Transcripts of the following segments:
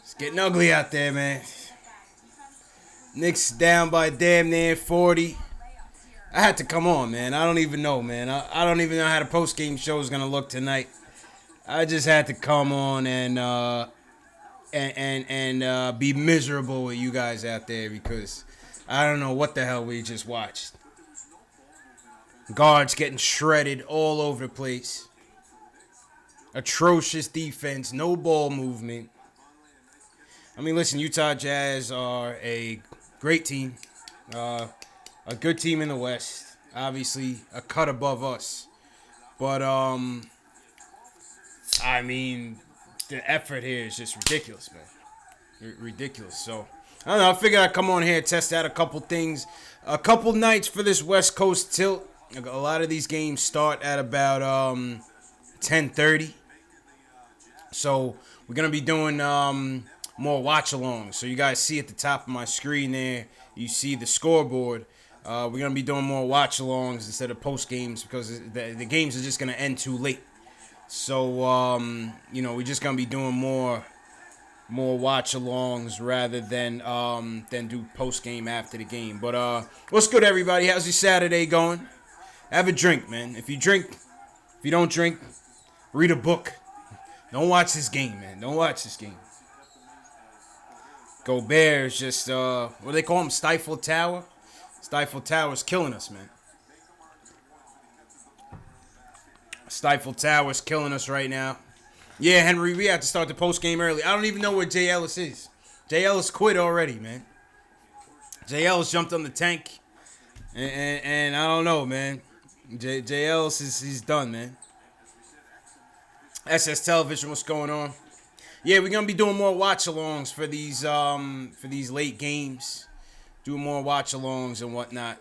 It's getting ugly out there, man. Knicks down by damn near 40. I had to come on, man. I don't even know, man. I don't even know how the post-game show is going to look tonight. I just had to come on and be miserable with you guys out there because I don't know what the hell we just watched. Guards getting shredded all over the place. Atrocious defense, no ball movement. I mean, listen, Utah Jazz are a great team, a good team in the West. Obviously, a cut above us, but I mean, the effort here is just ridiculous, man. Ridiculous. So I don't know. I figured I'd come on here, test out a couple things, a couple nights for this West Coast tilt. A lot of these games start at about 10:30. So we're going to be doing more watch-alongs. So you guys see at the top of my screen there, you see the scoreboard. We're going to be doing more watch-alongs instead of post-games because the games are just going to end too late. So, we're just going to be doing more watch-alongs rather than do post-game after the game. But what's good, everybody? How's your Saturday going? Have a drink, man. If you don't drink, read a book. Don't watch this game, man. Don't watch this game. Gobert is just, what do they call him? Stifle Tower? Stifle Tower's killing us, man. Stifle Tower's killing us right now. Yeah, Henry, we have to start the post game early. I don't even know where Jay Ellis is. Jay Ellis quit already, man. Jay Ellis jumped on the tank. And I don't know, man. Jay Ellis he's done, man. SS Television, what's going on? Yeah, we're gonna be doing more watch-alongs for these late games. Doing more watch-alongs and whatnot.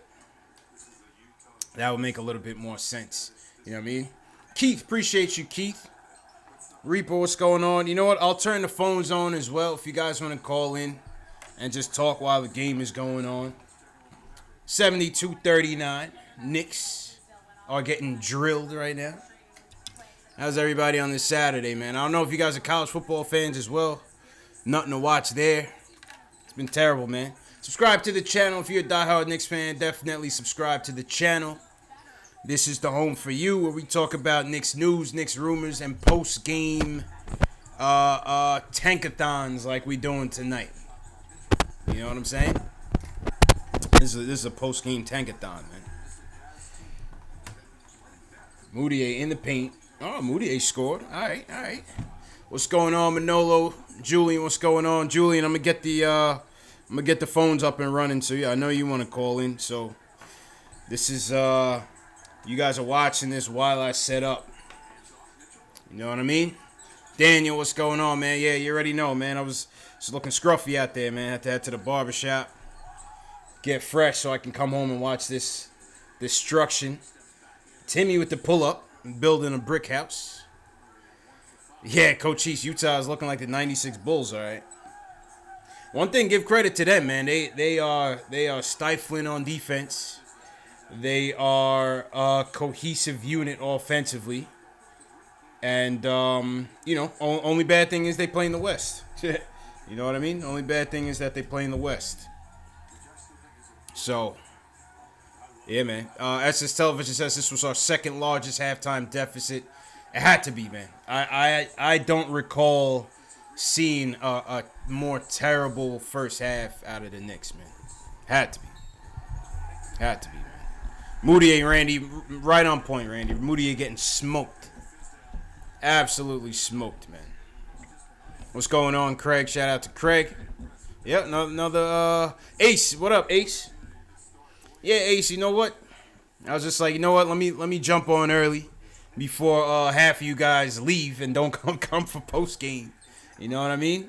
That would make a little bit more sense. You know what I mean? Keith, appreciate you, Keith. Reaper, what's going on? You know what? I'll turn the phones on as well if you guys want to call in and just talk while the game is going on. 72-39. Knicks are getting drilled right now. How's everybody on this Saturday, man? I don't know if you guys are college football fans as well. Nothing to watch there. It's been terrible, man. Subscribe to the channel if you're a diehard Knicks fan. Definitely subscribe to the channel. This is the home for you where we talk about Knicks news, Knicks rumors, and post-game tankathons like we doing tonight. You know what I'm saying? This is a post-game tankathon, man. Moutier in the paint. Oh, Moutier scored. All right. What's going on, Manolo? Julian, what's going on? Julian, I'm gonna get the phones up and running. So yeah, I know you want to call in. So this is you guys are watching this while I set up. You know what I mean? Daniel, what's going on, man? Yeah, you already know, man. I was just looking scruffy out there, man. I had to head to the barbershop, get fresh so I can come home and watch this destruction. Timmy with the pull-up, building a brick house. Yeah, Coach East, Utah is looking like the 96 Bulls, all right. One thing, give credit to them, man. They are stifling on defense. They are a cohesive unit offensively. And, only bad thing is they play in the West. You know what I mean? Only bad thing is that they play in the West. So, yeah, man. SS Television says this was our second largest halftime deficit. It had to be, man. I don't recall seeing a more terrible first half out of the Knicks, man. Had to be, man. Moutier, Randy, right on point, Randy. Moutier getting smoked. Absolutely smoked, man. What's going on, Craig? Shout out to Craig. Yep, another Ace. What up, Ace? Yeah, Ace, you know what? I was just like, you know what? Let me jump on early before half of you guys leave and don't come for post game. You know what I mean?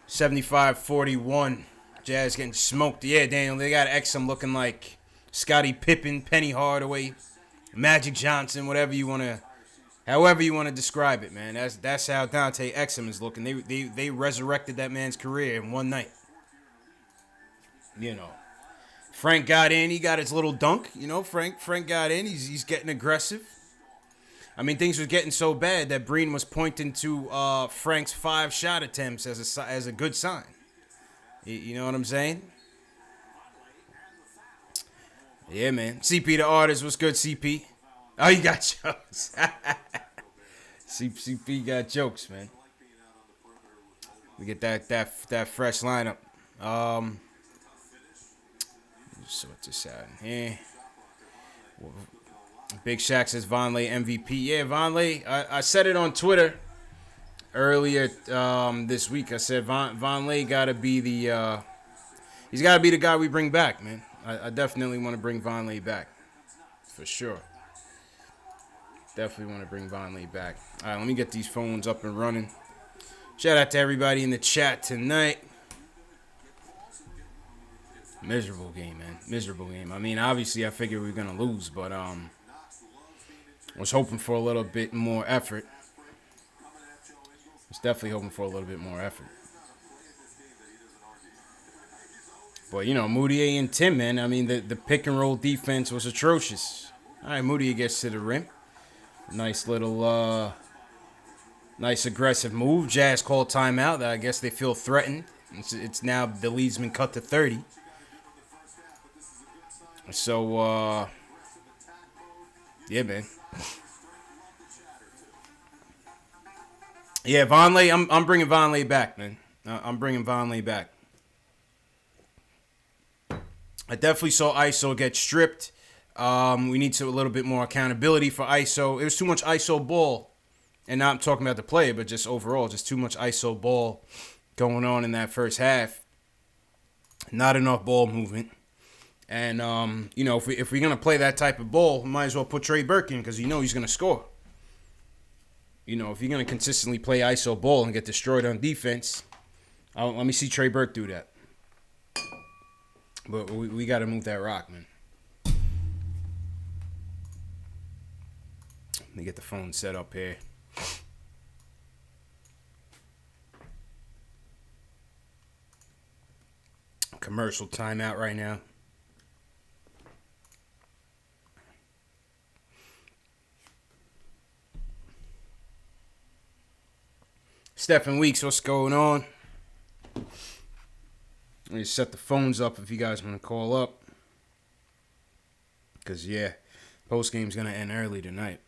$75-41. Jazz getting smoked. Yeah, Daniel, they got Exum looking like Scottie Pippen, Penny Hardaway, Magic Johnson, however you want to describe it, man. That's how Dante Exum is looking. They resurrected that man's career in one night. You know, Frank got in. He got his little dunk. You know, Frank got in. He's getting aggressive. I mean, things was getting so bad that Breen was pointing to Frank's 5 shot attempts as a good sign. You know what I'm saying? Yeah, man. CP the artist, what's good, CP? Oh, you got jokes. CP got jokes, man. We get that fresh lineup. Sort this out here. Big Shaq says Vonleh MVP. Yeah, Vonleh. I said it on Twitter earlier this week. I said Vonleh got to be the he's got to be the guy we bring back, man. I definitely want to bring Vonleh back for sure. Definitely want to bring Vonleh back. All right, let me get these phones up and running. Shout out to everybody in the chat tonight. Miserable game, man. Miserable game. I mean, obviously, I figured we were gonna lose, but was hoping for a little bit more effort. Was definitely hoping for a little bit more effort. But you know, Moutier and Tim, man. I mean, the pick and roll defense was atrocious. All right, Moutier gets to the rim. Nice little, nice aggressive move. Jazz called timeout. I guess they feel threatened. It's now the lead's been cut to 30. So, yeah, man. Yeah, Vonleh. I'm bringing Vonleh back, man. I'm bringing Vonleh back. I definitely saw ISO get stripped. We need a little bit more accountability for ISO. It was too much ISO ball. And now I'm talking about the player, but just overall, just too much ISO ball going on in that first half. Not enough ball movement. And, you know, if we're going to play that type of ball, we might as well put Trey Burke in because you know he's going to score. You know, if you're going to consistently play ISO ball and get destroyed on defense, let me see Trey Burke do that. But we got to move that rock, man. Let me get the phone set up here. Commercial timeout right now. Stephen Weeks, what's going on? Let me set the phones up if you guys want to call up. Because, yeah, postgame's going to end early tonight.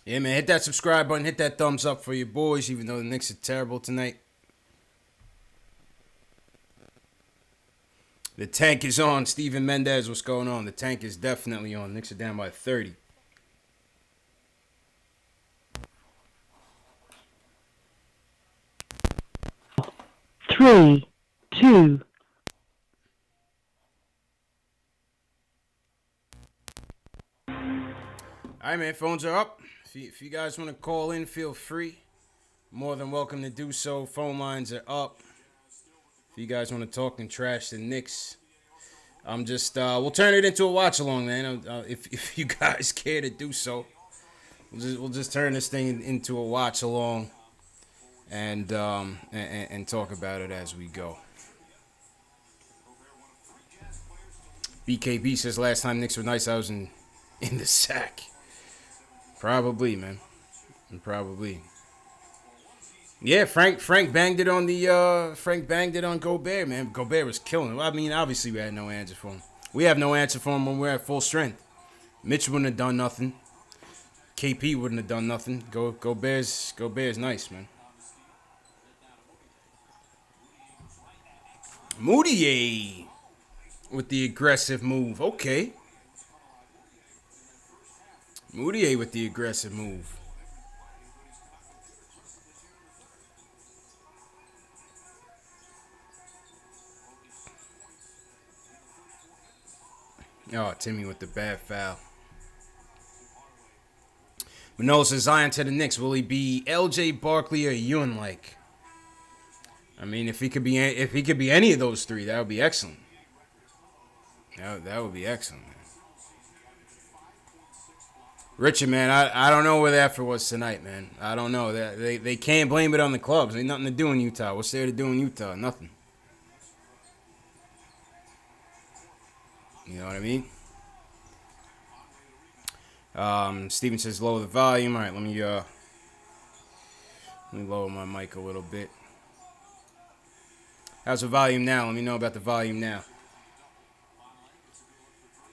Yeah, man, hit that subscribe button. Hit that thumbs up for your boys, even though the Knicks are terrible tonight. The tank is on. Steven Mendez, what's going on? The tank is definitely on. Knicks are down by 30. Three, two. All right, man, phones are up. If you guys want to call in, feel free. More than welcome to do so. Phone lines are up. If you guys want to talk and trash the Knicks, I'm just, we'll turn it into a watch along, man. If you guys care to do so, we'll just turn this thing into a watch along and talk about it as we go. BKB says last time Knicks were nice, I was in the sack. Probably, man. Probably. Yeah, Frank banged it on Gobert, man. Gobert was killing him. I mean, obviously we had no answer for him. We have no answer for him when we're at full strength. Mitch wouldn't have done nothing. KP wouldn't have done nothing. Gobert's nice, man. Moutier with the aggressive move. Okay. Moutier with the aggressive move. Oh, Timmy with the bad foul. Manola says Zion to the Knicks. Will he be L.J. Barkley or Ewan-like? I mean, if he could be any of those three, that would be excellent. That would be excellent, man. Richard, man, I don't know where the effort was tonight, man. I don't know. They can't blame it on the clubs. Ain't nothing to do in Utah. What's there to do in Utah? Nothing. You know what I mean? Steven says lower the volume. All right, let me lower my mic a little bit. How's the volume now? Let me know about the volume now.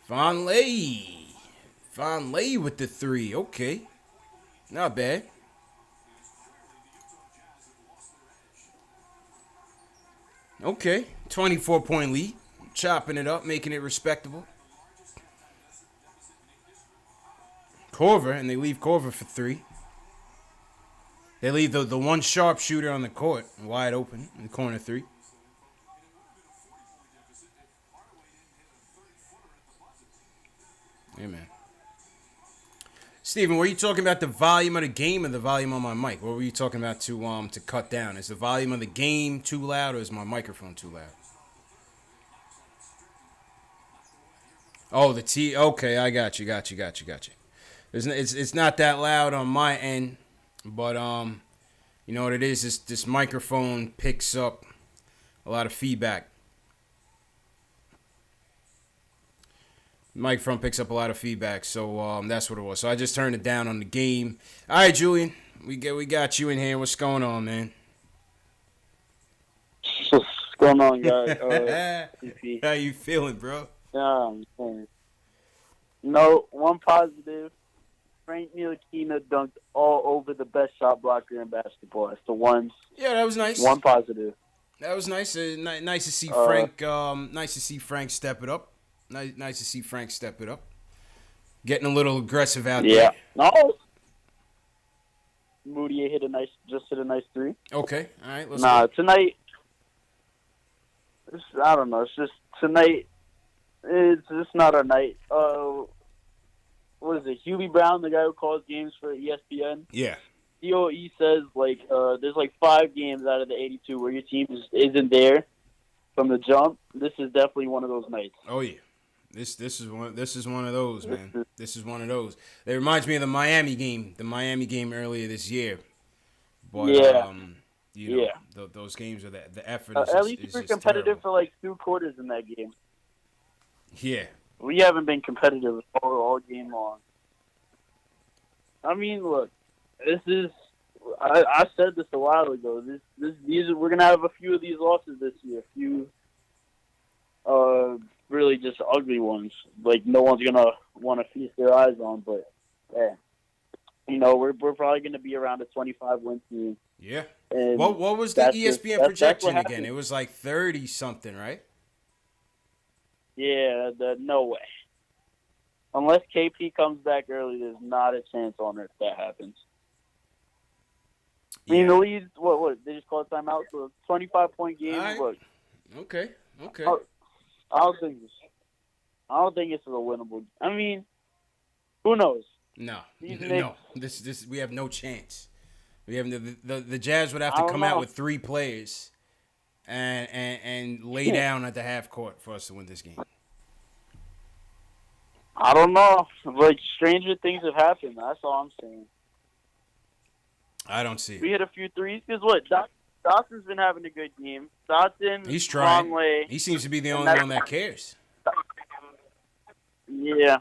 Vonleh with the 3. Okay, not bad. Okay, 24-point lead. Chopping it up, making it respectable. Korver, and they leave Korver for 3. They leave the one sharpshooter on the court wide open in the corner 3. Yeah, man. Steven, were you talking about the volume of the game or the volume on my mic? What were you talking about to cut down? Is the volume of the game too loud or is my microphone too loud? Oh, the T. Okay, I got you. It's not that loud on my end, but you know what it is? This microphone picks up a lot of feedback. Microphone picks up a lot of feedback, so that's what it was. So I just turned it down on the game. All right, Julian, we got you in here. What's going on, man? What's going on, guys? How you feeling, bro? No, one positive. Frank Ntilikina dunked all over the best shot blocker in basketball. That's the one. Yeah, that was nice. One positive. That was nice. Nice to see Frank. Nice to see Frank step it up. Nice to see Frank step it up. Getting a little aggressive out there. Yeah. No. Moutier hit a nice 3. Okay. All right. Let's go. Tonight. I don't know. It's just tonight. It's just not our night. What is it? Hubie Brown, the guy who calls games for ESPN. Yeah. He says there's 5 games out of the 82 where your team isn't there from the jump. This is definitely one of those nights. Oh yeah. This is one of those, man. This is one of those. It reminds me of the Miami game earlier this year. But yeah. Those games are the effort is at least is we're just competitive terrible. for 2 quarters in that game. Yeah. We haven't been competitive all game long. I mean, look, this is. I said this a while ago. We're gonna have a few of these losses this year. A few, really just ugly ones. Like no one's gonna want to feast their eyes on. But yeah, we're probably gonna be around a 25-win team. Yeah. And what was the ESPN projection again? It was 30 something, right? Yeah, no way. Unless KP comes back early, there's not a chance on earth that happens. I mean, the lead, what? They just call a timeout for a 25-point game. Right. Look, okay. I don't think it's a winnable. I mean, who knows? No. This we have no chance. We have the Jazz would have to come out with 3 players and lay down at the half court for us to win this game. I don't know. Stranger things have happened. That's all I'm saying. I don't see it. We hit a few threes. Because what? Dawson's been having a good game. Dawson, he's trying. Conley, he seems to be the only one that cares. Yeah.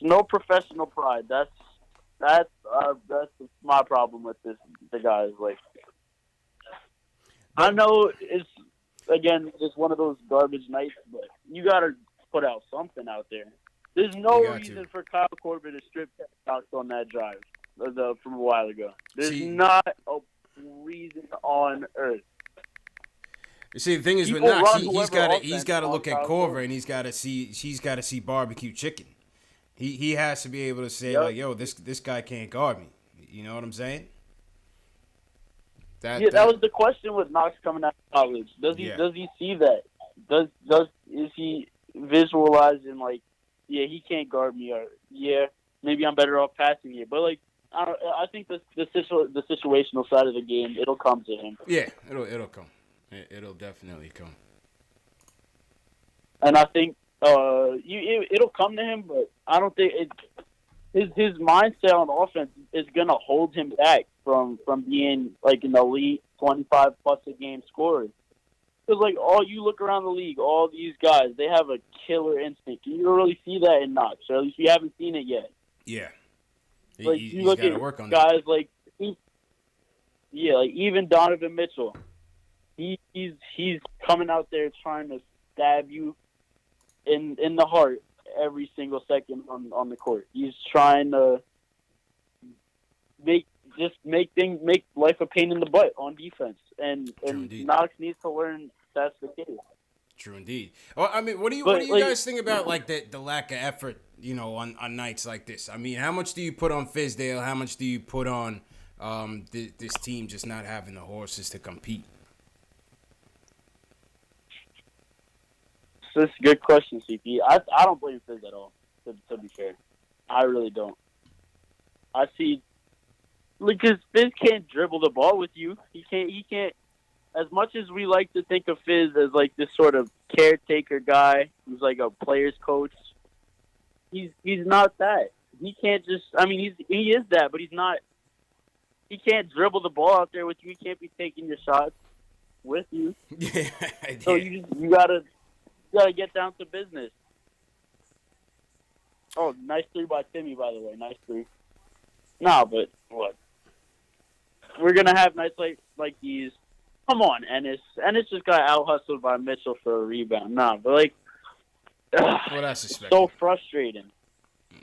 No professional pride. That's my problem with the guys. I know it's just one of those garbage nights, but you got to put out something out there. There's no reason for Kyle Korver to strip shots on that drive from a while ago. There's not a reason on earth. You see, the thing is with Knox, he's got to look at Korver and he's got to see barbecue chicken. He has to be able to say yo, this guy can't guard me. You know what I'm saying? That was the question with Knox coming out of college. Does he see that? Is he visualizing he can't guard me, or maybe I'm better off passing here. But I think the situational side of the game, it'll come to him. Yeah, it'll come. It'll definitely come. And I think it'll come to him, but I don't think his mindset on offense is gonna hold him back from being like an elite 25 plus a game scorer. Because like all you look around the league, all these guys they have a killer instinct. You don't really see that in Knox, or at least you haven't seen it yet. Yeah, Like he's you look got at to work on guys that. like like even Donovan Mitchell, he's coming out there trying to stab you in the heart every single second on the court. He's trying to make life a pain in the butt on defense, and Knox needs to learn that's the case. True indeed. Well, I mean, what do you guys think about like the lack of effort, on nights like this? I mean, how much do you put on Fizdale? How much do you put on this team just not having the horses to compete? So that's a good question, CP. I don't blame Fizz at all. To be fair, I really don't. I see, because Fizz can't dribble the ball with you. He can't. As much as we like to think of Fizz as like this sort of caretaker guy who's like a player's coach, he's not that. He can't just. I mean, he is that, but he's not. He can't dribble the ball out there with you. He can't be taking your shots with you. Yeah. So you gotta get down to business. Oh, nice three by Timmy, by the way. Nice three. No, but what? We're gonna have nights like these. Come on, Ennis. Ennis just got out hustled by Mitchell for a rebound. Nah, but like, well, that's expected. So frustrating.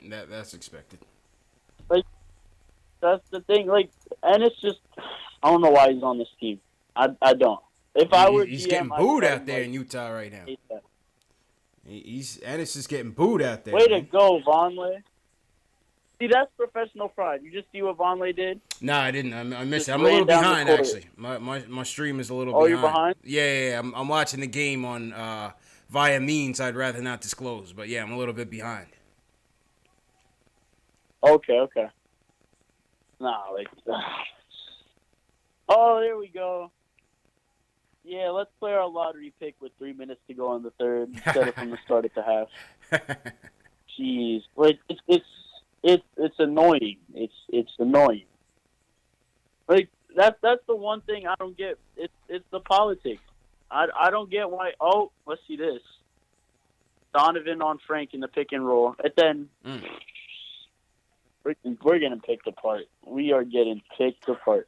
That's expected. Like, that's the thing. Like, Ennis just, I don't know why he's on this team. I don't. If I were he's GM, getting booed out there in Utah right now. Ennis is getting booed out there. Way to go, Vonleh. See, that's professional pride. You just see what Vonleh did? No, I didn't. I missed it. I'm a little behind, actually. My stream is a little behind. Oh, you're behind? Yeah. I'm watching the game on via means I'd rather not disclose. But, yeah, I'm a little bit behind. Okay. Nah, like... Oh, there we go. Yeah, let's play our lottery pick with 3 minutes to go in the third instead of from the start at the half. Jeez. Like, it's annoying. It's annoying. Like that's the one thing I don't get. It's the politics. I don't get why. Oh, let's see this. Donovan on Frank in the pick and roll, and then we're getting picked apart. We are getting picked apart.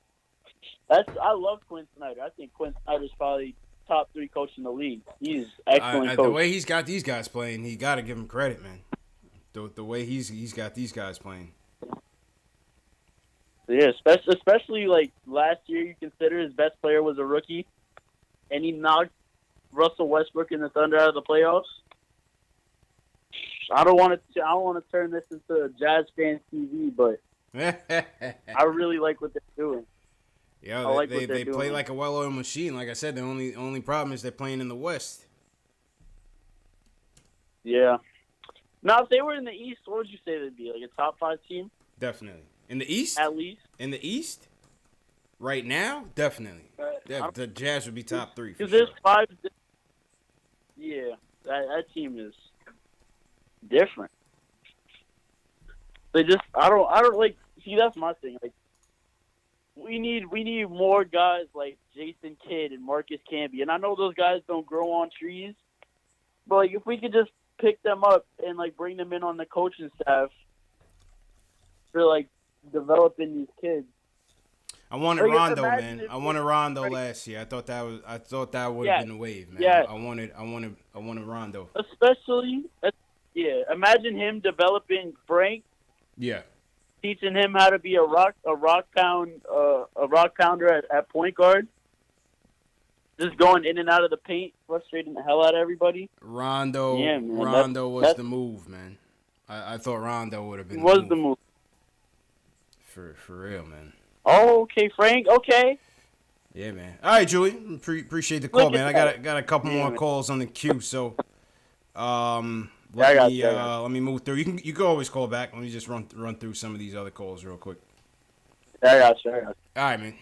I love Quinn Snyder. I think Quinn Snyder's probably top 3 coach in the league. He's excellent coach. The way he's got these guys playing, he got to give him credit, man. The way he's got these guys playing. Yeah, especially like last year, you consider his best player was a rookie, and he knocked Russell Westbrook and the Thunder out of the playoffs. I don't want to turn this into a Jazz fan TV, but I really like what they're doing. Yeah, they play like a well-oiled machine. Like I said, the only problem is they're playing in the West. Yeah. Now, if they were in the East, what would you say they'd be? Like a top 5 team? Definitely. In the East? At least. In the East? Right now? Definitely. The Jazz would be top 3 for sure. There's 5. Yeah, that team is different. They just I don't like. See, that's my thing. Like, we need more guys like Jason Kidd and Marcus Camby, and I know those guys don't grow on trees, but like if we could just pick them up and like bring them in on the coaching staff for like developing these kids. I wanted Rondo, man. I wanted Rondo last year. I thought that would have been the wave, man. Yeah. I wanted Rondo. Especially, imagine him developing Frank. Yeah. Teaching him how to be a rock pounder at point guard. Just going in and out of the paint, frustrating the hell out of everybody. Rondo was the move, man. I thought Rondo would have been the move. For real, man. Oh, okay, Frank. Okay. Yeah, man. All right, Julie. Appreciate the call, man. I got a couple more calls on the queue, so let me move through. You can always call back. Let me just run through some of these other calls real quick. I got you. All right, man.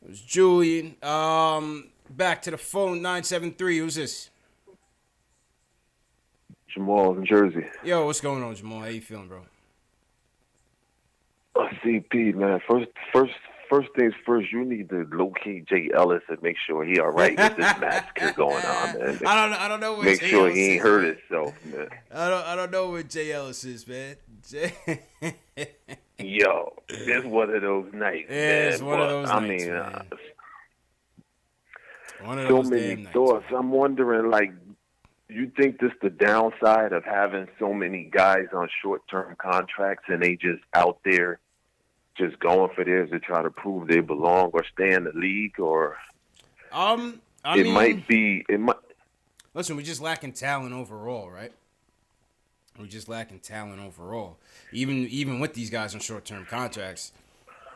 It was Julian. Back to the phone, 973. Who's this? Jamal in Jersey. Yo, what's going on, Jamal? How you feeling, bro? CP, man. First things first. You need to locate Jay Ellis and make sure he all right with this massacre going on, man. I don't know where Make Jay sure Ellis he ain't is, hurt man. himself, man. I don't know where Jay Ellis is, man. Yo, it's one of those nights, Yeah, man. it's one of those nights, man. One of so those many damn nights, thoughts. man. I'm wondering, like, you think this the downside of having so many guys on short-term contracts and they just out there just going for theirs to try to prove they belong or stay in the league, or I mean, might be. Listen, we're just lacking talent overall, right? We're just lacking talent overall. Even with these guys on short-term contracts,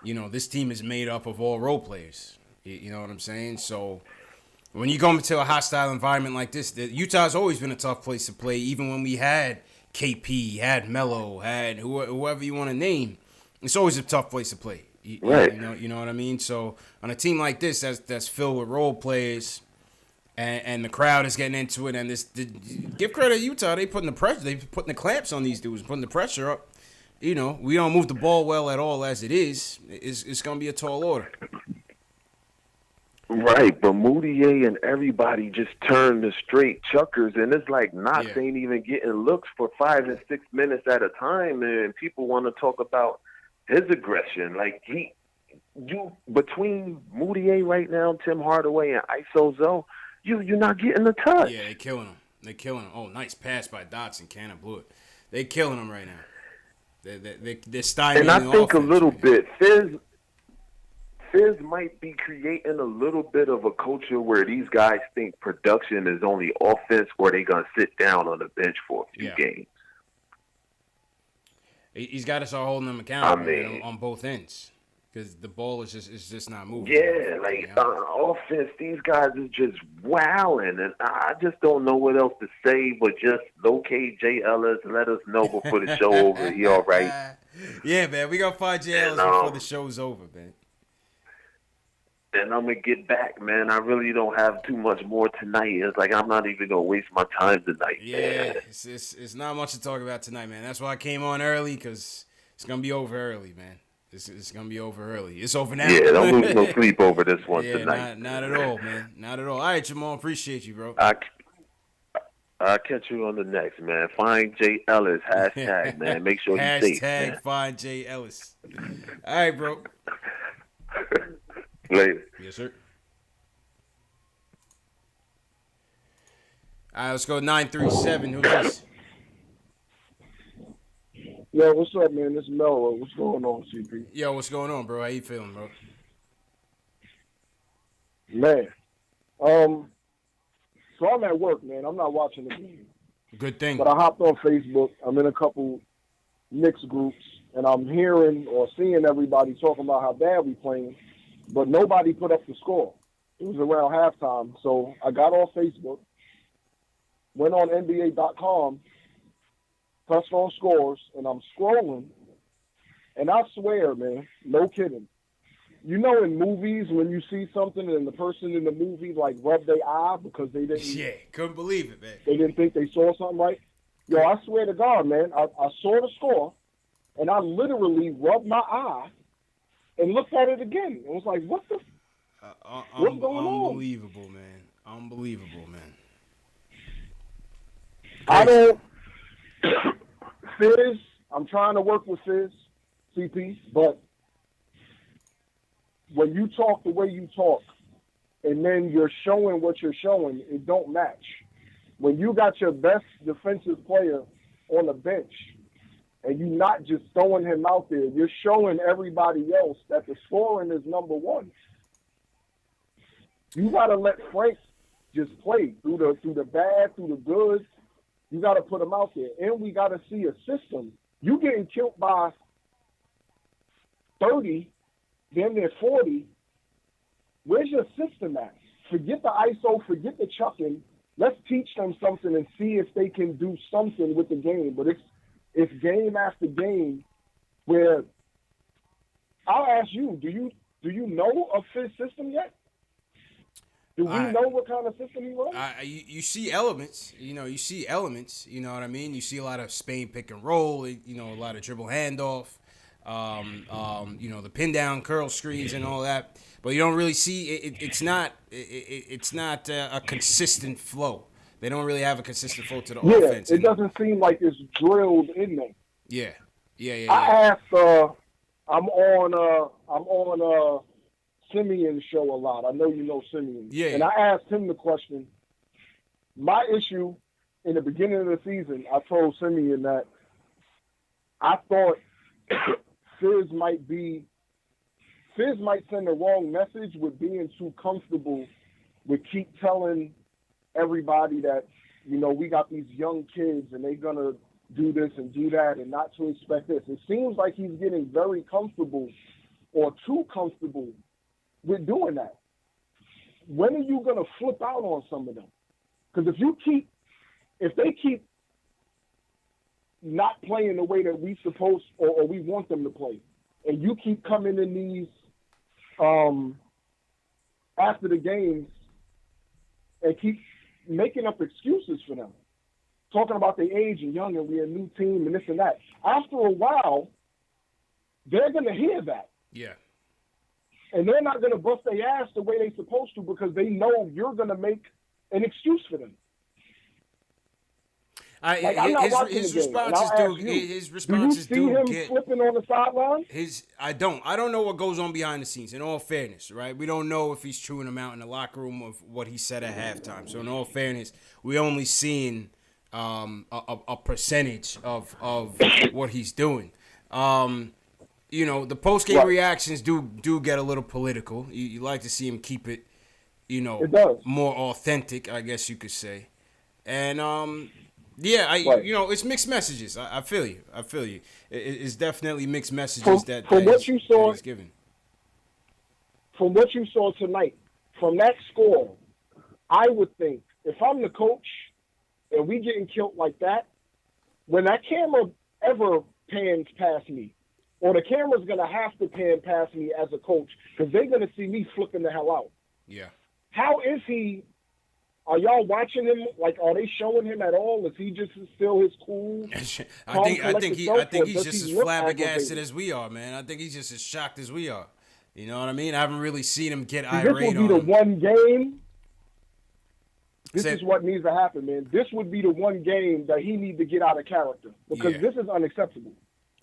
you know, this team is made up of all role players. You know what I'm saying? So when you go into a hostile environment like this, Utah's always been a tough place to play. Even when we had KP, had Melo, had whoever you want to name, it's always a tough place to play. Right. You know what I mean? So on a team like this that's filled with role players, and the crowd is getting into it, and give credit to Utah, they putting the pressure, they putting the clamps on these dudes, putting the pressure up. You know, we don't move the ball well at all as it is. It's gonna be a tall order. Right, but Moutier and everybody just turned to straight chuckers, and it's like Knox ain't even getting looks for 5 and 6 minutes at a time, and people want to talk about his aggression. Like, between Moutier right now, Tim Hardaway, and Iso Zoe, you're not getting the touch. Yeah, they killing him. They killing him. Oh, nice pass by Dotson. Cannon blew it. They killing him right now. They're stymieing and I the think a offense little right bit, Fizz might be creating a little bit of a culture where these guys think production is only offense, or they gonna sit down on the bench for a few games. He's got to start holding them accountable on both ends, because the ball is just not moving. Yeah, like offense, these guys is just wowing, and I just don't know what else to say. But just locate Jay Ellis and let us know before the show over. He all right? Yeah, man, we gonna find Jay Ellis before the show's over, man. And I'm gonna get back, man. I really don't have too much more tonight. It's like I'm not even gonna waste my time tonight. Yeah, man. It's not much to talk about tonight, man. That's why I came on early, because it's gonna be over early, man. It's gonna be over early. It's over now. Yeah, don't lose no sleep over this one tonight. Not at all, man. Not at all. All right, Jamal, appreciate you, bro. I'll catch you on the next, man. Find Jay Ellis, hashtag, man. Make sure he's safe, man. Hashtag find Jay Ellis. All right, bro. Later. Yes, sir. All right, let's go 937. Who's this? Yo, what's up, man? This is Melo. What's going on, CP? Yo, what's going on, bro? How you feeling, bro? Man, so I'm at work, man. I'm not watching the game. Good thing. But I hopped on Facebook. I'm in a couple Knicks groups, and I'm hearing or seeing everybody talking about how bad we playing, but nobody put up the score. It was around halftime, so I got off Facebook, went on NBA.com, pressed on scores, and I'm scrolling, and I swear, man, no kidding. You know, in movies, when you see something and the person in the movie like rub their eye because they didn't. Yeah, couldn't believe it, man. They didn't think they saw something right. Yo, I swear to God, man, I saw the score, and I literally rubbed my eye and looked at it again. It was like, what the? What's going on? Unbelievable, man. Unbelievable, man. I don't. Fizz, I'm trying to work with Fizz, CP, but when you talk the way you talk, and then you're showing what you're showing, it don't match. When you got your best defensive player on the bench, and you're not just throwing him out there, you're showing everybody else that the scoring is number one. You got to let Frank just play through the bad, through the good. You got to put him out there. And we got to see a system. You getting killed by 30, then they're 40. Where's your system at? Forget the ISO, forget the chucking. Let's teach them something and see if they can do something with the game. But it's game after game where I'll ask you, do you know a Fizz system yet? Do we know what kind of system he runs? You see elements. You see elements. You know what I mean? You see a lot of Spain pick and roll. A lot of dribble handoff. The pin down curl screens and all that. But you don't really see it. It's not a consistent flow. They don't really have a consistent flow to the offense. It doesn't seem like it's drilled in them. Yeah. I asked. I'm on Simeon's show a lot. I know you know Simeon. Yeah. And I asked him the question. My issue in the beginning of the season, I told Simeon that I thought Fizz might send the wrong message with being too comfortable with keep telling everybody that, we got these young kids and they're going to do this and do that and not to expect this. It seems like he's getting very comfortable or too comfortable with doing that. When are you going to flip out on some of them? Because if they keep not playing the way that we supposed or we want them to play, and you keep coming in these after the games and keep making up excuses for them, talking about their age and young and we're a new team and this and that. After a while, they're going to hear that. Yeah. And they're not going to bust their ass the way they're supposed to because they know you're going to make an excuse for them. His responses do you see him flipping on the sideline? I don't know what goes on behind the scenes. In all fairness, right? We don't know if he's chewing them out in the locker room of what he said at halftime. So in all fairness, we only seeing a percentage of what he's doing. The post-game reactions do get a little political. You like to see him keep it, it does. more authentic, I guess you could say. And it's mixed messages. I feel you. It's definitely mixed messages he's given. From what you saw tonight, from that score, I would think if I'm the coach and we getting killed like that, when that camera ever pans past me, or the camera's going to have to pan past me as a coach because they're going to see me flipping the hell out. Yeah. How is he? Are y'all watching him? Like, are they showing him at all? Is he just still his cool? I think he's just as flabbergasted as we are, man. I think he's just as shocked as we are. You know what I mean? I haven't really seen him get irate on. This would be the one game. This is what needs to happen, man. This would be the one game that he needs to get out of character because this is unacceptable.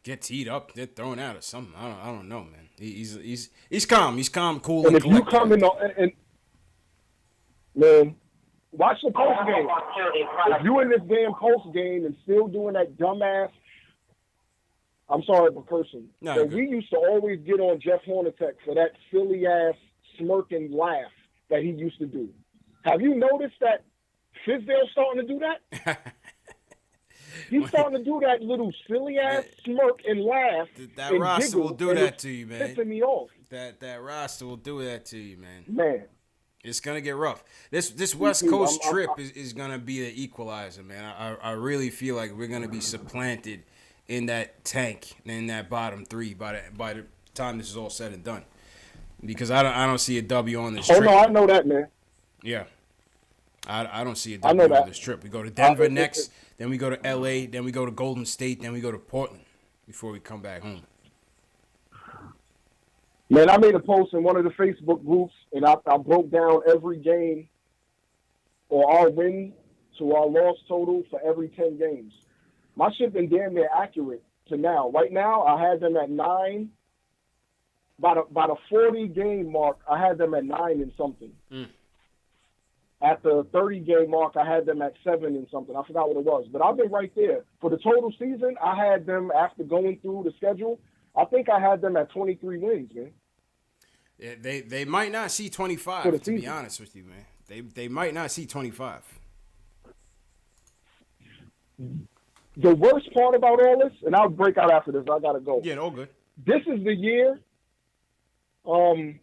Get teed up, get thrown out or something. I don't know, man. He's calm. He's calm, cool, and and if you come in and man, watch the post game. If you in this damn post game and still doing that dumbass, I'm sorry for cursing. No, but we used to always get on Jeff Hornacek for that silly ass smirking laugh that he used to do. Have you noticed that Fizdale's starting to do that? He's starting to do that little silly ass smirk and laugh. That roster will do that to you, man. Pissing me off. That roster will do that to you, man. Man. It's gonna get rough. This West Coast trip is gonna be the equalizer, man. I really feel like we're gonna be supplanted in that tank, in that bottom three by the time this is all said and done. Because I don't see a W on this trip. Oh no, I know that, man. Yeah. I don't see a W on this trip. We go to Denver next, then we go to LA, then we go to Golden State, then we go to Portland before we come back home. Man, I made a post in one of the Facebook groups, and I broke down every game or our win to our loss total for every 10 games. My shit been damn near accurate to now. Right now, I had them at 9. By the 40-game mark, I had them at 9 and something. At the 30-game mark, I had them at 7 and something. I forgot what it was. But I've been right there. For the total season, I had them, after going through the schedule, I think I had them at 23 wins, man. Yeah, they might not see 25, to be honest with you, man. They might not see 25. The worst part about all this, and I'll break out after this. I got to go. Yeah, all good. This is the year. I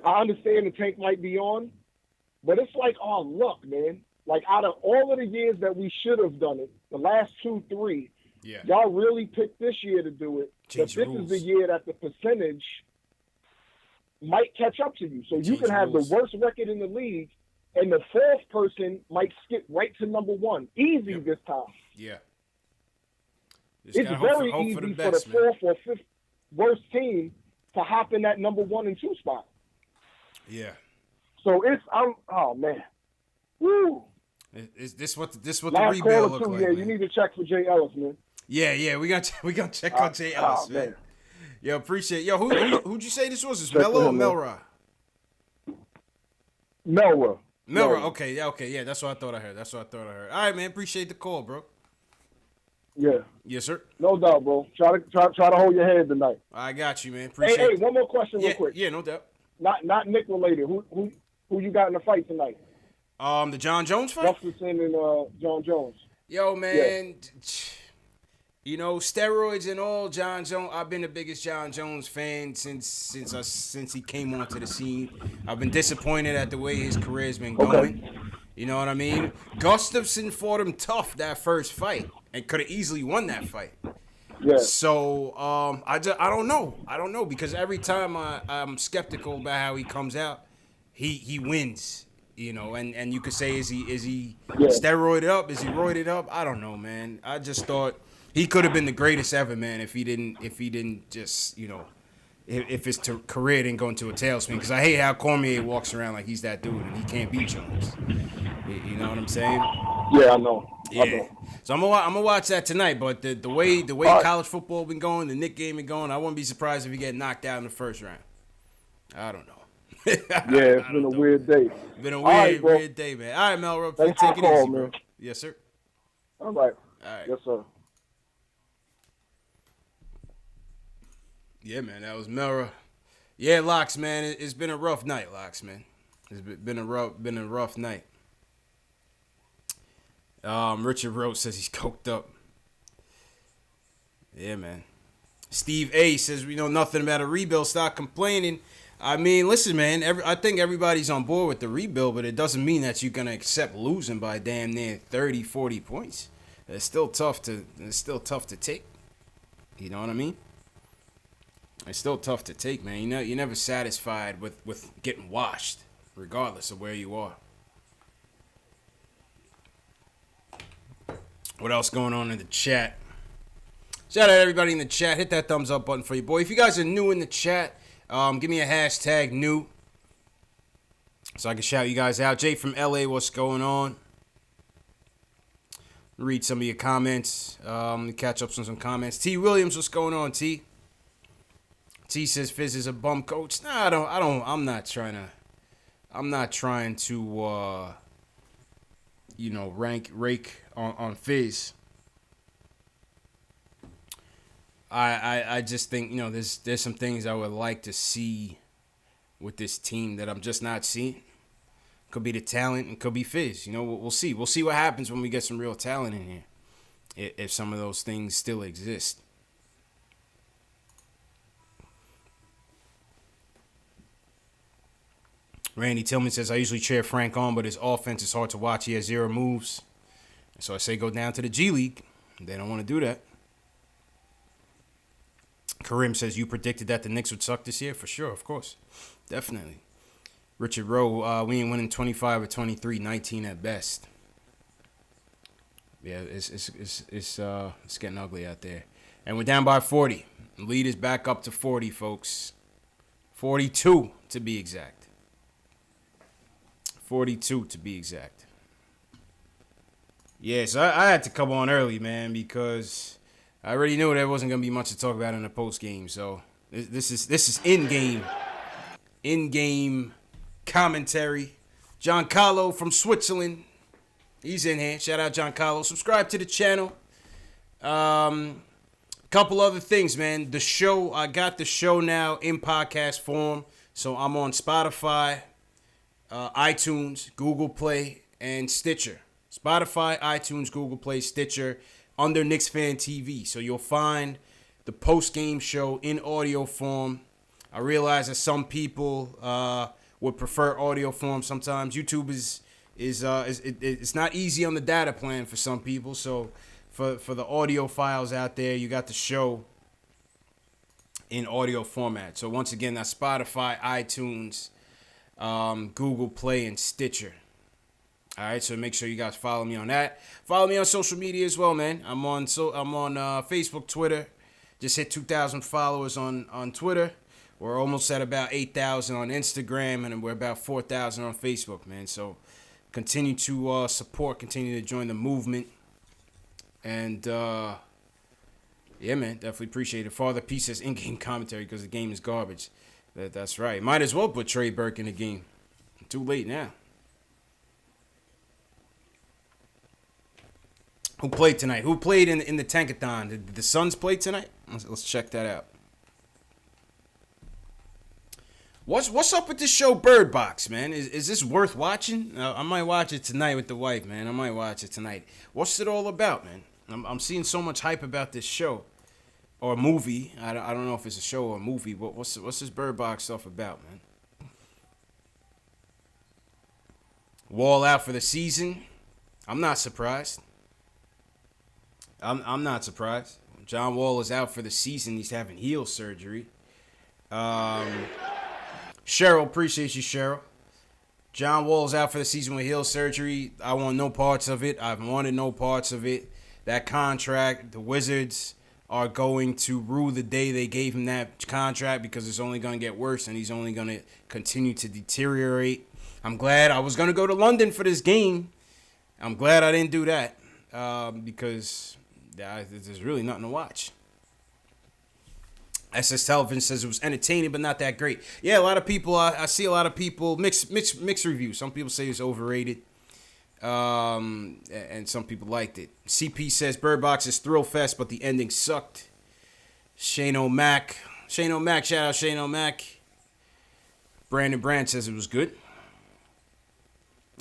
understand the tank might be on, but it's like, oh, look, man. Like, out of all of the years that we should have done it, the last 2, 3, y'all really picked this year to do it. But this is the year that the percentage might catch up to you. So you Change can have rules. the worst record in the league, and the fourth person might skip right to number one. Easy this time. Yeah. It's very hope easy for the for best, the man. fourth or fifth worst team to hop in that number 1 and 2 spot. Yeah. So oh man, woo. Is this what the Last rebuild caller look too. like? Yeah, man? you need to check for Jay Ellis, man. Yeah, we gonna check on Jay Ellis, man. Yo, appreciate. Yo, who'd you say this was? Is Check Melo or him, man. Melra? Melra. Melra. Okay, yeah. That's what I thought I heard. All right, man. Appreciate the call, bro. Yeah. Yes, sir. No doubt, bro. Try to hold your head tonight. I got you, man. Appreciate. Hey, one more question, real quick. Yeah, no doubt. Not Nick related. Who you got in the fight tonight? The John Jones fight. Jefferson and John Jones. Yo, man. You know, steroids and all, John Jones. I've been the biggest John Jones fan since he came onto the scene. I've been disappointed at the way his career's been going. Okay. You know what I mean? Gustafsson fought him tough that first fight and could have easily won that fight. Yeah. So I don't know because every time I'm skeptical about how he comes out, he wins. You know, and you could say is he steroided up? Is he roided up? I don't know, man. I just thought he could have been the greatest ever, man, if he didn't just, you know, if his career didn't go into a tailspin. Because I hate how Cormier walks around like he's that dude and he can't beat Jones. You know what I'm saying? Yeah, I know. Yeah. So I'm gonna watch that tonight. But the way college football been going, the Knicks game been going, I wouldn't be surprised if he get knocked out in the first round. I don't know. Yeah, it's been a weird day. Been a right, weird day, man. All right, Melro. Thanks Take for it the call, easy, bro. man. Yes, sir. All right. All right. Yes, sir. Yeah, man. That was Melra. Yeah, Locks, man. It's been a rough night, Locks, man. It's been a rough night. Richard Rose says he's coked up. Yeah, man. Steve A says we know nothing about a rebuild. Stop complaining. I mean, listen, man. I think everybody's on board with the rebuild, but it doesn't mean that you're gonna accept losing by damn near 30, 40 points. It's still tough to take. You know what I mean? It's still tough to take, man. You know, you're never satisfied with getting washed, regardless of where you are. What else going on in the chat? Shout out everybody in the chat. Hit that thumbs up button for you, boy. If you guys are new in the chat, give me a hashtag new so I can shout you guys out. Jay from LA, what's going on? Read some of your comments. Catch up on some comments. T Williams, what's going on, T? T says Fizz is a bum coach. Nah, I'm not trying to rake on Fizz. I just think, you know, there's some things I would like to see with this team that I'm just not seeing. Could be the talent and could be Fizz. You know, we'll see. We'll see what happens when we get some real talent in here. If some of those things still exist. Randy Tillman says, I usually cheer Frank on, but his offense is hard to watch. He has 0 moves. So I say go down to the G League. They don't want to do that. Karim says, you predicted that the Knicks would suck this year? For sure, of course. Definitely. Richard Rowe, we ain't winning 25 or 23, 19 at best. Yeah, it's getting ugly out there. And we're down by 40. The lead is back up to 40, folks. 42 to be exact. 42 to be exact. Yeah, so I had to come on early, man, because I already knew there wasn't gonna be much to talk about in the post game. So this is in game commentary. Giancarlo from Switzerland, he's in here. Shout out Giancarlo. Subscribe to the channel. Couple other things, man. The show, I got the show now in podcast form, so I'm on Spotify, iTunes, Google Play, and Stitcher. Spotify, iTunes, Google Play, Stitcher, under KnicksFanTV. So you'll find the post-game show in audio form. I realize that some people would prefer audio form sometimes. YouTube is it's not easy on the data plan for some people. So for the audio files out there, you got the show in audio format. So once again, that's Spotify, iTunes, Google Play, and Stitcher. All right, so make sure you guys follow me on that. Follow me on social media as well, man. I'm on Facebook, Twitter. Just hit 2,000 followers on Twitter. We're almost at about 8,000 on Instagram, and we're about 4,000 on Facebook, man. So continue to support, continue to join the movement, and yeah, man, definitely appreciate it. Father P says in-game commentary because the game is garbage. That's right. Might as well put Trey Burke in the game. Too late now. Who played tonight? Who played in the Tankathon? Did the Suns play tonight? Let's check that out. What's up with this show Bird Box, man? Is this worth watching? I might watch it tonight with the wife, man. I might watch it tonight. What's it all about, man? I'm seeing so much hype about this show or movie. I don't know if it's a show or a movie, but what's this Bird Box stuff about, man? Wall out for the season. I'm not surprised. I'm not surprised. John Wall is out for the season. He's having heel surgery. Cheryl, appreciate you, Cheryl. John Wall's out for the season with heel surgery. I want no parts of it. I've wanted no parts of it. That contract, the Wizards are going to rue the day they gave him that contract because it's only going to get worse and he's only going to continue to deteriorate. I'm glad I was going to go to London for this game. I'm glad I didn't do that because there's really nothing to watch. SS Television says it was entertaining, but not that great. Yeah, a lot of people, I see a lot of people, mixed reviews. Some people say it's overrated, and some people liked it. CP says Bird Box is thrill fest, but the ending sucked. Shane O'Mac, shout out Shane O'Mac. Brandon Brand says it was good.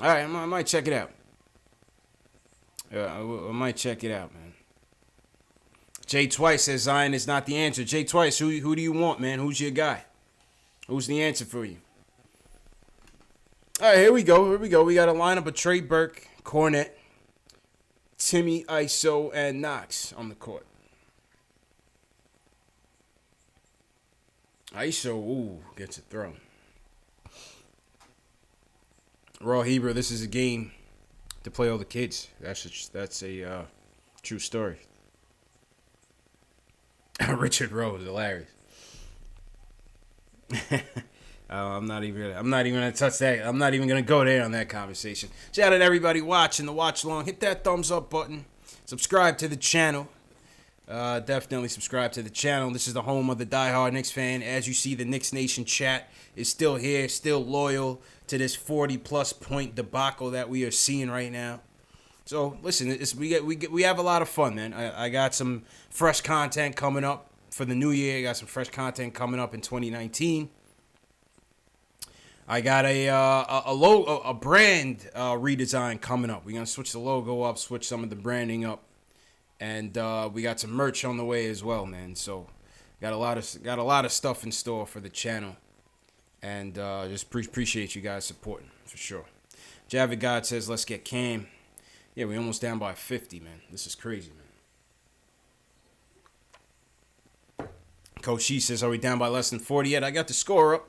All right, I might check it out. I might check it out, man. Jay Twice says Zion is not the answer. Jay Twice, who do you want, man? Who's your guy? Who's the answer for you? All right, here we go. We got a lineup of Trey Burke, Cornette, Timmy, Iso, and Knox on the court. Iso, gets a throw. Raw Hebrew, this is a game to play all the kids. That's a true story. Richard Rose, hilarious. I'm not even gonna touch that. I'm not even gonna go there on that conversation. Shout out to everybody watching the watch along. Hit that thumbs up button. Subscribe to the channel. Definitely subscribe to the channel. This is the home of the diehard Knicks fan. As you see, the Knicks Nation chat is still here, still loyal to this 40-plus point debacle that we are seeing right now. So listen, we have a lot of fun, man. I got some fresh content coming up for the new year. I got some fresh content coming up in 2019. I got a brand redesign coming up. We're gonna switch the logo up, switch some of the branding up, and we got some merch on the way as well, man. So got a lot of stuff in store for the channel, and just appreciate you guys supporting for sure. Javid God says, let's get Cam. Yeah, we almost down by 50, man. This is crazy, man. Coach She says, are we down by less than 40 yet? I got the score up,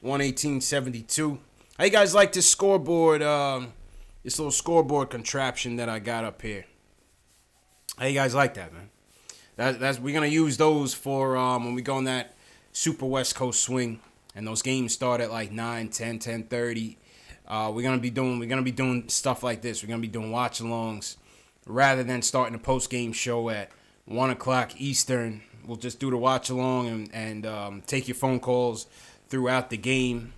118-72. How you guys like this scoreboard, this little scoreboard contraption that I got up here? How you guys like that, man? That's we're going to use those for when we go on that Super West Coast swing, and those games start at like 9, 10, 10:30. We're gonna be doing stuff like this. We're gonna be doing watch-alongs rather than starting a post-game show at 1:00 Eastern. We'll just do the watch-along and take your phone calls throughout the game,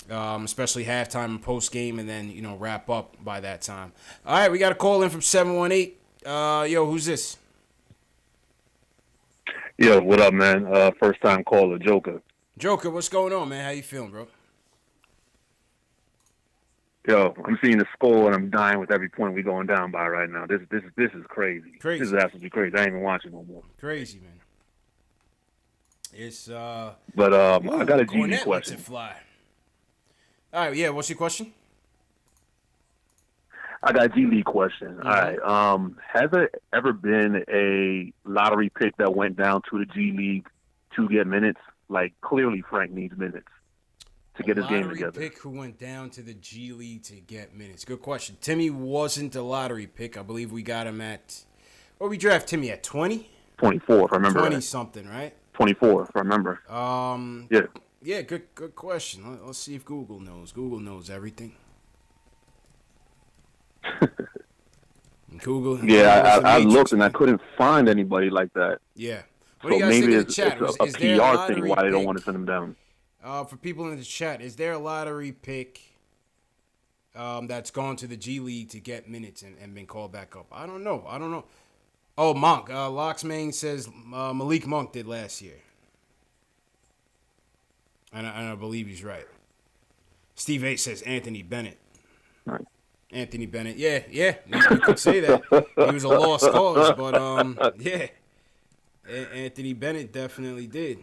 especially halftime and post-game, and then wrap up by that time. All right, we got a call in from 718. Yo, who's this? Yo, what up, man? First-time caller, Joker. Joker, what's going on, man? How you feeling, bro? Yo, I'm seeing the score and I'm dying with every point we going down by right now. This is crazy. Crazy. This is absolutely crazy. I ain't even watching no more. Crazy, man. It's But I got a G League question. Fly. All right, yeah. What's your question? I got a G League question. Mm-hmm. All right. Has there ever been a lottery pick that went down to the G League to get minutes. Like, clearly Frank needs minutes to get his game together. Lottery pick who went down to the G League to get minutes. Good question. Timmy wasn't a lottery pick. I believe we got him at, what we draft Timmy at, 20? 24, if I remember 20 right. something, right? 24, if I remember. Yeah. Yeah, good question. Let's see if Google knows. Google knows everything. Google. Yeah, I looked and I couldn't find anybody like that. Yeah. What So do you guys maybe think in the it's chat? a Is there PR thing why they don't pick, want to send him down. For people in the chat, is there a lottery pick that's gone to the G League to get minutes and been called back up? I don't know. Oh, Monk. Locksmain says Malik Monk did last year. And I believe he's right. Steve A says Anthony Bennett. Right. Anthony Bennett. Yeah. You could say that. He was a lost cause, but yeah. Anthony Bennett definitely did.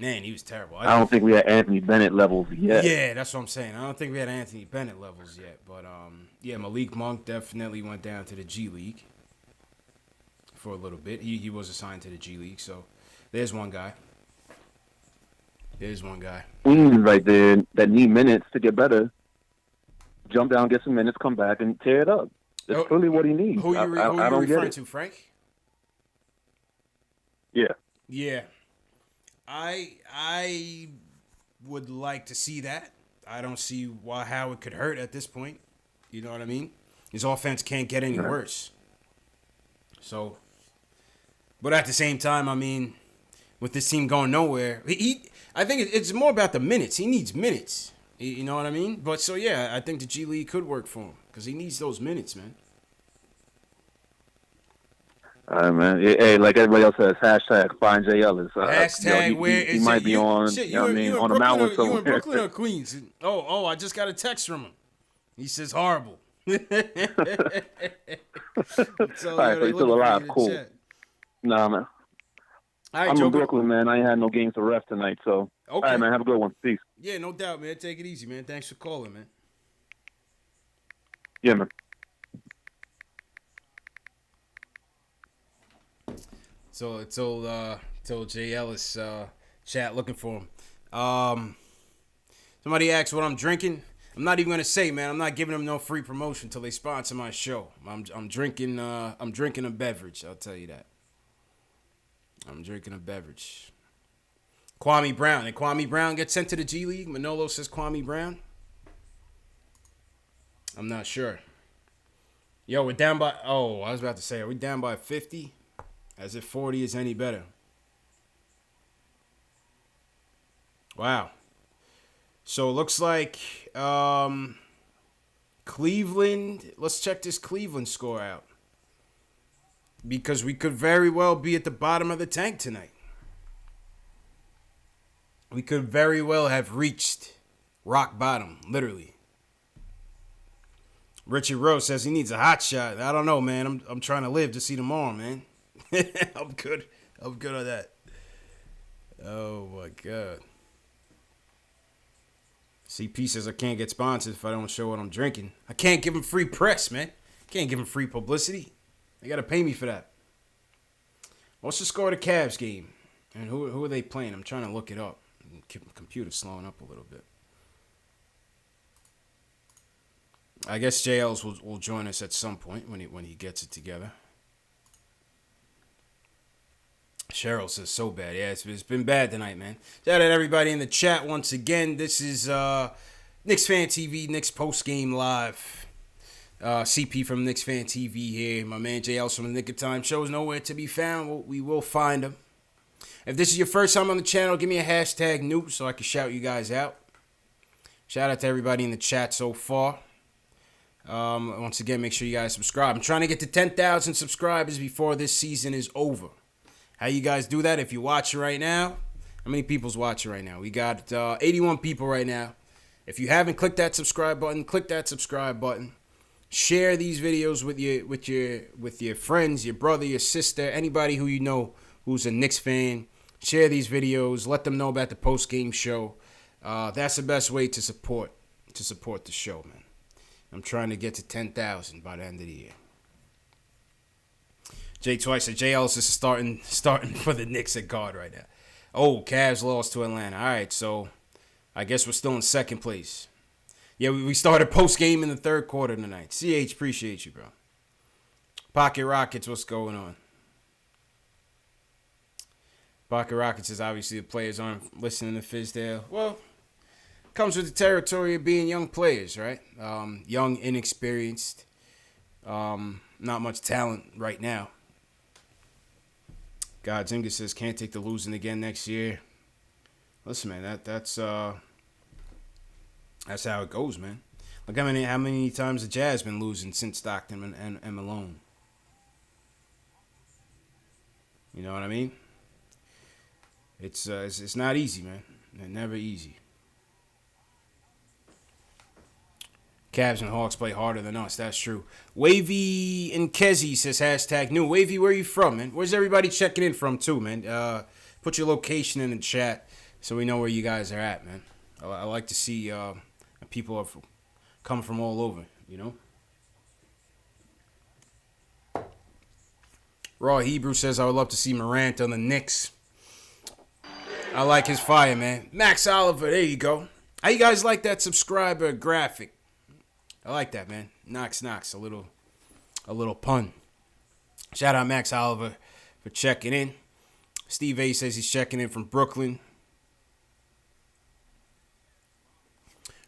Man, he was terrible. I don't think we had Anthony Bennett levels yet. Yeah, that's what I'm saying. I don't think we had Anthony Bennett levels yet, but yeah, Malik Monk definitely went down to the G League for a little bit. He was assigned to the G League, so there's one guy. Queens right there that need minutes to get better. Jump down, get some minutes, come back, and tear it up. That's clearly what he needs. Who you referring to, Frank? Yeah. Yeah. I would like to see that. I don't see how it could hurt at this point. You know what I mean? His offense can't get any worse. So, but at the same time, I mean, with this team going nowhere, I think it's more about the minutes. He needs minutes. You know what I mean? But so yeah, I think the G League could work for him because he needs those minutes, man. All right, man. Hey, like everybody else says, hashtag find Jay Ellis. Hashtag where he might be on. Shit, you know what I mean, on a mountain somewhere. You in Brooklyn or Queens? Oh, I just got a text from him. He says horrible. All right, so he's still alive. Cool. Nah, man. All right, I'm Joe, in Brooklyn, man. I ain't had no games to ref tonight, so. Okay. All right, man. Have a good one. Peace. Yeah, no doubt, man. Take it easy, man. Thanks for calling, man. Yeah, man. So I told Jay Ellis chat looking for him. Somebody asked what I'm drinking. I'm not even gonna say, man. I'm not giving them no free promotion till they sponsor my show. I'm drinking a beverage. I'll tell you that. I'm drinking a beverage. Kwame Brown. Did Kwame Brown get sent to the G League? Manolo says Kwame Brown. I'm not sure. Yo, we're down by. Oh, I was about to say, are we down by 50? As if 40 is any better. Wow. So it looks like Cleveland. Let's check this Cleveland score out. Because we could very well be at the bottom of the tank tonight. We could very well have reached rock bottom, literally. Richard Rose says he needs a hot shot. I don't know, man. I'm trying to live to see tomorrow, man. I'm good on that. Oh, my God. CP says I can't get sponsored if I don't show what I'm drinking. I can't give him free press, man. Can't give him free publicity. They got to pay me for that. What's the score of the Cavs game? And who are they playing? I'm trying to look it up. The computer's slowing up a little bit. I guess JLs will join us at some point when he gets it together. Cheryl says so bad. Yeah, it's been bad tonight, man. Shout out to everybody in the chat once again. This is KnicksFanTV, Knicks Postgame Live. CP from KnicksFanTV here. My man JL's from the Nick of Time Show is nowhere to be found. We will find him. If this is your first time on the channel, give me a hashtag new so I can shout you guys out. Shout out to everybody in the chat so far. Once again, make sure you guys subscribe. I'm trying to get to 10,000 subscribers before this season is over. How you guys do that? If you're watching right now, how many people's watching right now? We got 81 people right now. If you haven't clicked that subscribe button, click that subscribe button. Share these videos with your friends, your brother, your sister, anybody who you know who's a Knicks fan. Share these videos. Let them know about the post-game show. That's the best way to support the show, man. I'm trying to get to 10,000 by the end of the year. Jay Twice said Jay Ellis is starting for the Knicks at guard right now. Oh, Cavs lost to Atlanta. All right, so I guess we're still in second place. Yeah, we started post-game in the third quarter tonight. CH, appreciate you, bro. Pocket Rockets, what's going on? Pocket Rockets is obviously the players aren't listening to Fizdale. Well, comes with the territory of being young players, right? Young, inexperienced, not much talent right now. Godzinga says can't take the losing again next year. Listen, man, that's how it goes, man. Look how many times the Jazz been losing since Stockton and Malone. You know what I mean? It's not easy, man. It's never easy. Cavs and Hawks play harder than us. That's true. Wavy and Kezi says hashtag new. Wavy, where are you from, man? Where's everybody checking in from, too, man? Put your location in the chat so we know where you guys are at, man. I like to see people are coming from all over, you know? Raw Hebrew says, I would love to see Morant on the Knicks. I like his fire, man. Max Oliver, there you go. How you guys like that subscriber graphic? I like that, man. Knocks. A little pun. Shout out Max Oliver for checking in. Steve A says he's checking in from Brooklyn.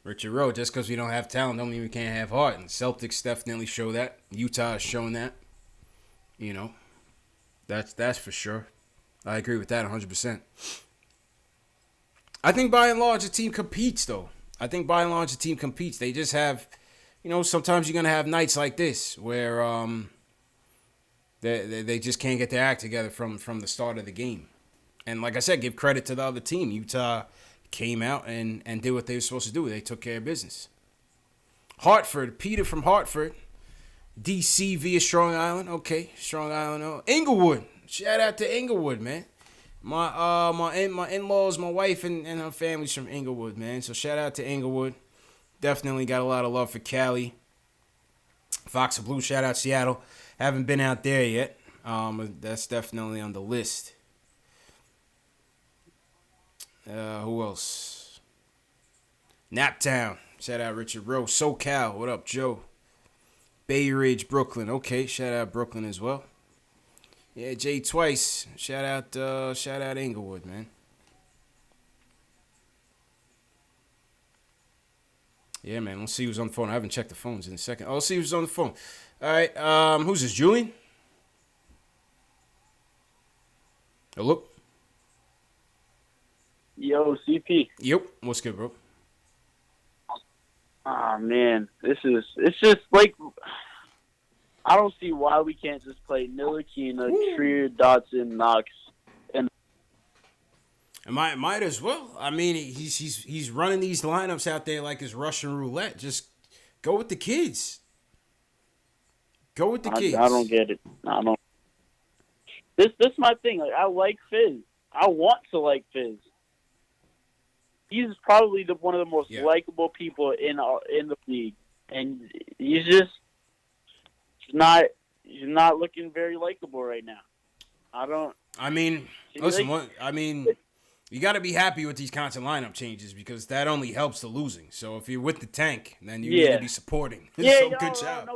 Richard Rowe, just because we don't have talent don't mean we can't have heart. And Celtics definitely show that. Utah is showing that. You know, that's for sure. I agree with that 100%. I think by and large the team competes, though. They just have, you know, sometimes you're going to have nights like this where they just can't get their act together from the start of the game. And like I said, give credit to the other team. Utah came out and did what they were supposed to do. They took care of business. Hartford, Peter from Hartford. DC via Strong Island. Okay, Strong Island. Oh. Inglewood. Shout out to Inglewood, man. My in-laws, my wife and her family's from Inglewood, man. So shout out to Inglewood. Definitely got a lot of love for Cali. Fox of Blue, shout out Seattle. Haven't been out there yet. That's definitely on the list. Who else? Naptown. Shout out Richard Rowe. SoCal. What up, Joe? Bay Ridge, Brooklyn. Okay, shout out Brooklyn as well. Yeah, Jay Twice. Shout out Inglewood, man. Yeah, man. Let's see who's on the phone. I haven't checked the phones in a second. Oh, let's see who's on the phone. All right. Who's this? Julian? Hello? Yo, CP. Yep. What's good, bro? Ah, man. It's just like, I don't see why we can't just play Ntilikina, Trier, Dotson, Knox. And might as well. I mean, he's running these lineups out there like it's Russian roulette. Just go with the kids. Go with the kids. I don't get it. I don't. This is my thing. Like, I like Fizz. I want to like Fizz. He's probably one of the most likable people in the league, and he's not looking very likable right now. You got to be happy with these constant lineup changes because that only helps the losing. So if you're with the tank, then you need to be supporting. So good job.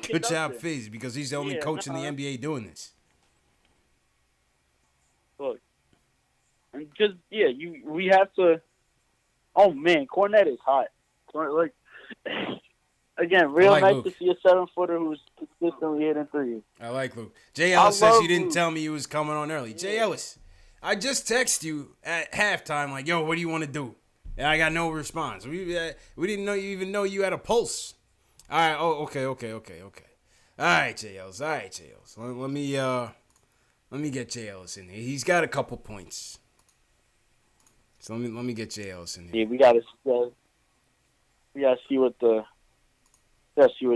Good job, Fizz, because he's the only coach in the NBA doing this. Look, and just we have to. Oh man, Cornette is hot. Like again, nice to see a 7-footer who's consistently hitting threes. I like Luke. Jay Ellis says you didn't tell me you was coming on early. Jay Ellis, I just texted you at halftime like, yo, what do you want to do? And I got no response. We didn't even know you had a pulse. All right. Oh, okay. All right, Jay Ellis. Let me get Jay Ellis in here. He's got a couple points. So let me get Jay Ellis in here. Yeah, we gotta see what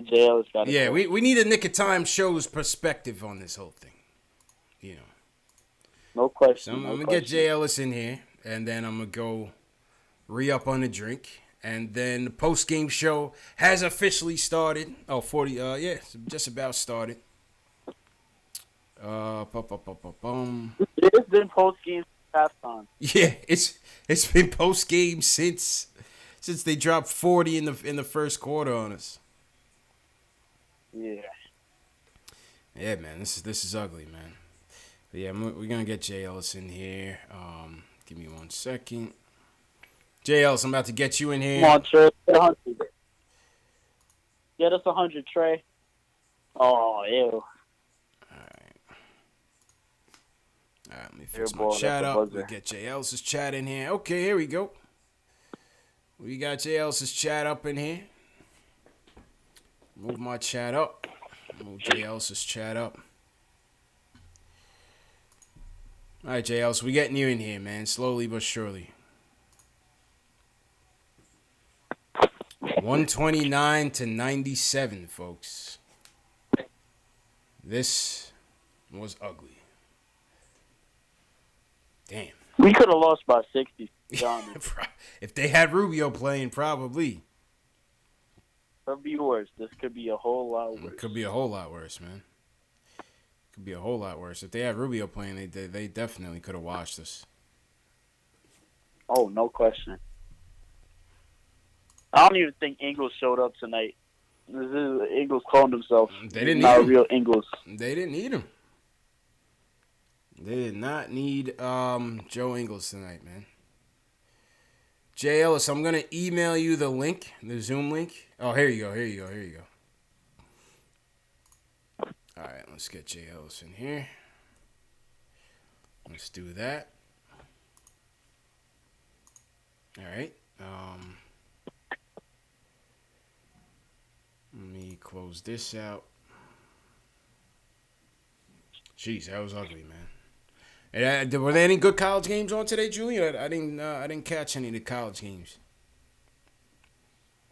Jay Ellis got. Yeah, we need a Nick of Time show's perspective on this whole thing. You know. No question. So I'm gonna get Jay Ellis in here, and then I'm gonna go re-up on the drink, and then the post-game show has officially started. Oh, 40. Just about started. It's been post game halftime. Yeah, it's been post game since they dropped 40 in the first quarter on us. Yeah. Yeah, man, this is ugly, man. But yeah, we're gonna get Jay Ellis in here. Give me 1 second. Jay Ellis, I'm about to get you in here. Come on, Trey. Get us 100, Trey. Oh, ew. All right, let me fix my chat up. We'll get Jay Ellis's chat in here. Okay, here we go. We got Jay Ellis's chat up in here. Move my chat up. Move Jay Ellis's chat up. All right, Jay Ellis, we getting you in here, man. Slowly but surely. 129-97, folks. This was ugly. Damn. We could have lost by 60. If they had Rubio playing, probably. Could be worse. This could be a whole lot worse. It could be a whole lot worse, man. Could be a whole lot worse. If they had Rubio playing, they definitely could have watched us. Oh, no question. I don't even think Ingles showed up tonight. This is Ingles calling himself. They didn't not need him. Real Ingles. They didn't need him. They did not need Joe Ingles tonight, man. Jay Ellis, I'm gonna email you the link, the Zoom link. Oh, here you go. All right, let's get Jay Ellis in here. Let's do that. All right. Let me close this out. Jeez, that was ugly, man. And, were there any good college games on today, Julian? I didn't catch any of the college games.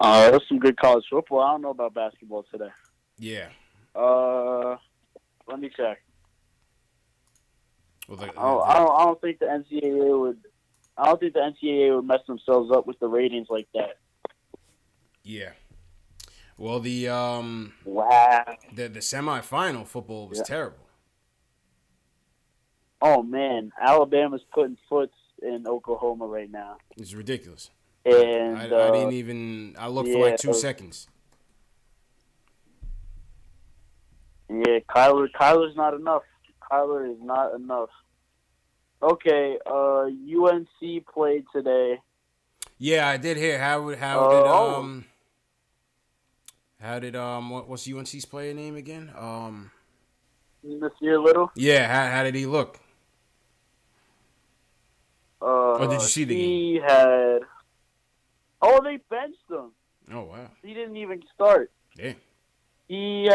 There's some good college football. I don't know about basketball today. Yeah. Let me check. Well, I don't think the NCAA would. I don't think the NCAA would mess themselves up with the ratings like that. Yeah. Well, the semifinal football was terrible. Oh man, Alabama's putting foots in Oklahoma right now. It's ridiculous. And I didn't even. I looked for like 2 seconds. Yeah, Kyler's not enough. Kyler is not enough. Okay, UNC played today. Yeah, I did hear. What's UNC's player name again? Nasir Little. Yeah, how did he look? Did you see the game? He had. Oh, they benched him. Oh wow. He didn't even start. Yeah. He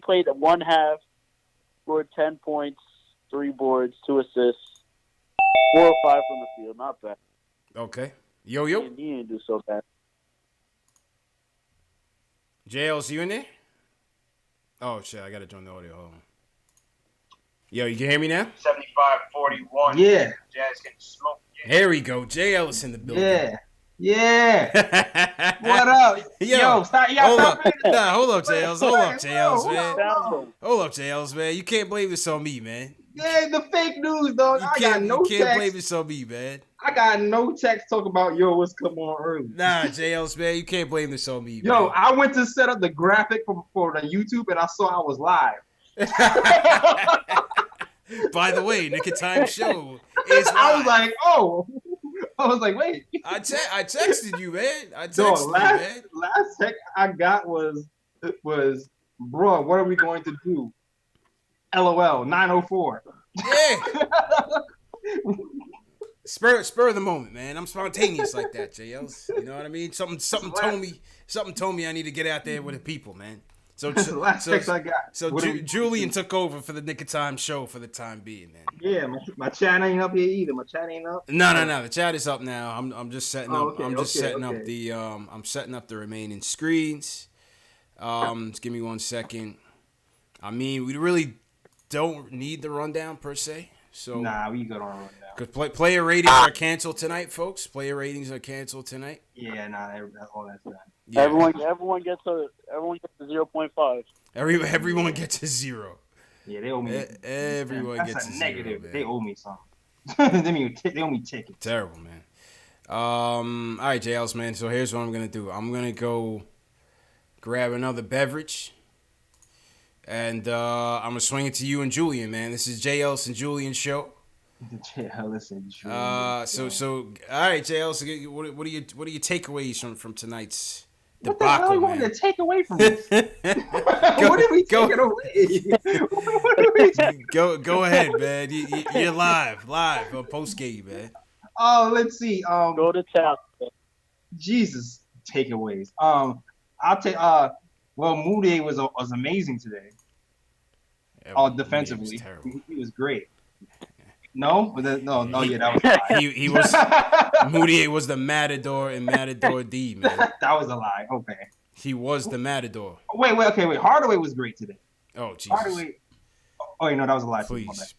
played at 1 half, scored 10 points, 3 boards, 2 assists, 4 or 5 from the field. Not bad. Okay. Yo. He didn't do so bad. JLC, you in there? Oh shit, I gotta join the audio. Hold on. Yo, you can hear me now? 75-41. Yeah. Jazz getting smoked. Here we go. Jay Ellis in the building. Yeah. What up? Yo, stop. Hold up. Nah, hold up, Jay Ellis. Hold up, Jay Ellis, man. Hold up, Jay Ellis, man. You can't blame this on me, man. Yeah, the fake news, dog. You can't blame this on me, man. I got no text talking about what's coming on early. Nah, Jay Ellis, man. You can't blame this on me, man. Yo, I went to set up the graphic for the YouTube and I saw I was live. By the way, Nick and Time Show is live. I was like, wait. I texted you, man. Man. Last text I got was, bro, what are we going to do? LOL, 904. Yeah. Spur of the moment, man. I'm spontaneous like that, JLs. You know what I mean? Something told me I need to get out there with the people, man. So text I got. So Julian took over for the Nick of Time show for the time being, man. Yeah, my chat ain't up here either. My chat ain't up. No. The chat is up now. I'm just setting up. I'm setting up the remaining screens. Just give me 1 second. I mean, we really don't need the rundown per se. So nah, we good on a rundown. Because player ratings are canceled tonight, folks. Player ratings are canceled tonight. Yeah, all that's done. Yeah. Everyone gets a 0.5. Everyone gets a 0. Yeah, they owe me. Everyone That's gets a a negative. 0, man. They owe me something. they owe me tickets. Terrible, man. All right, JLs, man. So here's what I'm gonna do. I'm gonna go grab another beverage, and I'm gonna swing it to you and Julian, man. This is JLs and Julian show. Yeah, listen. So all right, JLs. So what are your takeaways from tonight's what the hell debacle, you want man? to take away from this? What did we take it away? Go ahead, man. You're live on Postgame, man. Oh, let's see. Go to town. Jesus, takeaways. I'll take. Well, Moody was amazing today. Defensively, he was great. No, no, yeah, that was a lie. He was Moody was the Matador in Matador D, man. That was a lie. Okay. He was the Matador. Wait. Hardaway was great today. Oh, Jesus. Hardaway. Oh, no, that was a lie. Please.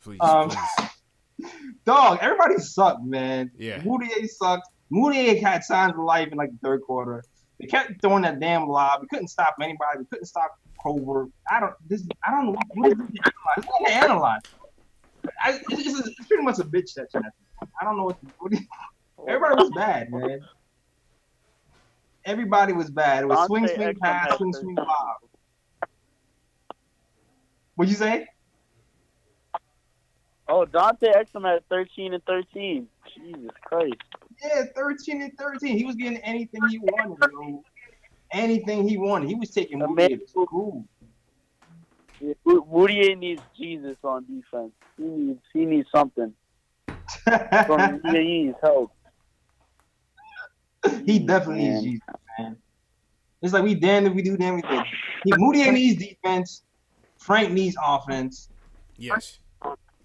Dog, everybody sucked, man. Yeah. Moutier sucked. Moutier had signs of life in like the third quarter. They kept throwing that damn lob. We couldn't stop anybody. We couldn't stop Covert. I don't know what is it to analyze. It's pretty much a bitch section. I don't know everybody was bad, man. Everybody was bad. It was swing, pass, swing, lob. What'd you say? Oh, Dante Exum had 13 and 13. Jesus Christ. Yeah, 13 and 13. He was getting anything he wanted, bro. Anything he wanted. He was taking Moutier to school. Moutier needs Jesus on defense. He needs something. He needs help. He definitely needs Jesus, man. It's like we damned if we do, damn we did. Moutier needs defense. Frank needs offense. Yes.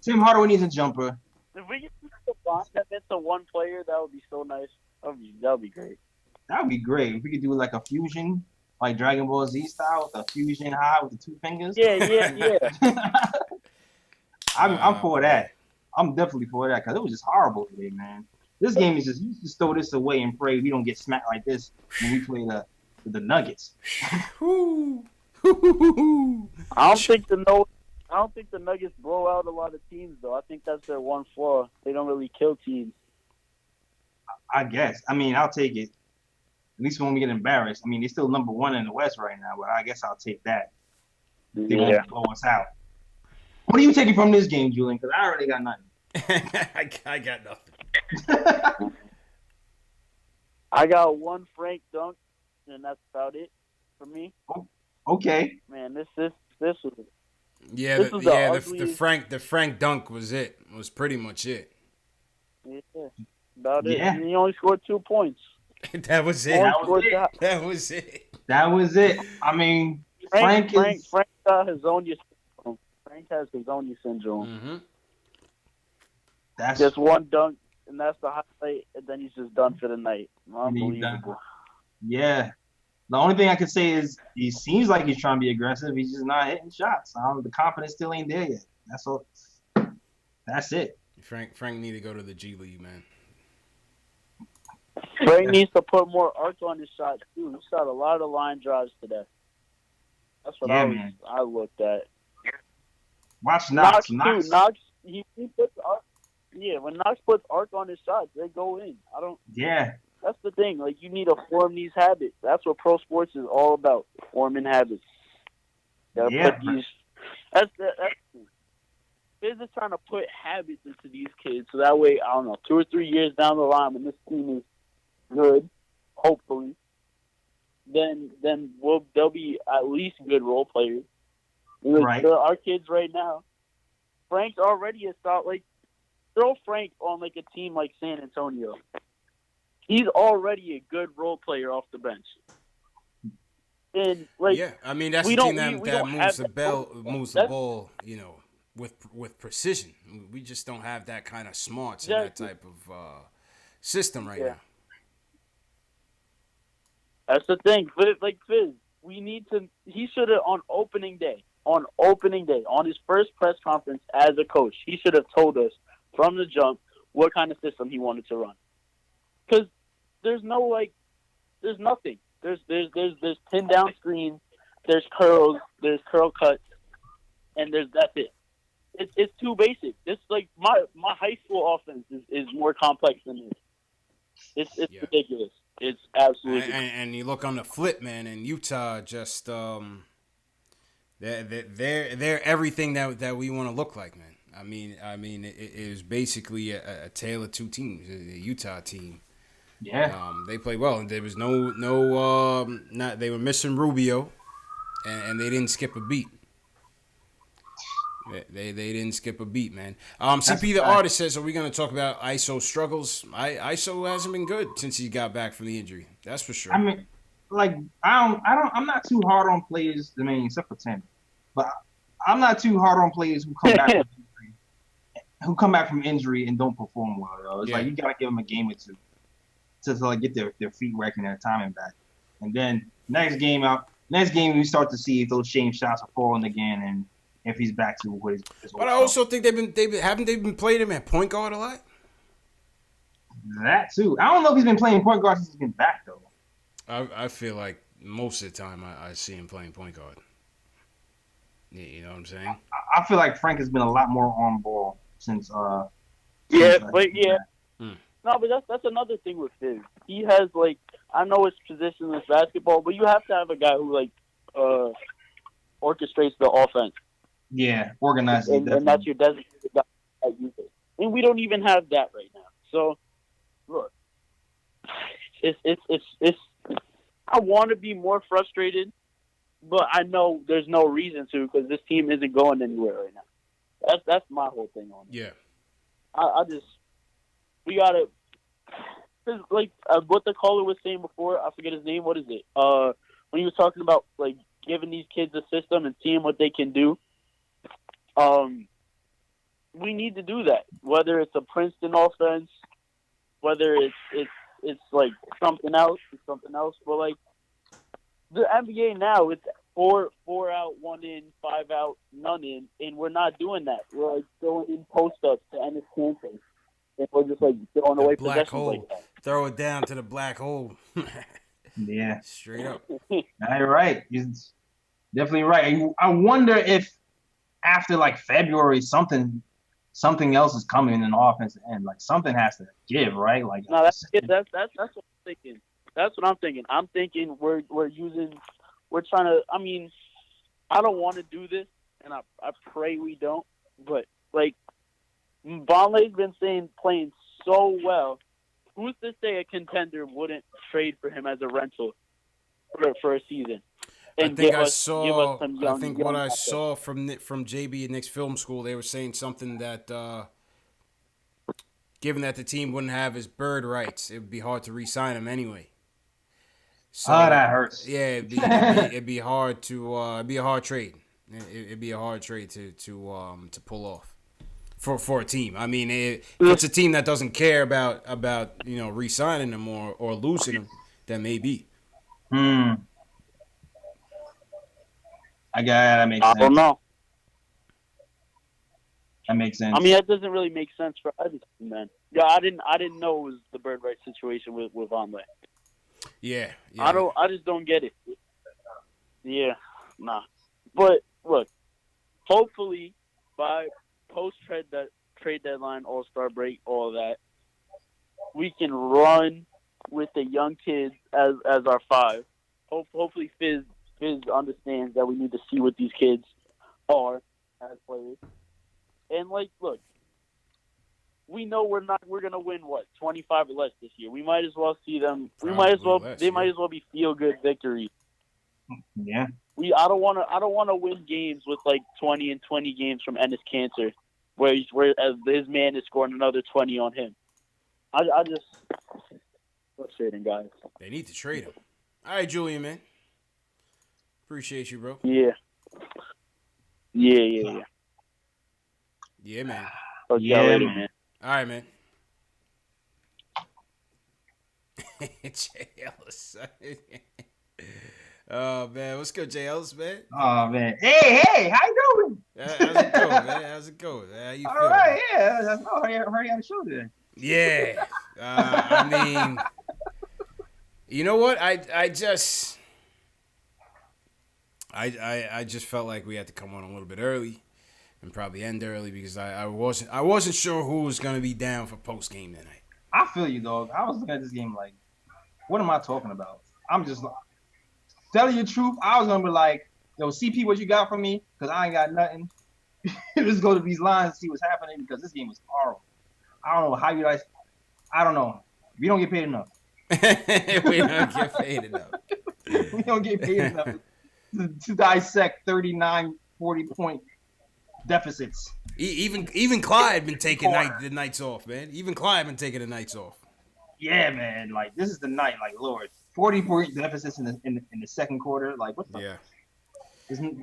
Tim Hardaway needs a jumper. If we could combine them into one player, that would be so nice. That would be great. That would be great. If we could do like a fusion, like Dragon Ball Z style, with a fusion high with the two fingers. Yeah. I'm for that. I'm definitely for that because it was just horrible today, man. This game is you just throw this away and pray we don't get smacked like this when we play the Nuggets. I don't think the Nuggets blow out a lot of teams, though. I think that's their one flaw. They don't really kill teams. I guess. I mean, I'll take it. At least when we get embarrassed. I mean, they're still number one in the West right now, but I guess I'll take that. They won't blow us out. What are you taking from this game, Julian? Because I already got nothing. I got nothing. I got one Frank dunk, and that's about it for me. Okay. Man, this was. Yeah, the Frank dunk was it. Was pretty much it. Yeah, about it. And he only scored 2 points. That was it. That was it. I mean, Frank has Hazonia syndrome. Frank has Hazonia syndrome. Mm-hmm. That's just one dunk, and that's the highlight, and then he's just done for the night. Unbelievable. Yeah. The only thing I can say is he seems like he's trying to be aggressive. He's just not hitting shots. The confidence still ain't there yet. That's all. That's it. Frank need to go to the G League, man. Frank needs to put more arc on his shot too. He shot a lot of line drives today. That's what I looked at. Watch Knox. Knox. He puts arc. Yeah, when Knox puts arc on his shots, they go in. Yeah. That's the thing. Like, you need to form these habits. That's what pro sports is all about. Forming habits. Put these. That's they're just trying to put habits into these kids, so that way, I don't know, 2 or 3 years down the line, when this team is good, hopefully, then they'll be at least good role players. Right. Our kids right now, Frank's already a start. Like, throw Frank on like a team like San Antonio. He's already a good role player off the bench. And like, yeah, I mean that's the team that moves the ball, you know, with precision. We just don't have that kind of smarts in that type of system right now. That's the thing. Like Fizz, we need to. He should have on opening day, on his first press conference as a coach, he should have told us from the jump what kind of system he wanted to run. Because there's nothing. There's pin down screens, there's curls, there's curl cuts, and that's it. It's too basic. It's like my high school offense is more complex than this. It's ridiculous. It's absolutely and you look on the flip, man, and Utah just they're everything that we want to look like, man. I mean it is basically a tale of two teams. The Utah team. Yeah. They played well, and there was no not they were missing Rubio, and they didn't skip a beat. They didn't skip a beat, man. CP the artist says, "Are we going to talk about ISO struggles? ISO hasn't been good since he got back from the injury. That's for sure. I mean, like I'm not too hard on players. I mean, except for Tim, but I'm not too hard on players who come back from injury and don't perform well. Though. It's like you got to give them a game or two to like get their feet wet and their timing back, and then next game we start to see if those shame shots are falling again and if he's back to what his But I also think they've been playing him at point guard a lot. That too. I don't know if he's been playing point guard since he's been back though. I feel like most of the time I see him playing point guard. You know what I'm saying? I feel like Frank has been a lot more on ball since. No, but that's another thing with Fizz. He has like I know his position in basketball, but you have to have a guy who like orchestrates the offense. Yeah, organized. And that's your designated guy that you do. And we don't even have that right now. So look, it's I want to be more frustrated, but I know there's no reason to because this team isn't going anywhere right now. That's my whole thing on it. Yeah. We gotta, like what the caller was saying before. I forget his name. What is it? When he was talking about like giving these kids a system and seeing what they can do. We need to do that. Whether it's a Princeton offense, whether it's like something else. But like the NBA now, it's 4 out, 1 in, 5 out, none in, and we're not doing that. We're like throwing in post ups to end his campaign. And we're just like throwing away possessions like that. Throw it down to the black hole. Yeah. Straight up. You're right. He's definitely right. I wonder if after like February something else is coming in the offensive end. Like something has to give, right? Like no, that's what I'm thinking. That's what I'm thinking. I'm thinking we're trying to. I mean, I don't want to do this, and I pray we don't. But like, Vonleh's been playing so well. Who's to say a contender wouldn't trade for him as a rental for a season? And I think what I saw from JB at Knicks Film School, they were saying something that given that the team wouldn't have his bird rights, it would be hard to re-sign him anyway. So, that hurts. Yeah, it'd be hard to it'd be a hard trade. It'd be a hard trade to pull off for a team. I mean, if it's a team that doesn't care about re-signing him or losing him, then maybe. That makes sense. I don't know. That makes sense. I mean, that doesn't really make sense for other team, man. Yeah, I didn't know it was the bird rights situation with Vonleh. Yeah. I just don't get it. Yeah, nah. But look, hopefully by post trade deadline, All-Star break, all that, we can run with the young kids as our five. Hopefully Fizz understands that we need to see what these kids are as players. And like, look, we know we're gonna win 25 or less this year. We might as well see them. Might as well be feel good victories. Yeah. I don't want to win games with like 20 and 20 games from Ennis Cancer, where his man is scoring another 20 on him. I just frustrating, guys. They need to trade him. All right, Julian, man. Appreciate you, bro. Yeah. Yeah, man. Later, man. All right, man. Jay Ellis. Oh, man. What's good, Jay Ellis, man? Oh, man. Hey, how you doing? How's it going, man? How you feeling? All right, yeah. I already had a show today. Yeah. I mean, you know what? I just felt like we had to come on a little bit early. and probably end early because I wasn't sure who was gonna be down for post game tonight. I feel you, dog. I was looking at this game like, what am I talking about? I'm just telling you the truth. I was gonna be like, yo, CP, what you got for me? Because I ain't got nothing. Let's go to these lines and see what's happening because this game was horrible. I don't know how you guys. I don't know. We don't get paid enough. We don't get paid enough. We don't get paid enough to dissect 39, 40-point deficits. Even Clyde been taking the nights off, man. Even Clyde been taking the nights off. Yeah, man. Like this is the night. Like Lord, 40-point deficits in the second quarter. Like what the? Yeah.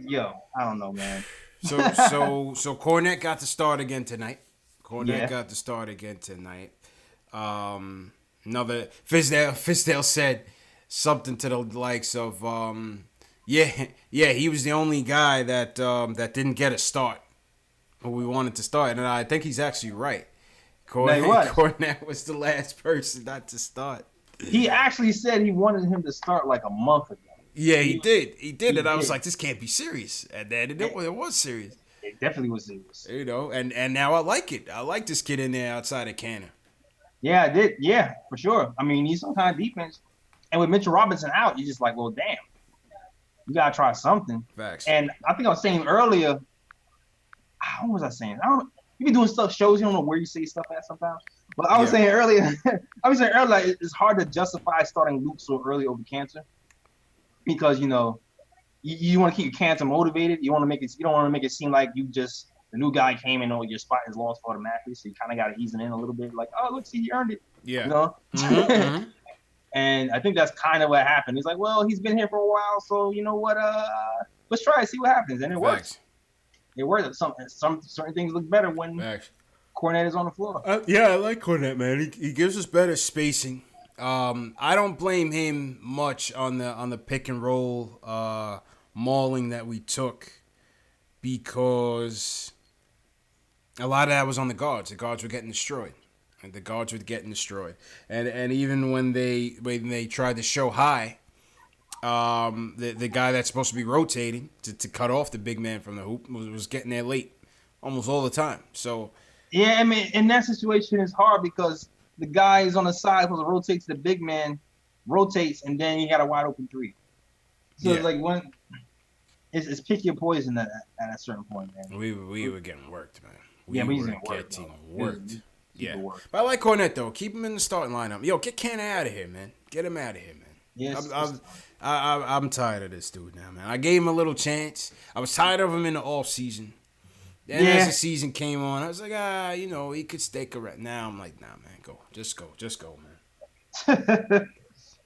Yo, I don't know, man. So Cornette got to start again tonight. Got to start again tonight. Another Fizdale said something to the likes of he was the only guy that didn't get a start who we wanted to start, and I think he's actually right. Cornette was the last person not to start. He actually said he wanted him to start like a month ago. Yeah, he did, and I was like, this can't be serious, and then it was serious. It definitely was serious. You know, and now I like it. I like this kid in there outside of Cannon. Yeah, I did. Yeah, for sure. I mean, he's some kind of defense. And with Mitchell Robinson out, you're just like, well, damn. You got to try something. Facts. And I think I was saying earlier, what was I saying? You be doing shows, you don't know where you say stuff at sometimes. But I was saying earlier, it's hard to justify starting Luke so early over Cancer. Because, you know, you want to keep Cancer motivated. You don't want to make it seem like the new guy came in, your spot is lost automatically, so you kind of got to ease it in a little bit. Like, oh, look, see, he earned it. Yeah. You know? Mm-hmm. And I think that's kind of what happened. He's like, well, he's been here for a while, so you know what? Let's try it, see what happens. And it works. It works. Some certain things look better when Cornette is on the floor. I like Cornette, man. He gives us better spacing. I don't blame him much on the pick and roll mauling that we took because a lot of that was on the guards. The guards were getting destroyed. And even when they tried to show high, the guy that's supposed to be rotating to cut off the big man from the hoop was getting there late almost all the time. So yeah, I mean, in that situation, it's hard because the guy is on the side supposed to rotate to the big man, rotates, and then you got a wide open three. So it's like when it's pick your poison at a certain point, man. We were getting worked, man. We were getting worked. Yeah, but I like Cornette though. Keep him in the starting lineup. Yo, get Cannon out of here, man. Get him out of here, man. Yes, I'm tired of this dude now, man. I gave him a little chance. I was tired of him in the off season. Then as the season came on, I was like, he could stick around. Now I'm like, nah, man, just go, man.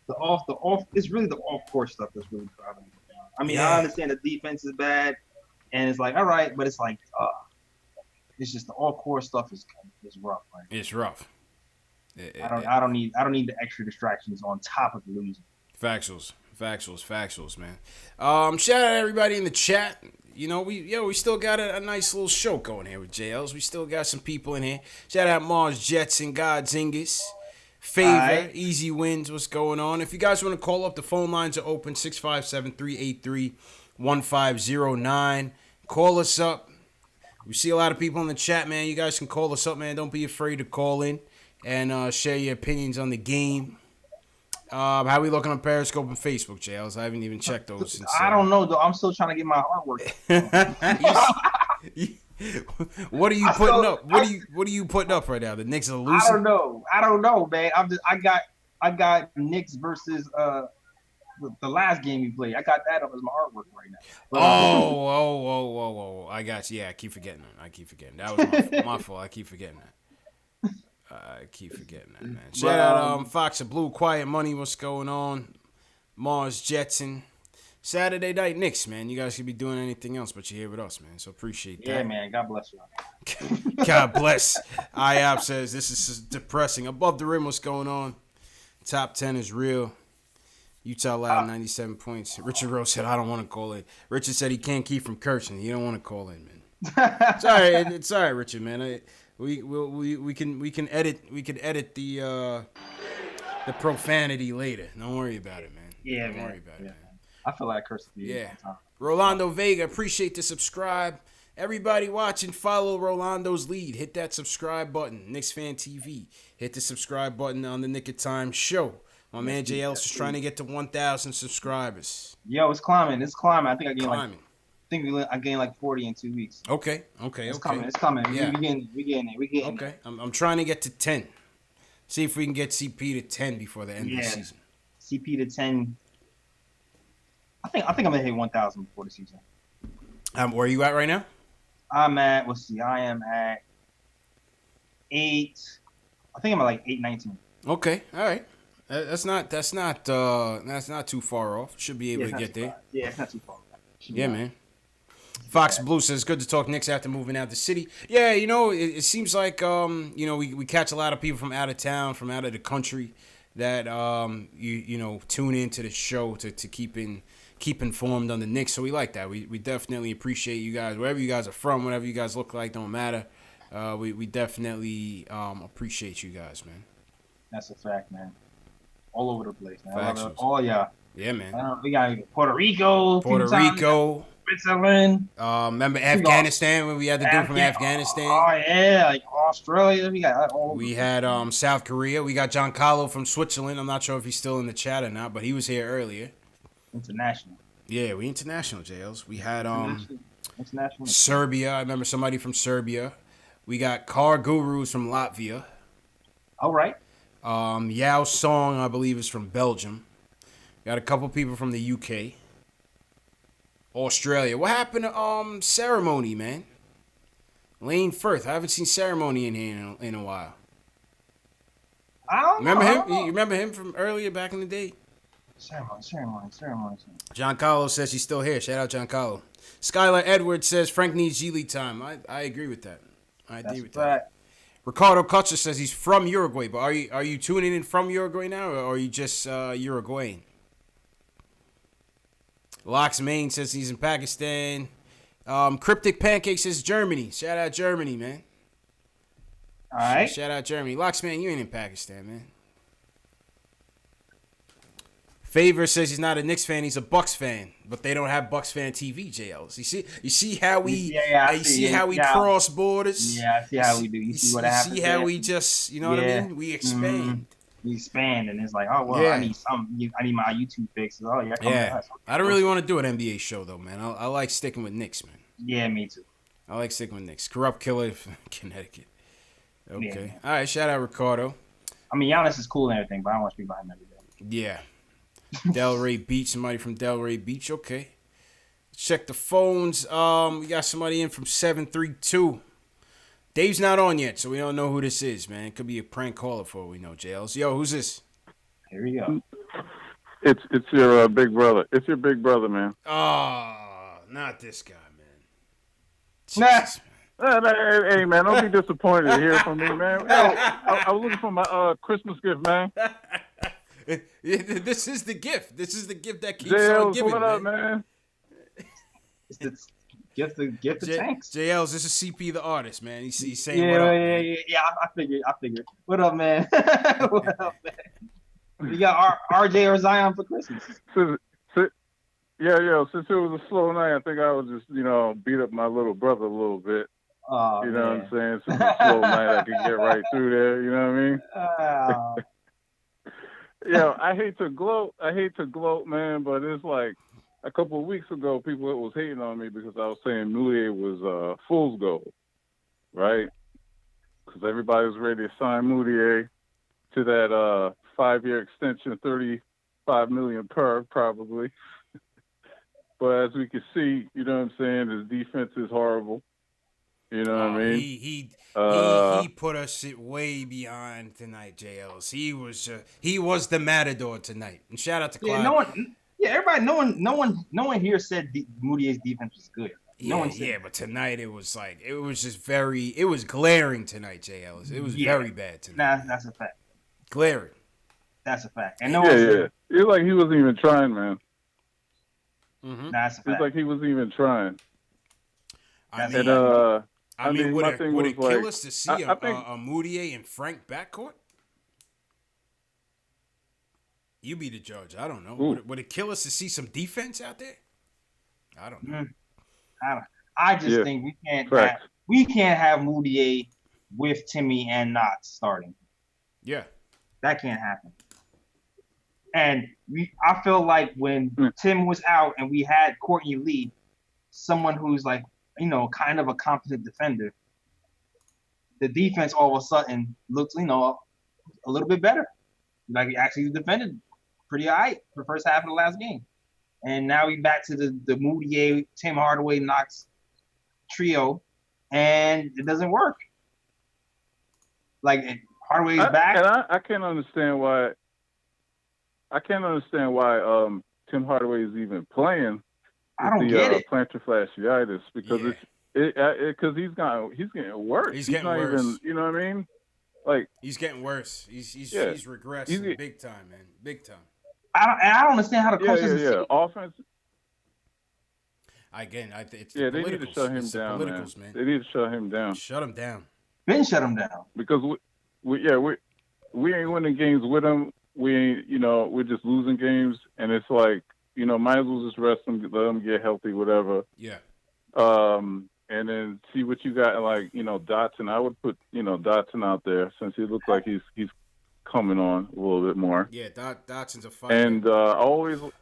the off. It's really the off court stuff that's really driving me down. I mean, I understand the defense is bad, and it's like, all right, but it's like, it's just the off court stuff is rough. Right? It's rough. I don't need the extra distractions on top of the losing. Factuals, man. Shout out to everybody in the chat. You know, we still got a nice little show going here with JLs. We still got some people in here. Shout out Mars Jetson, God Zingas, Favor, Easy Wins. What's going on? If you guys want to call up, the phone lines are open 657-383-1509. Call us up. We see a lot of people in the chat, man. You guys can call us up, man. Don't be afraid to call in and share your opinions on the game. How we looking on Periscope and Facebook, JLs? I haven't even checked those since. I don't know, though. I'm still trying to get my artwork. What are you putting up? What are you putting up right now? The Knicks are losing. I don't know, man. I got Knicks versus the last game we played. I got that up as my artwork right now. But, I got you. Yeah, I keep forgetting that. That was my fault. I keep forgetting that. Man. Shout out Fox of Blue, Quiet Money. What's going on? Mars Jetson. Saturday night Knicks, man. You guys could be doing anything else, but you're here with us, man. So appreciate that. Yeah, man. God bless you. God bless. IOP says this is depressing. Above the rim, what's going on? Top 10 is real. Utah Loud, 97 points. Richard Rose said, I don't want to call in. Richard said he can't keep from cursing. He don't want to call in, man. It's all right, Richard, man. We can edit the profanity later. Don't worry about it, man. Yeah, Don't man. worry about it, man. I feel like cursing. Yeah. Rolando Vega, appreciate the subscribe. Everybody watching, follow Rolando's lead. Hit that subscribe button. KnicksFanTV. Hit the subscribe button on the Nick of Time show. My man JL is trying to get to 1,000 subscribers. Yo, it's climbing. It's climbing. I think I gained Climbing. I gained like 40 in 2 weeks. Okay. It's coming. It's coming. Yeah. We getting it. We getting Okay. I'm trying to get to 10. See if we can get CP to 10 before the end of the season. CP to 10. I think I'm gonna hit 1,000 before the season. Where are you at right now? I'm at. Let's see. I am at 8. I think I'm at like 819. Okay. All right. That's not too far off. Should be able to get there. Yeah, it's not too far. Yeah, man. Fox Blue says, good to talk Knicks after moving out the city. Yeah, it seems like, we catch a lot of people from out of town, from out of the country that, tune into the show to keep informed on the Knicks. So we like that. We definitely appreciate you guys. Wherever you guys are from, whatever you guys look like, don't matter. We definitely appreciate you guys, man. That's a fact, man. All over the place, man. Oh, yeah. Yeah, man. We got Puerto Rico. Switzerland. Remember Afghanistan when we had to do from Afghanistan? Oh, yeah. Like Australia. We got all. We had South Korea. We got Giancarlo from Switzerland. I'm not sure if he's still in the chat or not, but he was here earlier. International. Yeah, we international, jails. We had international. Serbia. I remember somebody from Serbia. We got Car Gurus from Latvia. All right. Yao Song, I believe, is from Belgium. Got a couple people from the UK. Australia. What happened to Ceremony, man? Lane Firth. I haven't seen Ceremony in here in a while. I don't remember know. him? You remember him from earlier back in the day? Ceremony. Giancarlo says he's still here. Shout out Giancarlo. Skylar Edwards says Frank needs G League time. I agree with that. I agree with that. Ricardo Kutcher says he's from Uruguay, but are you tuning in from Uruguay now, or are you just Uruguayan? Locks Main says he's in Pakistan. Cryptic Pancake says Germany. Shout out Germany, man. All right. Shout out Germany. Locks Man, you ain't in Pakistan, man. Favor says he's not a Knicks fan, he's a Bucks fan, but they don't have KnicksFanTV JLs. You see how we cross borders? Yeah, I see how we do. You see what happens? See how we just, what I mean? We expand. Mm-hmm. We expand, and it's like, oh well, I need my YouTube fixes. Oh yeah, I don't really want to do an NBA show though, man. I like sticking with Knicks, man. Yeah, me too. I like sticking with Knicks. Corrupt Killer, Connecticut. Okay, yeah. All right. Shout out Ricardo. I mean, Giannis is cool and everything, but I don't want to speak about him every day. Yeah. Delray Beach, somebody from Delray Beach. Okay. Check the phones. We got somebody in from 732. Dave's not on yet, so we don't know who this is, man. It could be a prank caller for all we know, JLs. Yo, who's this? Here we go. It's your big brother. It's your big brother, man. Oh, not this guy, man. Jesus, Hey, man, don't be disappointed to hear from me, man. Yo, I was looking for my Christmas gift, man. This is the gift. This is the gift that keeps JL's, on giving, what up, man? It's the gift of tanks. JL's, this is CP the artist, man. He's saying what up. Yeah. I figured. What up, man? What up, man? You got RJ or Zion for Christmas? Yeah. Since it was a slow night, I think I would just, beat up my little brother a little bit. Oh, you know what I'm saying? Since it's a slow night, I could get right through there. You know what I mean? Yeah, I hate to gloat, man, but it's like a couple of weeks ago, people was hating on me because I was saying Mouled was fool's gold, right? Because everybody was ready to sign Mouled to that 5-year extension, $35 million per, probably. But as we can see, you know what I'm saying, his defense is horrible. You know what I mean? He put us way beyond tonight, JLs. He was the matador tonight. And shout out to Clyde. No one here said Moulier's defense was good. But tonight it was glaring tonight, JLs. It was very bad tonight. Nah, that's a fact. Glaring. That's a fact. And It's like he wasn't even trying, man. Mm-hmm. That's a fact. It's like he wasn't even trying. I mean, would it kill us to see a Moutier and Frank backcourt? You be the judge. I don't know. Would it kill us to see some defense out there? I don't know. I just think we can't have Moutier with Timmy and Knox starting. Yeah. That can't happen. And I feel like when Tim was out and we had Courtney Lee, someone who's like, kind of a competent defender, the defense all of a sudden looks, a little bit better. Like he actually defended pretty all right for the first half of the last game. And now we back to the Moutier, Tim Hardaway, Knox trio, and it doesn't work. Like Hardaway's back. And I can't understand why. Tim Hardaway is even playing. I don't get it. Plantar fasciitis because because he's getting worse. He's getting worse. Even, you know what I mean? Like he's getting worse. He's regressing big time, man. Big time. I don't understand how the coaches. Yeah. Offense. Again, it's they need to shut him down, man. They need to shut him down. Shut him down. Ben shut him down because we ain't winning games with him. We ain't, we're just losing games, and it's like, might as well just rest them, let them get healthy, whatever. Yeah. And then see what you got, like, Dotson. I would put, Dotson out there since he looks like he's coming on a little bit more. Yeah, Dotson's a fighter. And always, what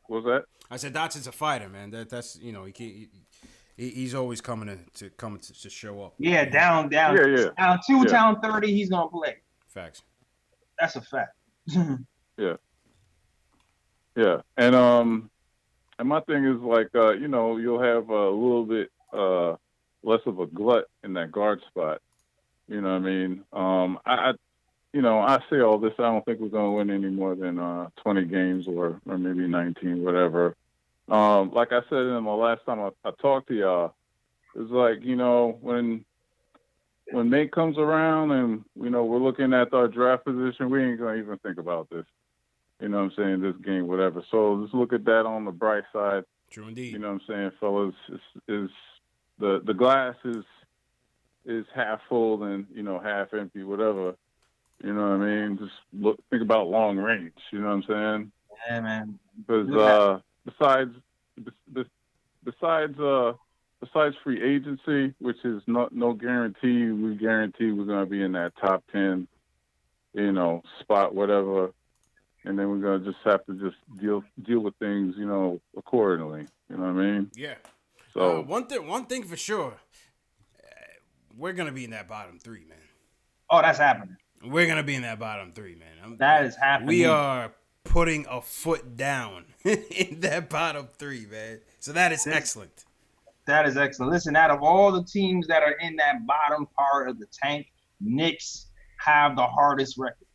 was that? I said Dotson's a fighter, man. That's he's always coming to show up. Yeah, down. Yeah. Down 2, down 30, he's gonna play. Facts. That's a fact. Yeah. And my thing is like, you'll have a little bit less of a glut in that guard spot. You know what I mean? I say all this. I don't think we're gonna win any more than 20 games or maybe 19, whatever. Like I said in my last time I talked to y'all, it's like, when May comes around and, we're looking at our draft position, we ain't going to even think about this. You know what I'm saying? This game, whatever. So let's look at that on the bright side. True indeed. You know what I'm saying, fellas? Is the glass is half full and, half empty, whatever. You know what I mean? Just think about long range. You know what I'm saying? Yeah, man. Because besides free agency, which is no guarantee, we guarantee we're going to be in that top 10, spot, whatever. And then we're going to just have to just deal with things, accordingly. You know what I mean? Yeah. So one thing for sure, we're going to be in that bottom 3, man. Oh, that's happening. We're going to be in that bottom 3, man. That is happening. We are putting a foot down in that bottom 3, man. So that is excellent. That is excellent. Listen, out of all the teams that are in that bottom part of the tank, Knicks have the hardest record.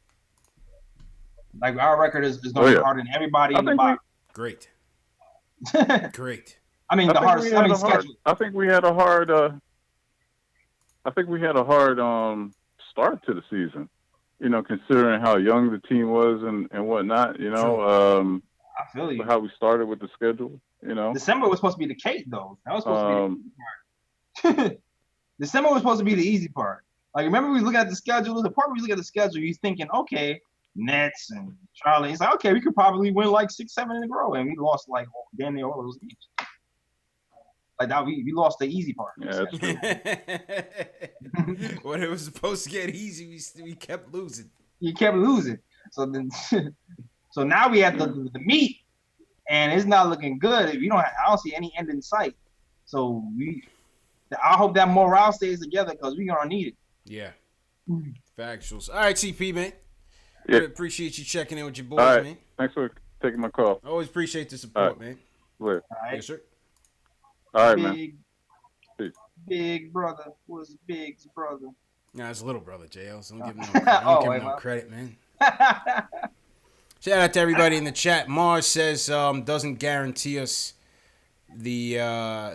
Like, our record is going to be harder than everybody in the bottom. Great. Great. I mean, schedule. I think we had a hard start to the season. Considering how young the team was and whatnot. I feel you. How we started with the schedule. December was supposed to be the cake, though. That was supposed to be the easy part. December was supposed to be the easy part. Like, remember we look at the schedule. The part where we look at the schedule, you're thinking, okay, Nets and Charlie. It's like, okay, we could probably win like 6, 7 in a row, and we lost like damn near all those games. Like that, we lost the easy part. Yeah, that's true. When it was supposed to get easy, we kept losing. You kept losing. So then, so now we have the meat, and it's not looking good. I don't see any end in sight. So I hope that morale stays together because we're gonna need it. Yeah. Factuals. All right, CP, man. Yeah. Appreciate you checking in with your boys, all right. man. Thanks for taking my call. Always appreciate the support, man. All right. Yes, sir. All right, man. Big brother was Big's brother. Nah, it's little brother, JL. So don't give him no credit, man. Shout out to everybody in the chat. Mars says doesn't guarantee us the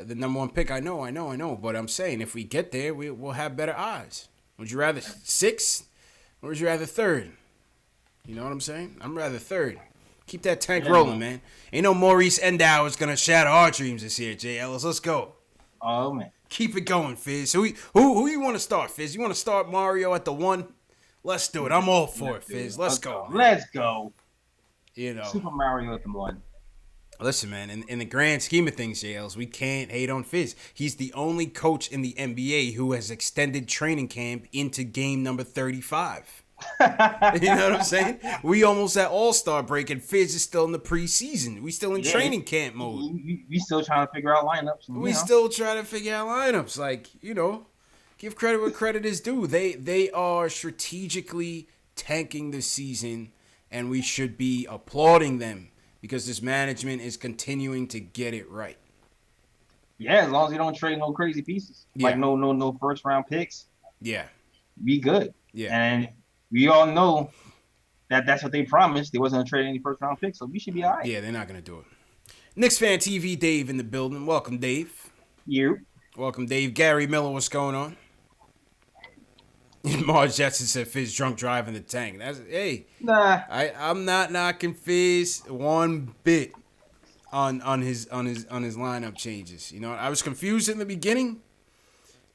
number 1 pick. I know. But I'm saying if we get there, we'll have better odds. Would you rather 6th or would you rather 3rd? You know what I'm saying? I'm rather 3rd. Keep that tank rolling, man. Ain't no Maurice Endow is gonna shatter our dreams this year, J. Ellis. Let's go. Oh man. Keep it going, Fizz. Who you want to start, Fizz? You want to start Mario at the 1? Let's do it. I'm all for it, Fizz. Let's go. Let's go. You know. Super Mario at the 1. Listen, man, in the grand scheme of things, JLs, we can't hate on Fizz. He's the only coach in the NBA who has extended training camp into game number 35. You know what I'm saying? We almost at All-Star break, and Fizz is still in the preseason. We still in training camp mode. We still trying to figure out lineups. We still trying to figure out lineups. Like, give credit where credit is due. They are strategically tanking the season, and we should be applauding them. Because this management is continuing to get it right. Yeah, as long as you don't trade no crazy pieces. Yeah. Like no first round picks. Yeah. Be good. Yeah. And we all know that that's what they promised. They wasn't going to trade any first round picks, so we should be all right. Yeah, they're not going to do it. KnicksFanTV Dave in the building. Welcome, Dave. You. Welcome, Dave. Gary Miller, what's going on? Marge Jetson said Fizz drunk driving the tank. Nah. I'm not knocking Fizz one bit on his lineup changes. I was confused in the beginning,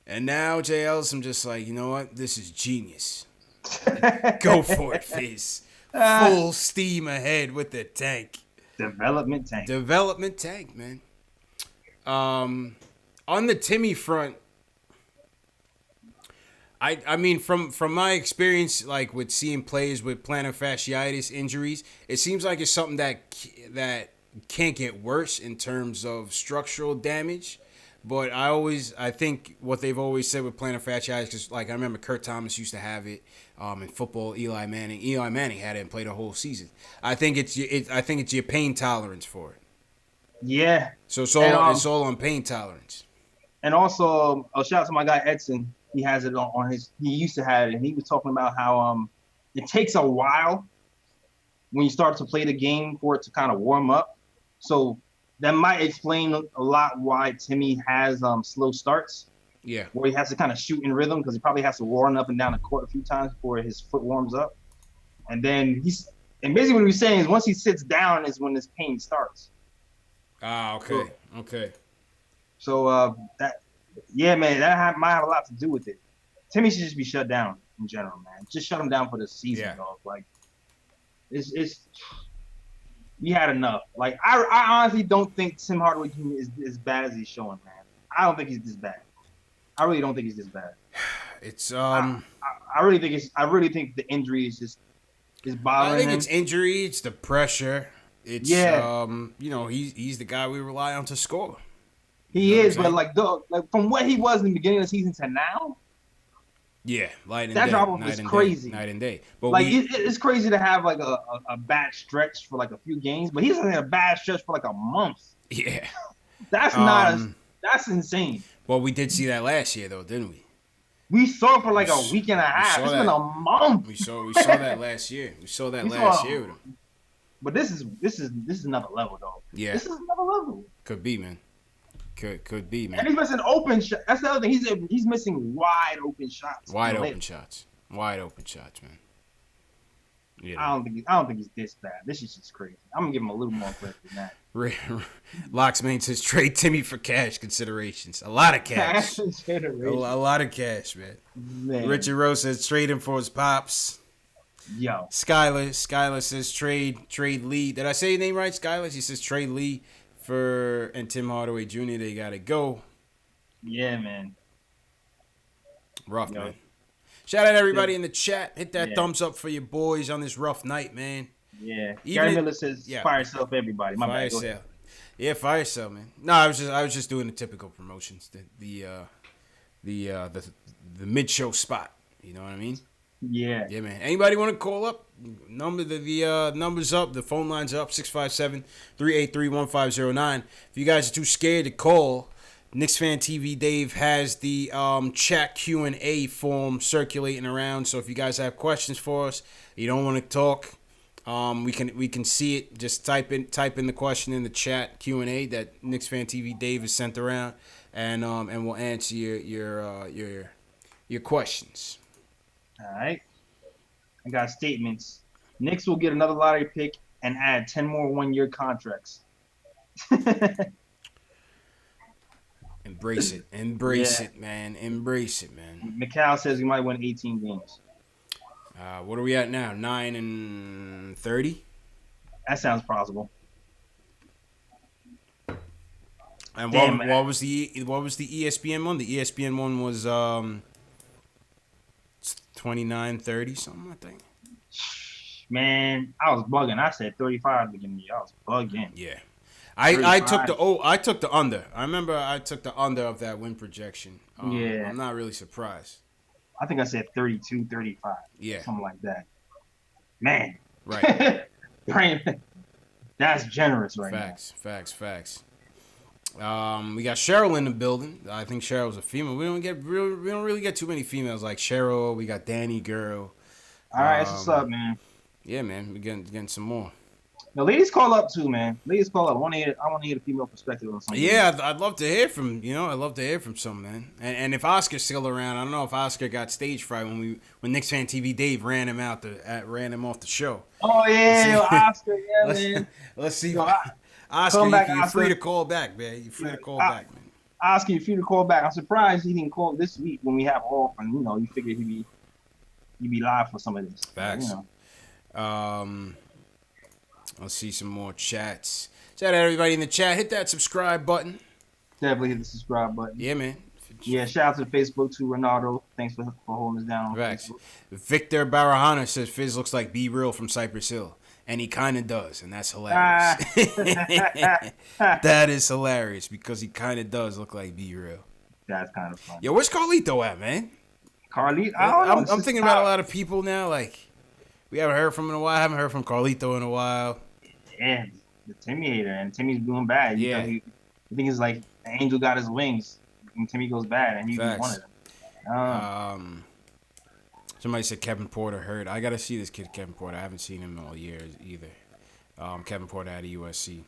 and now JL's I'm just like, you know what? This is genius. Go for it, Fizz. Full steam ahead with the tank. Development tank, man. On the Timmy front. I mean, from my experience, like with seeing players with plantar fasciitis injuries, it seems like it's something that can't get worse in terms of structural damage. But I think what they've always said with plantar fasciitis, because like I remember Kurt Thomas used to have it in football. Eli Manning had it and played a whole season. I think it's your pain tolerance for it. Yeah. So it's all on pain tolerance. And also, shout out to my guy Edson. He has it on his. He used to have it, and he was talking about how it takes a while when you start to play the game for it to kind of warm up. So that might explain a lot why Timmy has slow starts. Yeah. Where he has to kind of shoot in rhythm because he probably has to run up and down the court a few times before his foot warms up. And then basically what he's saying is once he sits down is when this pain starts. Ah, okay. Okay. So man, that might have a lot to do with it. Timmy should just be shut down in general, man. Just shut him down for the season, dog. Like, it's we had enough. Like, I honestly don't think Tim Hardaway Jr. is as bad as he's showing, man. I don't think he's this bad. I really don't think he's this bad. It's I really think the injury is bothering him. I think it's injury. It's the pressure. It's he's the guy we rely on to score. He is, but like from what he was in the beginning of the season to now, yeah, light and that day, drop off is crazy. Night and day. But like it's crazy to have like a bad stretch for like a few games, but he's having a bad stretch for like a month. Yeah, that's insane. Well, we did see that last year though, didn't we? We saw it for like a week and a half. It's been a month. We saw that last year. We saw that last year with him. But this is another level though. Yeah, this is another level. Could be, man. Could be, man. And he's missing open shots. That's the other thing. He's missing wide open shots. Wide open shots, man. Yeah. I don't think he's this bad. This is just crazy. I'm gonna give him a little more credit than that. Locksman says trade Timmy for cash considerations. A lot of cash. A lot of cash, man. Richard Rose says trade him for his pops. Yo. Skylar says trade Lee. Did I say your name right, Skylar? He says trade Lee and Tim Hardaway Jr. They gotta go. Yeah, man. Rough, man. Shout out everybody in the chat. Hit that thumbs up for your boys on this rough night, man. Yeah. Gary Miller says fire sale for everybody. My fire bad. Sale. Yeah, fire sale, man. No, I was just doing the typical promotions. The mid-show spot. You know what I mean? Yeah. Yeah, man. Anybody want to call up? The number's up. The phone line's up. 657-383-1509. If you guys are too scared to call, KnicksFanTV Dave has the chat Q&A form circulating around. So if you guys have questions for us, you don't want to talk, we can see it. Just type in the question in the chat Q&A that KnicksFanTV Dave has sent around, and we'll answer your questions. All right. I got statements. Knicks will get another lottery pick and add 10 more one-year contracts. Embrace it, man. Embrace it, man. Mikal says we might win 18 games. What are we at now? 9-30. That sounds possible. And Damn, what was the ESPN one? The ESPN one was 29:30 something, I think. Man, I was bugging. I said 35 at the beginning of the year. I was bugging. Yeah. I took the under. I remember I took the under of that win projection. Yeah. I'm not really surprised. I think I said 32, 35. Yeah. Something like that. Man. Right. That's generous right Facts. We got Cheryl in the building. I think Cheryl's a female. We don't really get too many females like Cheryl. We got Danny girl. now. All right, that's what's up, man. Yeah, man. We're getting some more. Now, ladies call up too, man. Ladies call up. I want to hear the female perspective on something. Yeah, I'd love to hear from some, man. And if Oscar's still around, I don't know if Oscar got stage fright when KnicksFanTV Dave ran him off the show. Oh yeah, Oscar, yeah, man. Let's see. Yo, Oscar, you're Oscar. free to call back, man. You're free to call back, man. Oscar, you're free to call back. I'm surprised he didn't call this week when we have off, and you figured he'd be live for some of this. Facts. Let's see some more chats. Shout out to everybody in the chat. Hit that subscribe button. Definitely hit the subscribe button. Yeah, man. Yeah, shout out to Facebook too, Ronaldo. Thanks for holding us down on Facts. Facebook. Victor Barahana says Fizz looks like Be Real from Cypress Hill. And he kind of does, and that's hilarious. That is hilarious because he kind of does look like Be Real. That's kind of fun. Yo, where's Carlito at, man? Carlito? I'm thinking about a lot of people now. Like, we haven't heard from him in a while. I haven't heard from Carlito in a while. Yeah, the Timmy hater, and Timmy's doing bad. Yeah. I think it's like the angel got his wings, and Timmy goes bad, and he's one of them. Somebody said Kevin Porter hurt. I got to see this kid, Kevin Porter. I haven't seen him all year either. Kevin Porter out of USC.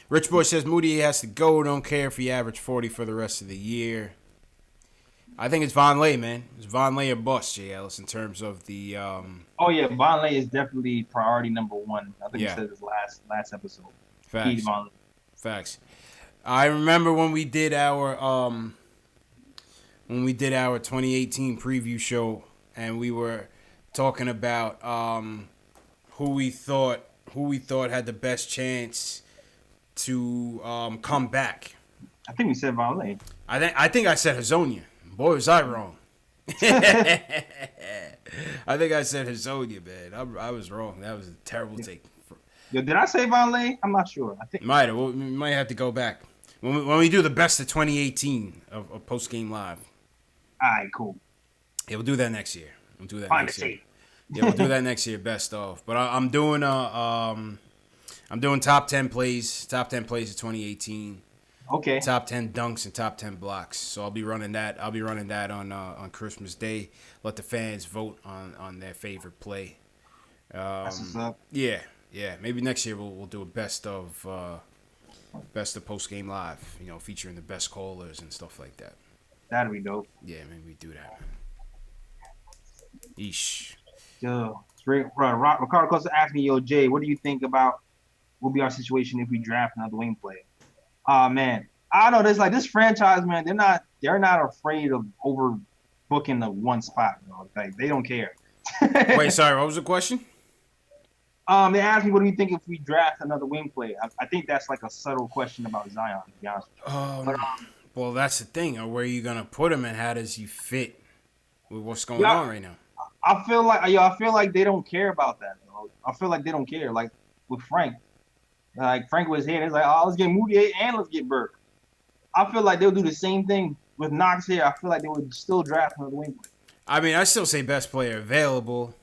Rich Boy says Moody has to go. Don't care if he averaged 40 for the rest of the year. I think it's Vonleh, man. It's Vonleh or bust, J. Ellis, in terms of the. Oh yeah, Vonleh is definitely priority number one. I think he said this last episode. Facts. Facts. I remember when we did our 2018 preview show, and we were talking about who we thought had the best chance to come back. I think we said Vonleh. I think I said Hazonia. Boy, was I wrong. I think I said Hazonia, man. I was wrong. That was a terrible take. Yo, did I say Vonleh? I'm not sure. I think we might have to go back when we do the best of 2018 of Postgame Live. All right, cool. Yeah, we'll do that next year. We'll do that Find next the year. tape. Yeah, we'll do that next year. Best of. But I'm doing top 10 plays of 2018. Okay. Top 10 dunks and top 10 blocks. So I'll be running that. On Christmas Day. Let the fans vote on their favorite play. That's what's up. Yeah. Maybe next year we'll do a best of Post Game Live. Featuring the best callers and stuff like that. That'd be dope. Yeah, maybe we do that. Eesh. Yo, Ricardo Costa asked me, yo, Jay, what do you think about will be our situation if we draft another wing player? Man, I don't know. There's like this franchise, man. They're not afraid of overbooking the one spot. Like they don't care. Wait, sorry. What was the question? They asked me, what do you think if we draft another wing player? I think that's like a subtle question about Zion, to be honest with you. Well, that's the thing. Where are you gonna put him, and how does he fit with what's going on right now? I feel like they don't care about that. Bro. I feel like they don't care. Like with Frank. Like Frank was here, and it's like, oh, let's get Moody and let's get Burke. I feel like they'll do the same thing with Knox here. I feel like they would still draft another wing player. I mean, I still say best player available.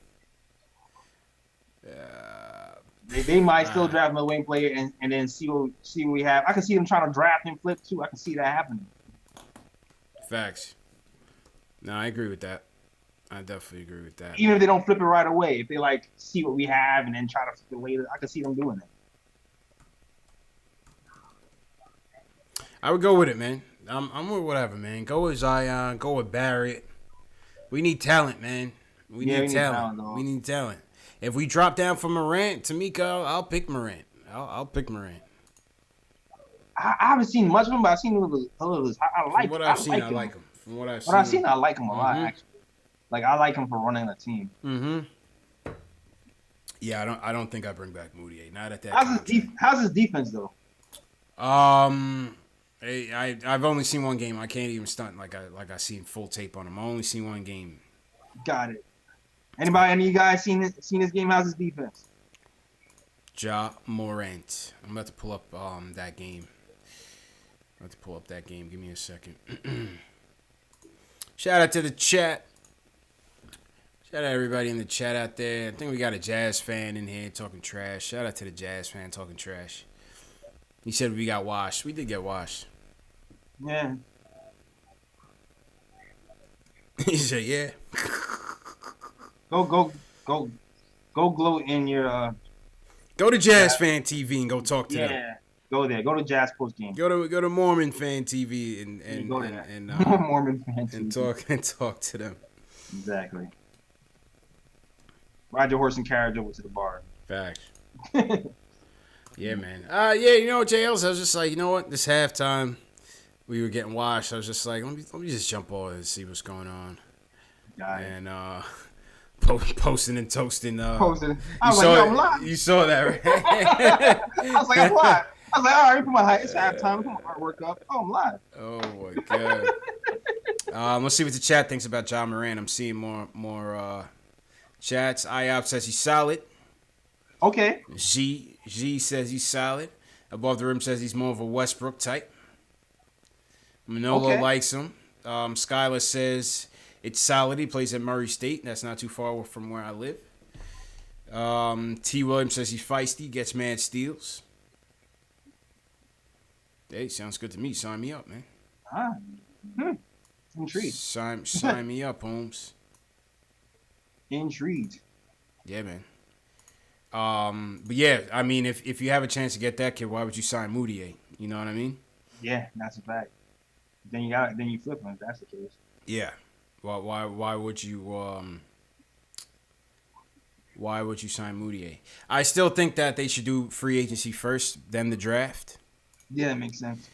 They might still draft another wing player and then see what we have. I can see them trying to draft and flip too. I can see that happening. Facts. No, I agree with that. I definitely agree with that. Even if they don't flip it right away, if they like see what we have and then try to flip it later, I can see them doing it. I would go with it, man. I'm with whatever, man. Go with Zion. Go with Barrett. We need talent, man. We need talent. If we drop down from Morant, Tamika, I'll pick Morant. I'll pick Morant. I haven't seen much of him, but I've seen a little of his. I like him. From what I've seen, I like him. I like him a lot, actually. Like, I like him for running a team. Mm-hmm. Yeah, I don't think I bring back Moody. Not at that How's his defense, though? I've only seen one game. I can't even stunt like I seen full tape on him. I only seen one game. Got it. Any of you guys seen this game? How's his defense? Ja Morant. I'm about to pull up that game. Give me a second. Shout out to the chat. Shout out everybody in the chat out there. I think we got a Jazz fan in here talking trash. Shout out to the Jazz fan talking trash. He said we got washed. We did get washed. Yeah. He said, yeah. Go gloat in your Go to Jazz Fan TV and go talk to them. Yeah. Go there. Go to Jazz Postgame. Go to Mormon Fan TV and Mormon Fan TV. and talk to them. Exactly. Ride your horse and carriage over to the bar. Facts. Yeah, man. You know what, JLs? I was just like, you know what? This halftime, we were getting washed. I was just like, let me just jump over and see what's going on. And posting and toasting. Posting. I was like, I'm live. You saw that, right? I was like, I'm live. I was like, all right, put my it's halftime. Put my artwork up. Oh, I'm live. Oh my god. Let's see what the chat thinks about John Moran. I'm seeing more chats. IOP says he's solid. Okay. G says he's solid. Above the Rim says he's more of a Westbrook type. Manolo likes him. Skylar says it's solid. He plays at Murray State. That's not too far from where I live. T. Williams says he's feisty. Gets mad steals. Hey, sounds good to me. Sign me up, man. Intrigued. Sign me up, Holmes. Intrigued. Yeah, man. But yeah, I mean, if you have a chance to get that kid, why would you sign Moutier? You know what I mean? Yeah, that's a fact. Then you flip him if that's the case. Yeah. Well, why would you sign Moutier? I still think that they should do free agency first, then the draft. Yeah, that makes sense.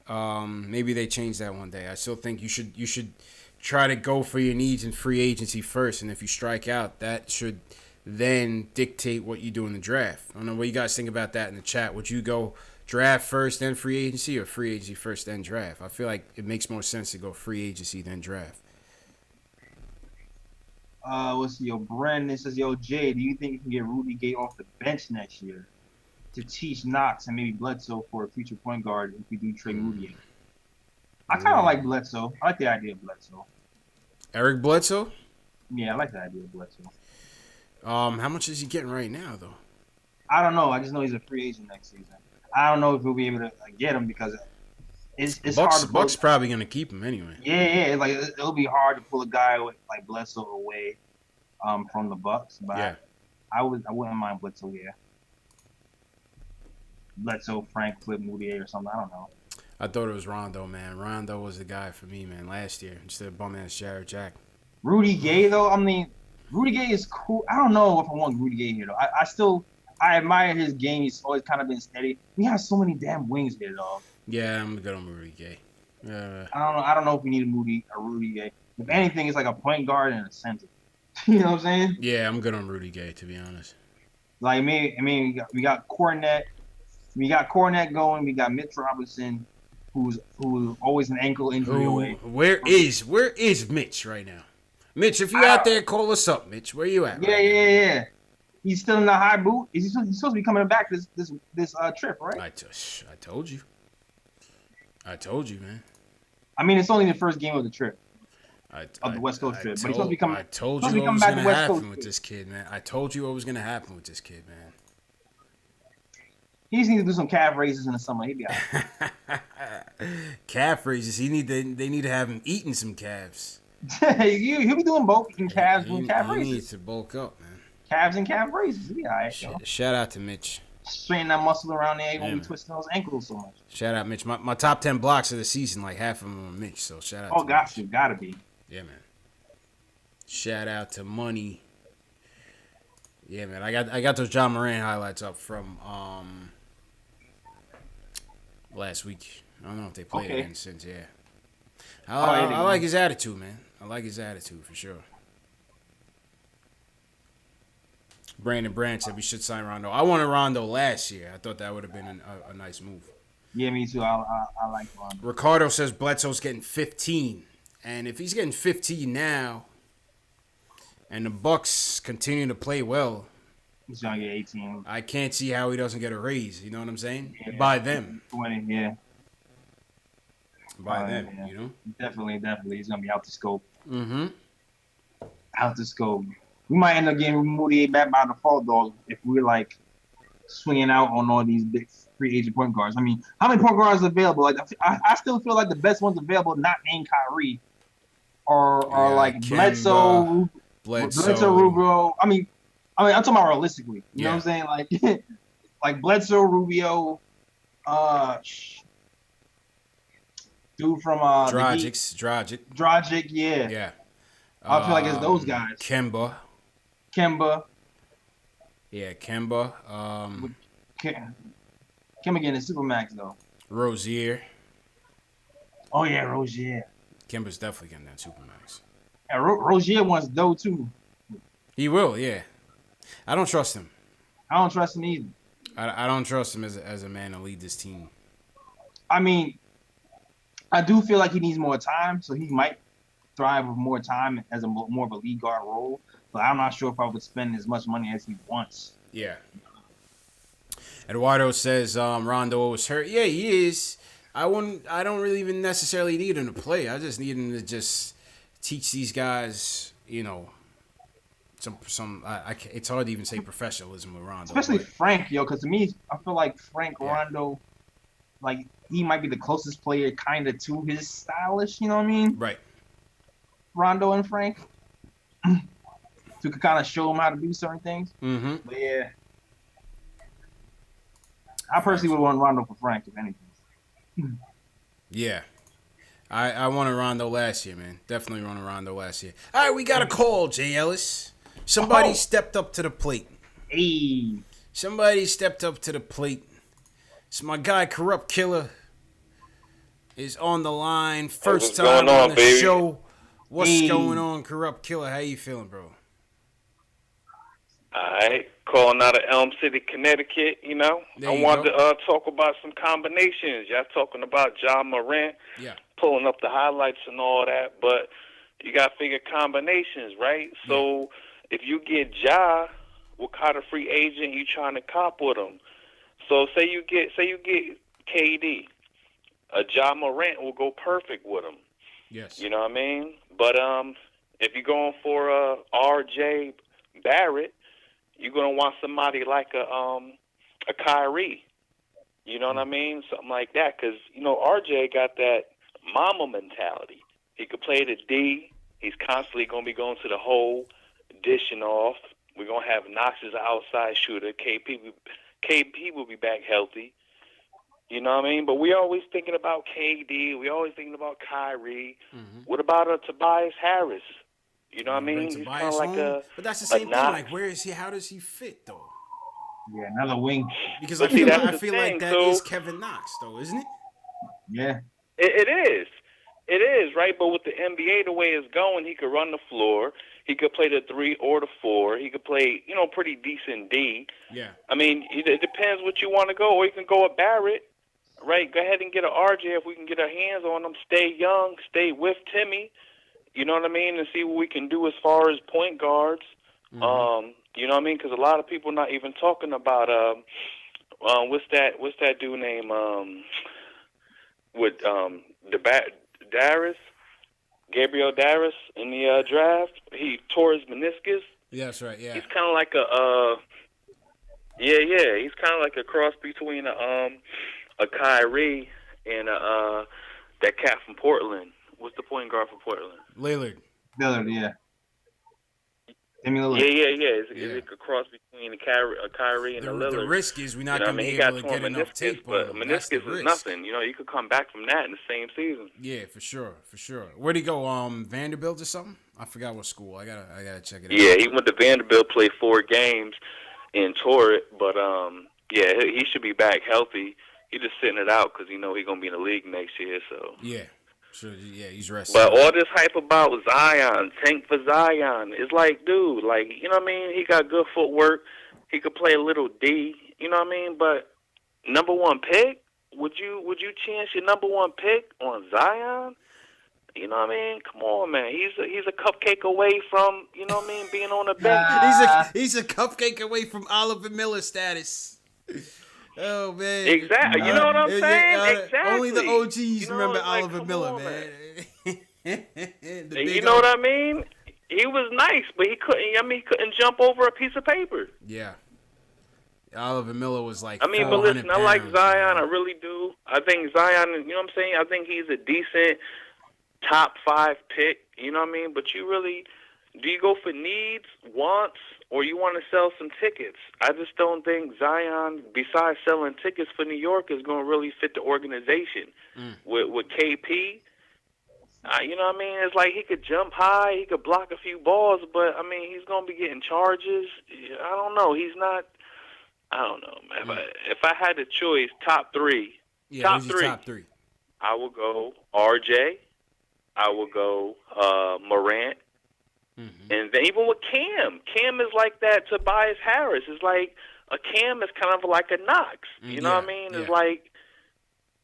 Maybe they change that one day. I still think you should try to go for your needs in free agency first, and if you strike out, that should then dictate what you do in the draft. I don't know what you guys think about that in the chat. Would you go draft first, then free agency, or free agency first, then draft? I feel like it makes more sense to go free agency, then draft. Let's see. Yo, Brandon says, yo, Jay, do you think you can get Rudy Gay off the bench next year to teach Knox and maybe Bledsoe for a future point guard if we do trade Moutier? I kind of like Bledsoe. I like the idea of Bledsoe. Eric Bledsoe? Yeah, I like the idea of Bledsoe. How much is he getting right now, though? I don't know. I just know he's a free agent next season. I don't know if we'll be able to get him because it's hard to Bucks probably going to keep him anyway. Yeah. Like it'll be hard to pull a guy like Bledsoe away from the Bucks. But yeah. I wouldn't mind Bledsoe here. Bledsoe, Frank, Flip, Moutier or something. I don't know. I thought it was Rondo, man. Rondo was the guy for me, man, last year instead of bum-ass Jared Jack. Rudy Gay, though, I mean, Rudy Gay is cool. I don't know if I want Rudy Gay here, though. I admire his game. He's always kind of been steady. We have so many damn wings here, dog. Yeah, I'm good on Rudy Gay. I don't know if we need a Rudy Gay. If anything, it's like a point guard and a center. You know what I'm saying? Yeah, I'm good on Rudy Gay, to be honest. Like, we got Cornette. We got Cornette going. We got Mitch Robinson, who's always an ankle injury away. Where is Mitch right now? Mitch, if you're out there, call us up, Mitch. Where you at? Yeah. He's still in the high boot. He's supposed to be coming back this trip, right? I told you. I told you, man. I mean, it's only the first game of the trip. Of the West Coast trip. But he's supposed to be coming. I told you what was going to happen with this kid, man. I told you what was going to happen with this kid, man. He just needs to do some calf raises in the summer. He'd be all right. Calf raises. They need to have him eating some calves. He'll be doing both, eating calves and calf raises. He needs to bulk up, man. Calves and calf raises. He'll be all right. Shout out to Mitch. Straighten that muscle around there. He won't be twisting those ankles so much. Shout out, Mitch. My top 10 blocks of the season, like half of them are Mitch. So shout out. Oh, gotta be. Yeah, man. Shout out to Money. Yeah, man. I got those John Moran highlights up from last week. I don't know if they played it again since. Yeah. I like his attitude, man. I like his attitude for sure. Brandon Brandt said we should sign Rondo. I wanted Rondo last year. I thought that would have been a nice move. Yeah, me too. I like Rondo. Ricardo says Bledsoe's getting 15. And if he's getting 15 now, and the Bucks continue to play well, He's gonna get 18. I can't see how he doesn't get a raise. You know what I'm saying? Yeah. By them. 20, yeah. By them, yeah. you know? Definitely. He's gonna be out the scope. Mm-hmm. Out the scope. We might end up getting Moutier back by default, though, if we're like swinging out on all these big free agent point guards. I mean, how many point guards are available? Like, I still feel like the best ones available, not named Kyrie, are like Kemba, Bledsoe, Rubio. I mean, I'm talking about realistically. You know what I'm saying? Like, like Bledsoe, Rubio, dude from Dragic, yeah. Yeah. I feel like it's those guys. Kemba. Yeah, Kemba. Kemba getting a Supermax, though. Rozier. Oh, yeah, Rozier. Kemba's definitely getting that Supermax. Yeah, Rozier wants dough, too. He will, yeah. I don't trust him. I don't trust him either. I don't trust him as a man to lead this team. I mean, I do feel like he needs more time, so he might thrive with more time as more of a lead guard role. But I'm not sure if I would spend as much money as he wants. Yeah. Eduardo says Rondo was hurt. Yeah, he is. I don't really even necessarily need him to play. I just need him to just teach these guys, you know, some. It's hard to even say professionalism with Rondo. Especially Frank, because to me, I feel like Frank Rondo, like he might be the closest player kind of to his stylish. You know what I mean? Right. Rondo and Frank. To kind of show him how to do certain things. Mm-hmm. But yeah. I personally would want Rondo for Frank, if anything. Yeah. I wanted Rondo last year, man. Definitely wanted Rondo last year. All right, we got a call, Jay Ellis. Somebody stepped up to the plate. Hey. Somebody stepped up to the plate. It's my guy, Corrupt Killer, is on the line. First time on the show. What's going on, Corrupt Killer? How you feeling, bro? All right, calling out of Elm City, Connecticut, you know. I wanted to talk about some combinations. Y'all talking about Ja Morant, pulling up the highlights and all that, but you got to figure combinations, right? Yeah. So if you get Ja, what kind of free agent you trying to cop with him? So say you get KD, Ja Morant will go perfect with him. Yes. You know what I mean? But if you're going for RJ Barrett, you're gonna want somebody like a Kyrie. You know what I mean? Something like that, because you know RJ got that mama mentality. He could play the D. He's constantly gonna be going to the hole, dishing off. We're gonna have Knox as an outside shooter. KP will be back healthy. You know what I mean? But we always thinking about KD. We always thinking about Kyrie. Mm-hmm. What about Tobias Harris? You know what I mean? He's kind of like but that's the same thing. Like, where is he? How does he fit, though? Yeah, another wing. Because I feel like that is Kevin Knox, though, isn't it? Yeah. It is. It is, right? But with the NBA, the way it's going, he could run the floor. He could play the 3 or the 4. He could play, you know, pretty decent D. Yeah. I mean, it depends what you want to go. Or you can go with Barrett, right? Go ahead and get an RJ if we can get our hands on him. Stay young. Stay with Timmy. You know what I mean? And see what we can do as far as point guards. Mm-hmm. You know what I mean? Because a lot of people not even talking about what's that dude name with Gabriel Darius in the draft. He tore his meniscus. Yeah, that's right. Yeah. He's kind of like he's kind of like a cross between a Kyrie and that cat from Portland. What's the point guard for Portland? Lillard, yeah. Yeah. It's a cross between a Kyrie and a Lillard. The risk is we're not going to be able to get enough tape. But meniscus is nothing. You know, you could come back from that in the same season. Yeah, for sure. Where'd he go? Vanderbilt or something? I forgot what school. I gotta check it out. Yeah, he went to Vanderbilt, played 4 games, and tore it. But he should be back healthy. He just sitting it out because you know he's gonna be in the league next year. So yeah. Sure, yeah, he's resting. But all this hype about Zion, tank for Zion, it's like, dude, like, you know what I mean? He got good footwork. He could play a little D, you know what I mean? But number 1 pick, would you chance your number one pick on Zion? You know what I mean? Come on, man. He's a cupcake away from, you know what I mean, being on the bench. He's a cupcake away from Oliver Miller status. Oh man! Exactly. You know what I'm saying? Exactly. Only the OGs remember Oliver Miller, man. You know what I mean? He was nice, but he couldn't. I mean, he couldn't jump over a piece of paper. Yeah. Oliver Miller was like. I mean, but listen, I like Zion. I really do. I think Zion. You know what I'm saying? I think he's a decent top 5 pick. You know what I mean? But do you go for needs, wants, or you want to sell some tickets? I just don't think Zion, besides selling tickets for New York, is going to really fit the organization. With KP, you know what I mean? It's like he could jump high, he could block a few balls, but, I mean, he's going to be getting charges. I don't know. He's not – I don't know, man. If I had to choose top 3, top three, I would go RJ. I would go Morant. And then even with Cam is like that. Tobias Harris is like a Cam is kind of like a Knox. You know what I mean? It's like,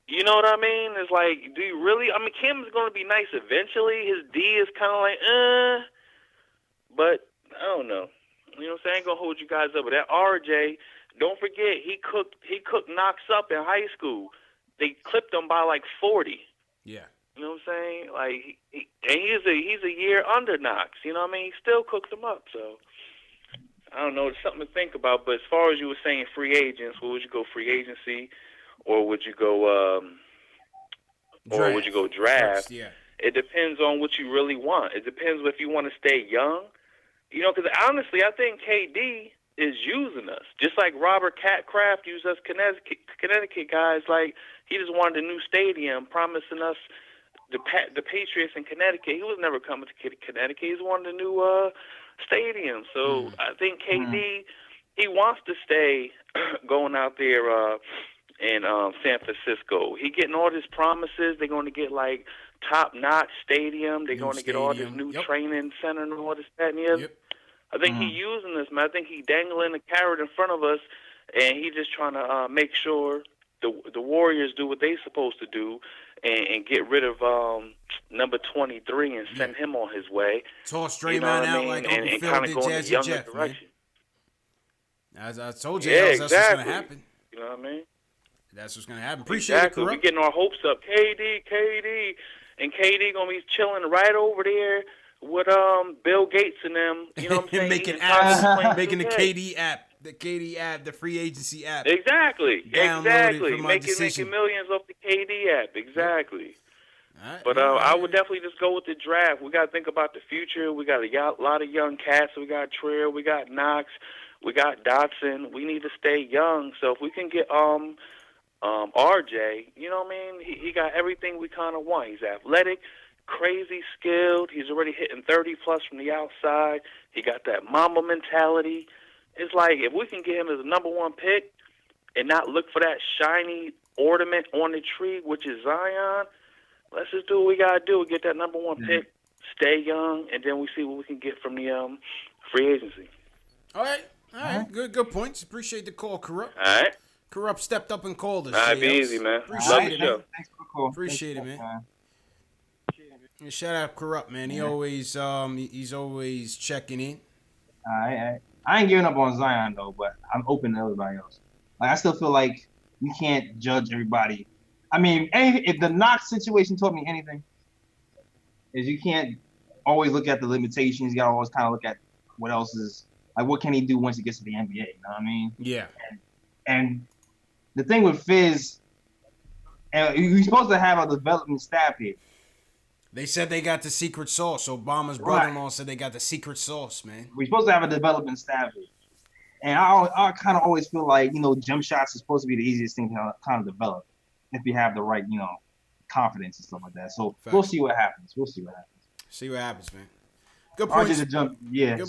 you know what I mean? It's like, do you really? I mean, Cam is going to be nice eventually. His D is kind of like, but I don't know. You know what I'm saying? I ain't gonna hold you guys up. But that RJ, don't forget, he cooked Knox up in high school. They clipped him by like 40. Yeah. You know what I'm saying? Like, he's a year under Knox. You know what I mean? He still cooked him up. So, I don't know. It's something to think about. But as far as you were saying free agents, would you go free agency or would you go draft? First, yeah. It depends on what you really want. It depends if you want to stay young. You know, because honestly, I think KD is using us. Just like Robert Catcraft used us Connecticut guys. Like, he just wanted a new stadium, promising us the Patriots in Connecticut. He was never coming to Connecticut. He just wanted a new stadium. So I think KD, he wants to stay going out there in San Francisco. He getting all his promises. They're going to get like top-notch stadium. They're going to get all this new training center and all this, that, and the other. I think he's using this, man. I think he's dangling the carrot in front of us, and he's just trying to make sure the Warriors do what they're supposed to do and get rid of number 23 and send him on his way. Toss Draymond out like Uncle Phil did Jazzy Jeff, direction. Man. As I told you, that's what's going to happen. You know what I mean? That's what's going to happen. Appreciate it, Corrupt. We're getting our hopes up. KD. And KD going to be chilling right over there with Bill Gates and them. You know what I'm saying? Making apps, making the KD app. The KD app, the free agency app. Exactly. Making millions off the KD app. Exactly. Right. But I would definitely just go with the draft. We got to think about the future. We got a lot of young cats. We got Trier. We got Knox. We got Dotson. We need to stay young. So if we can get RJ, you know what I mean? He got everything we kind of want. He's athletic, crazy skilled. He's already hitting 30-plus from the outside. He got that Mamba mentality. It's like if we can get him as a number 1 pick and not look for that shiny ornament on the tree, which is Zion, let's just do what we got to do. Get that number 1 pick, stay young, and then we see what we can get from the free agency. All right. Good points. Appreciate the call, Corrupt. All right. Corrupt stepped up and called us. All right, be easy, man. Appreciate it, man. Thanks for the call. Appreciate it, man. Shout out Corrupt, man. He always he's always checking in. I ain't giving up on Zion though, but I'm open to everybody else. Like I still feel like you can't judge everybody. I mean, if the Knox situation taught me anything, is you can't always look at the limitations. You gotta always kind of look at what else is like. What can he do once he gets to the NBA? You know what I mean? Yeah. And the thing with Fizz, you're supposed to have a development staff here. They said they got the secret sauce. Obama's brother-in-law said they got the secret sauce, man. We're supposed to have a development staff here. And I kind of always feel like, jump shots is supposed to be the easiest thing to kind of develop if you have the right, confidence and stuff like that. So We'll see what happens. See what happens, man. Good points.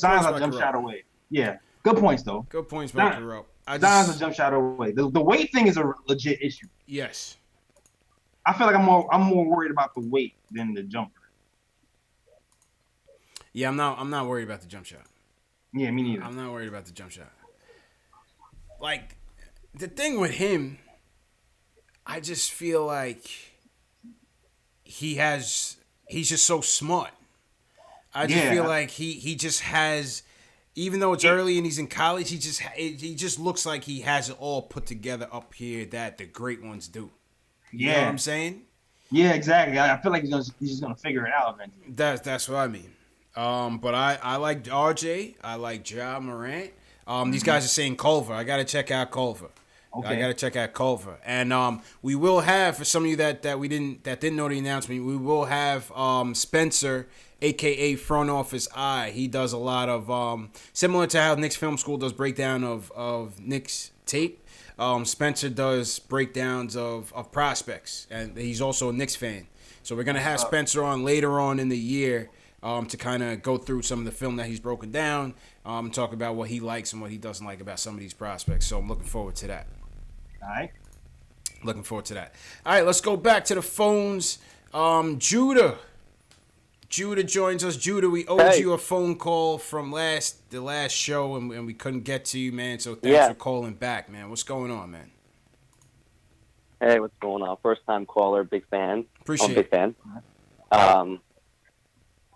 Zion's a jump shot away. Yeah, good points, though. Good points, by Corrupt. Zion's a jump shot away. The weight thing is a legit issue. Yes. I feel like I'm more worried about the weight than the jumper. Yeah, I'm not worried about the jump shot. Yeah, me neither. I'm not worried about the jump shot. Like, the thing with him, I just feel like he's just so smart. I just feel like he just has, even though it's early and he's in college, he just looks like he has it all put together up here that the great ones do. You know what I'm saying? Yeah, exactly. I feel like he's just gonna figure it out eventually. That's what I mean. But I like RJ. I like Ja Morant. These guys are saying Culver. I gotta check out Culver. Okay. I gotta check out Culver. And we will have, for some of you that didn't know the announcement, we will have Spencer, aka Front Office Eye. He does a lot of similar to how Knicks Film School does breakdown of Knicks tape. Spencer does breakdowns of prospects, and he's also a Knicks fan. So we're gonna have Spencer on later on in the year to kind of go through some of the film that he's broken down, talk about what he likes and what he doesn't like about some of these prospects. So I'm looking forward to that. All right. Looking forward to that. All right, let's go back to the phones. Judah joins us. Judah, we owed you a phone call from the last show, and we couldn't get to you, man. So thanks for calling back, man. What's going on, man? Hey, what's going on? First time caller, big fan. Appreciate it. Big fan.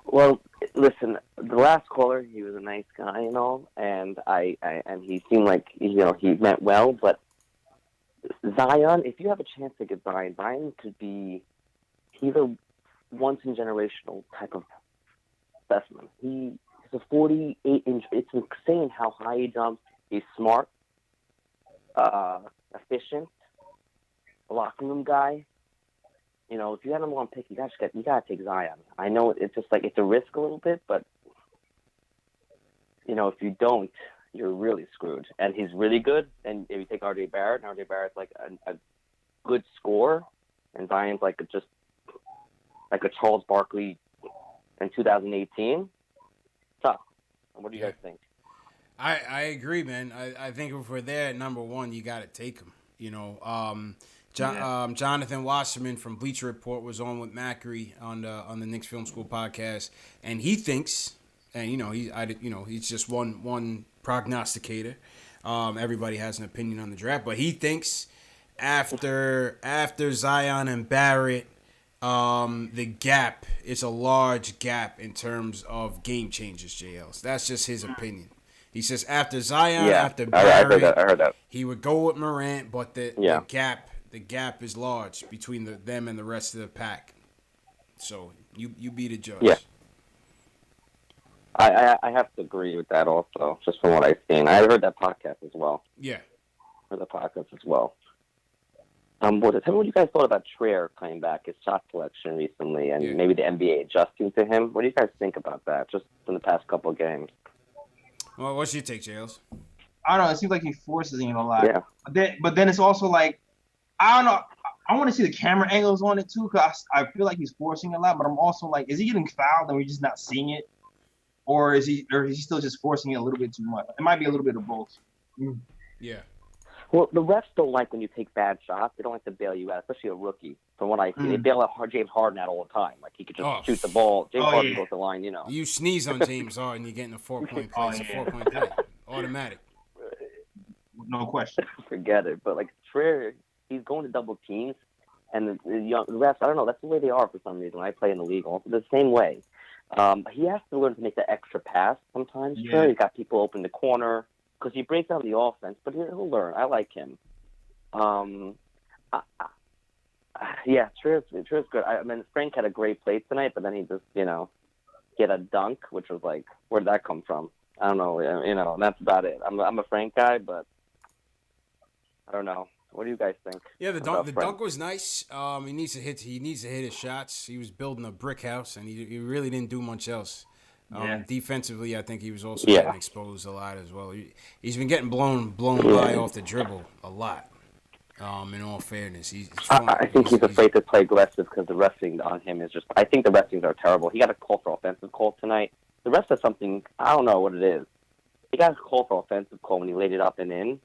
Well, listen, the last caller, he was a nice guy and all, and and he seemed like he meant well. But Zion, if you have a chance to get Zion could be either once in generational type of specimen. He's a 48-inch. It's insane how high he jumps. He's smart, efficient, a locker room guy. You know, if you have him on pick, you gotta take Zion. I know it's just like it's a risk a little bit, but you know, if you don't, you're really screwed. And he's really good. And if you take RJ Barrett, and RJ Barrett's like a good scorer, and Zion's like just like a Charles Barkley in 2018. Tough. What do you guys think? I agree, man. I think if we're there at number one, you got to take him. You know, Jonathan Wasserman from Bleacher Report was on with Macri on the Knicks Film School podcast, and he thinks, and he's just one prognosticator. Everybody has an opinion on the draft, but he thinks after Zion and Barrett, the gap is a large gap in terms of game changers, JLs. That's just his opinion. He says after Zion, after Barrett, I heard that. He would go with Morant, but the gap is large between them and the rest of the pack. So you be the judge. Yeah. I have to agree with that also, just from what I've seen. I heard that podcast as well. Yeah. Heard the podcast as well. Tell me what you guys thought about Trier coming back, his shot selection recently, and maybe the NBA adjusting to him. What do you guys think about that, just in the past couple of games? Well, what's your take, Jails? I don't know. It seems like he forces him a lot. Yeah. But then it's also like, I don't know. I want to see the camera angles on it too, because I feel like he's forcing a lot. But I'm also like, is he getting fouled and we're just not seeing it, or is he still just forcing it a little bit too much? It might be a little bit of both. Yeah. Well, the refs don't like when you take bad shots. They don't like to bail you out, especially a rookie. From what I see, they bail out James Harden out all the time. Like he could just shoot the ball. James Harden goes to the line, you know. You sneeze on James Harden, you're getting a 4-point play. It's a 4-point play, automatic. No question. Forget it. But like Trier, he's going to double teams, and the refs, I don't know. That's the way they are for some reason. When I play in the league, also the same way. He has to learn to make the extra pass sometimes. Yeah. Trier, he's got people open the corner. Because he breaks out the offense, but he'll learn. I like him. Trier's good. I mean, Frank had a great play tonight, but then he just, get a dunk, which was like, where did that come from? I don't know. That's about it. I'm a Frank guy, but I don't know. What do you guys think? Yeah, the dunk was nice. He needs to hit his shots. He was building a brick house, and he really didn't do much else. Defensively, I think he was also getting exposed a lot as well. He's been getting blown by off the dribble a lot. In all fairness, I think he's afraid to play aggressive because the wrestling on him is just. I think the wrestlings are terrible. He got a call for offensive call tonight. The rest is something I don't know what it is. He got a call for offensive call when he laid it up and in,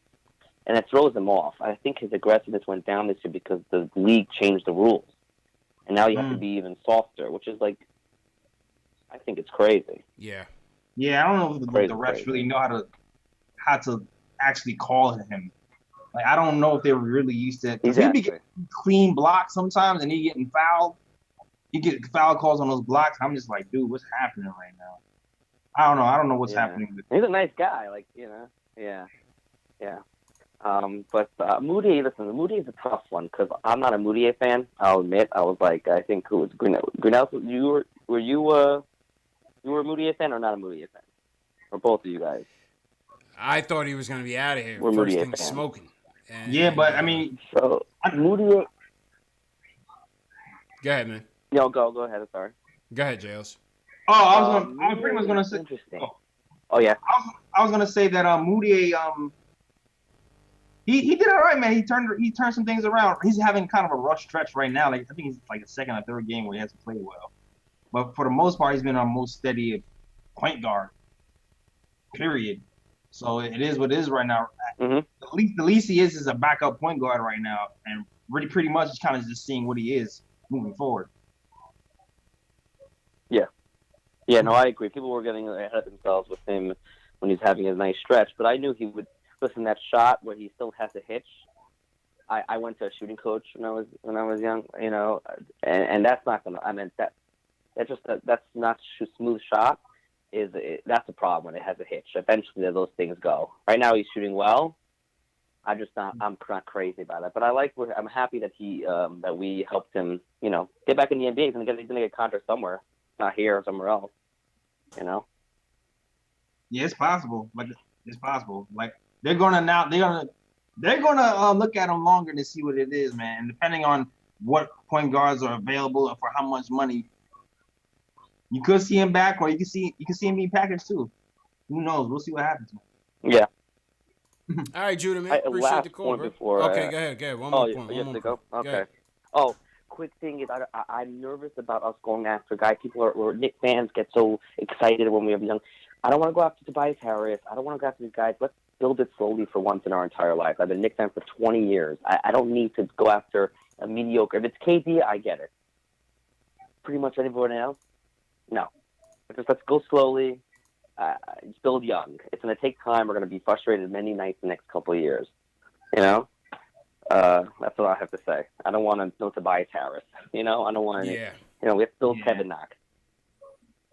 and it throws him off. I think his aggressiveness went down this year because the league changed the rules, and now you have to be even softer, which is like. I think it's crazy. Yeah. Yeah, I don't know if the refs really know how to actually call him. Like I don't know if they were really used to it. Because Exactly. he be getting clean blocks sometimes, and he getting fouled. He get foul calls on those blocks. I'm just like, dude, what's happening right now? I don't know. I don't know what's happening. He's a nice guy, like yeah. But Moody, listen, Moody is a tough one because I'm not a Moody fan. I'll admit, I was like, I think who was Grinnell? Were you a Moody fan or not a Moody fan? Or both of you guys? I thought he was going to be out of here. We're First Moody thing fans. Smoking. And, yeah, but I mean, so Moody. Go ahead, man. No, go ahead. I'm sorry. Go ahead, Jails. Oh, I was pretty much gonna say. Interesting. Oh yeah. I was gonna say that Moody, he did all right, man. He turned some things around. He's having kind of a rough stretch right now. Like I think he's like the second or third game where he hasn't played well. But for the most part, he's been our most steady point guard. Period. So it is what it is right now. Mm-hmm. The least he is a backup point guard right now, and really pretty much is kind of just seeing what he is moving forward. Yeah, no, I agree. People were getting ahead of themselves with him when he's having a nice stretch, but I knew he would. Listen, that shot where he still has a hitch. I went to a shooting coach when I was young, and that's not gonna. I mean that's not a smooth shot. That's a problem when it has a hitch. Eventually, those things go. Right now, he's shooting well. I'm not crazy about it, but I'm happy that that we helped him, get back in the NBA. He's gonna get a contract somewhere, not here or somewhere else, Yeah, it's possible. Like it's possible. Like they're gonna look at him longer to see what it is, man. And depending on what point guards are available and for how much money, you could see him back, or you can see him being packaged too. Who knows? We'll see what happens. Yeah. All right, Judah, man. Appreciate the call, bro. Okay, go ahead. One more point. Okay. Oh, quick thing is I'm nervous about us going after guys. People or Knicks fans get so excited when we have young. I don't want to go after Tobias Harris. I don't want to go after these guys. Let's build it slowly for once in our entire life. I've been a Knicks fan for 20 years. I don't need to go after a mediocre. If it's KD, I get it. Pretty much anyone else, no. Let's go slowly. Build young. It's going to take time. We're going to be frustrated many nights the next couple of years. That's what I have to say. I don't want no Tobias Harris. I don't want any. We have to build Kevin Knox.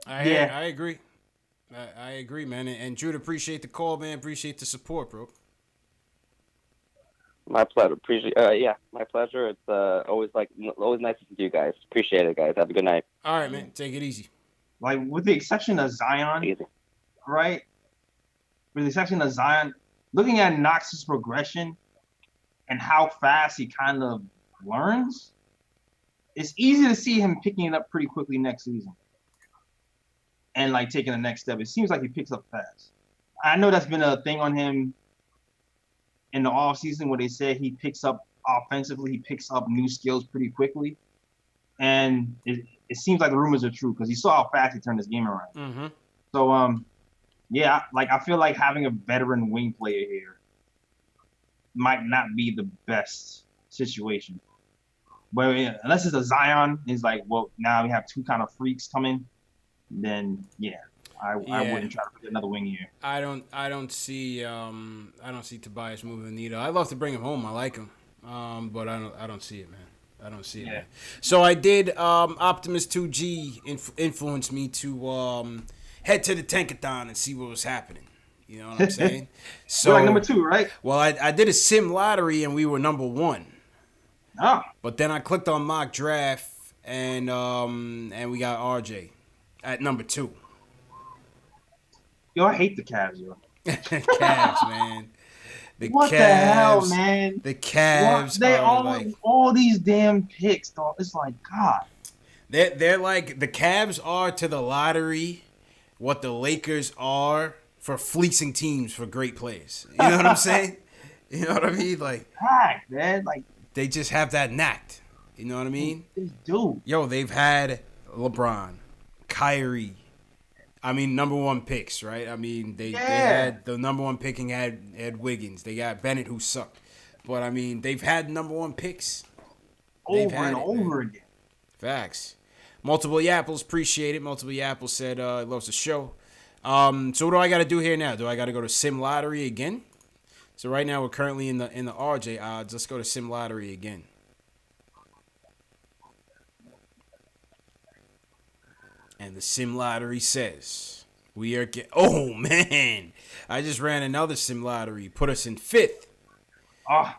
I agree. I agree, man. And Jude, appreciate the call, man. Appreciate the support, bro. My pleasure. My pleasure. It's always nice to see you guys. Appreciate it, guys. Have a good night. All right, man. Take it easy. Like with the exception of Zion, easy. Right? With the exception of Zion, looking at Knox's progression and how fast he kind of learns, it's easy to see him picking it up pretty quickly next season. And like taking the next step. It seems like he picks up fast. I know that's been a thing on him in the offseason where they said he picks up offensively, he picks up new skills pretty quickly. And it seems like the rumors are true because you saw how fast he turned his game around. Mm-hmm. So, I feel like having a veteran wing player here might not be the best situation. But unless it's a Zion, it's like, well, now we have two kind of freaks coming. Then I wouldn't try to put another wing here. I don't see Tobias moving the needle. I'd love to bring him home. I like him, but I don't see it, man. I don't see it. Man. So I did. Optimus 2G influenced me to head to the Tankathon and see what was happening. You know what I'm saying? So you're like number 2, right? Well, I did a sim lottery and we were number 1. Oh. But then I clicked on mock draft and we got RJ at number 2. Yo, I hate the Cavs, yo. Cavs, man. What the hell, man? The Cavs. They all these damn picks, dog. It's like, God. They're like the Cavs are to the lottery what the Lakers are for fleecing teams for great players. You know what I'm saying? You know what I mean? Like, man. Like, they just have that knack. You know what I mean? They do. Yo, they've had LeBron, Kyrie. I mean, number 1 picks, right? I mean, they had the number 1 picking had Wiggins. They got Bennett, who sucked. But, I mean, they've had number 1 picks. Over again. Facts. Multiple Yapples, appreciate it. Multiple Yapples said loves the show. So what do I got to do here now? Do I got to go to Sim Lottery again? So right now we're currently in the RJ odds. Let's go to Sim Lottery again. And the Sim Lottery says we are oh man, I just ran another Sim Lottery, put us in 5th. Oh.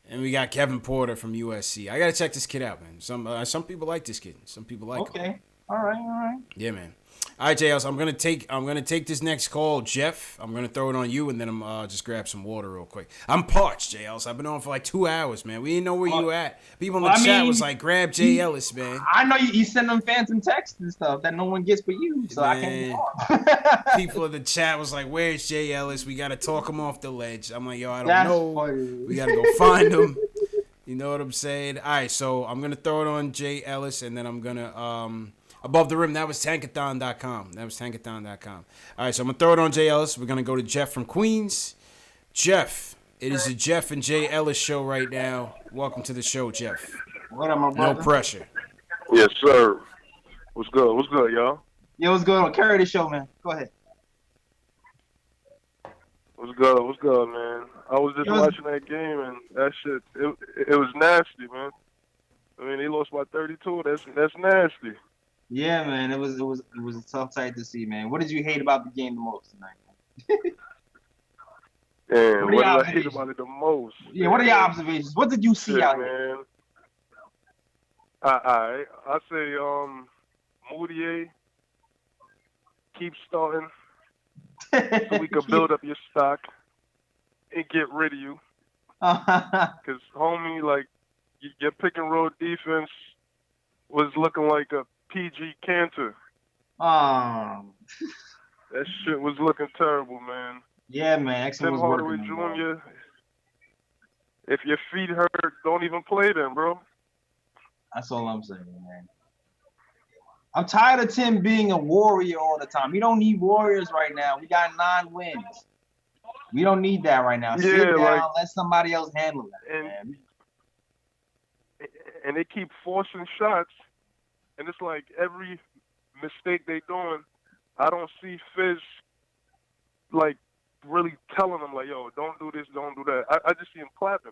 And we got Kevin Porter from USC. I gotta check this kid out, man. Some people like this kid. Some people like him. Okay. All right. Yeah, man. All right, JLs, I'm gonna take this next call, Jeff. I'm gonna throw it on you, and then I'm just grab some water real quick. I'm parched, JLs. I've been on for like 2 hours, man. We didn't know where you at. People in the chat was like, grab Jay Ellis, man. I know you send them phantom texts and stuff that no one gets but you, so man, I can't talk. People in the chat was like, where's Jay Ellis? We gotta talk him off the ledge. I'm like, yo, I don't know. Funny. We gotta go find him. You know what I'm saying? All right, so I'm gonna throw it on Jay Ellis, and then I'm gonna Above the Rim, that was Tankathon.com. All right, so I'm going to throw it on Jay Ellis. We're going to go to Jeff from Queens. Jeff, it is the Jeff and Jay Ellis show right now. Welcome to the show, Jeff. What up, my brother? No pressure. Yes, sir. What's good? What's good, y'all? Yeah, what's good? Carry the show, man. Go ahead. What's good? What's good, man? I was just watching that game, and that shit, it was nasty, man. I mean, they lost by 32. That's nasty. Yeah, man, it was a tough sight to see, man. What did you hate about the game the most tonight? And what did I hate about it the most? Yeah, man? What are your observations? What did you see out here? Man. I say Moutier, keep starting so we can build up your stock and get rid of you. Because, homie, like, your pick and roll defense was looking like a PG Cantor. That shit was looking terrible, man. Yeah, man. Tim Hardaway Jr., if your feet hurt, don't even play them, bro. That's all I'm saying, man. I'm tired of Tim being a warrior all the time. We don't need warriors right now. We got 9 wins. We don't need that right now. Sit down, let somebody else handle that, man. And they keep forcing shots. And it's like every mistake they doing, I don't see Fizz like really telling them like, yo, don't do this, don't do that. I just see him clapping.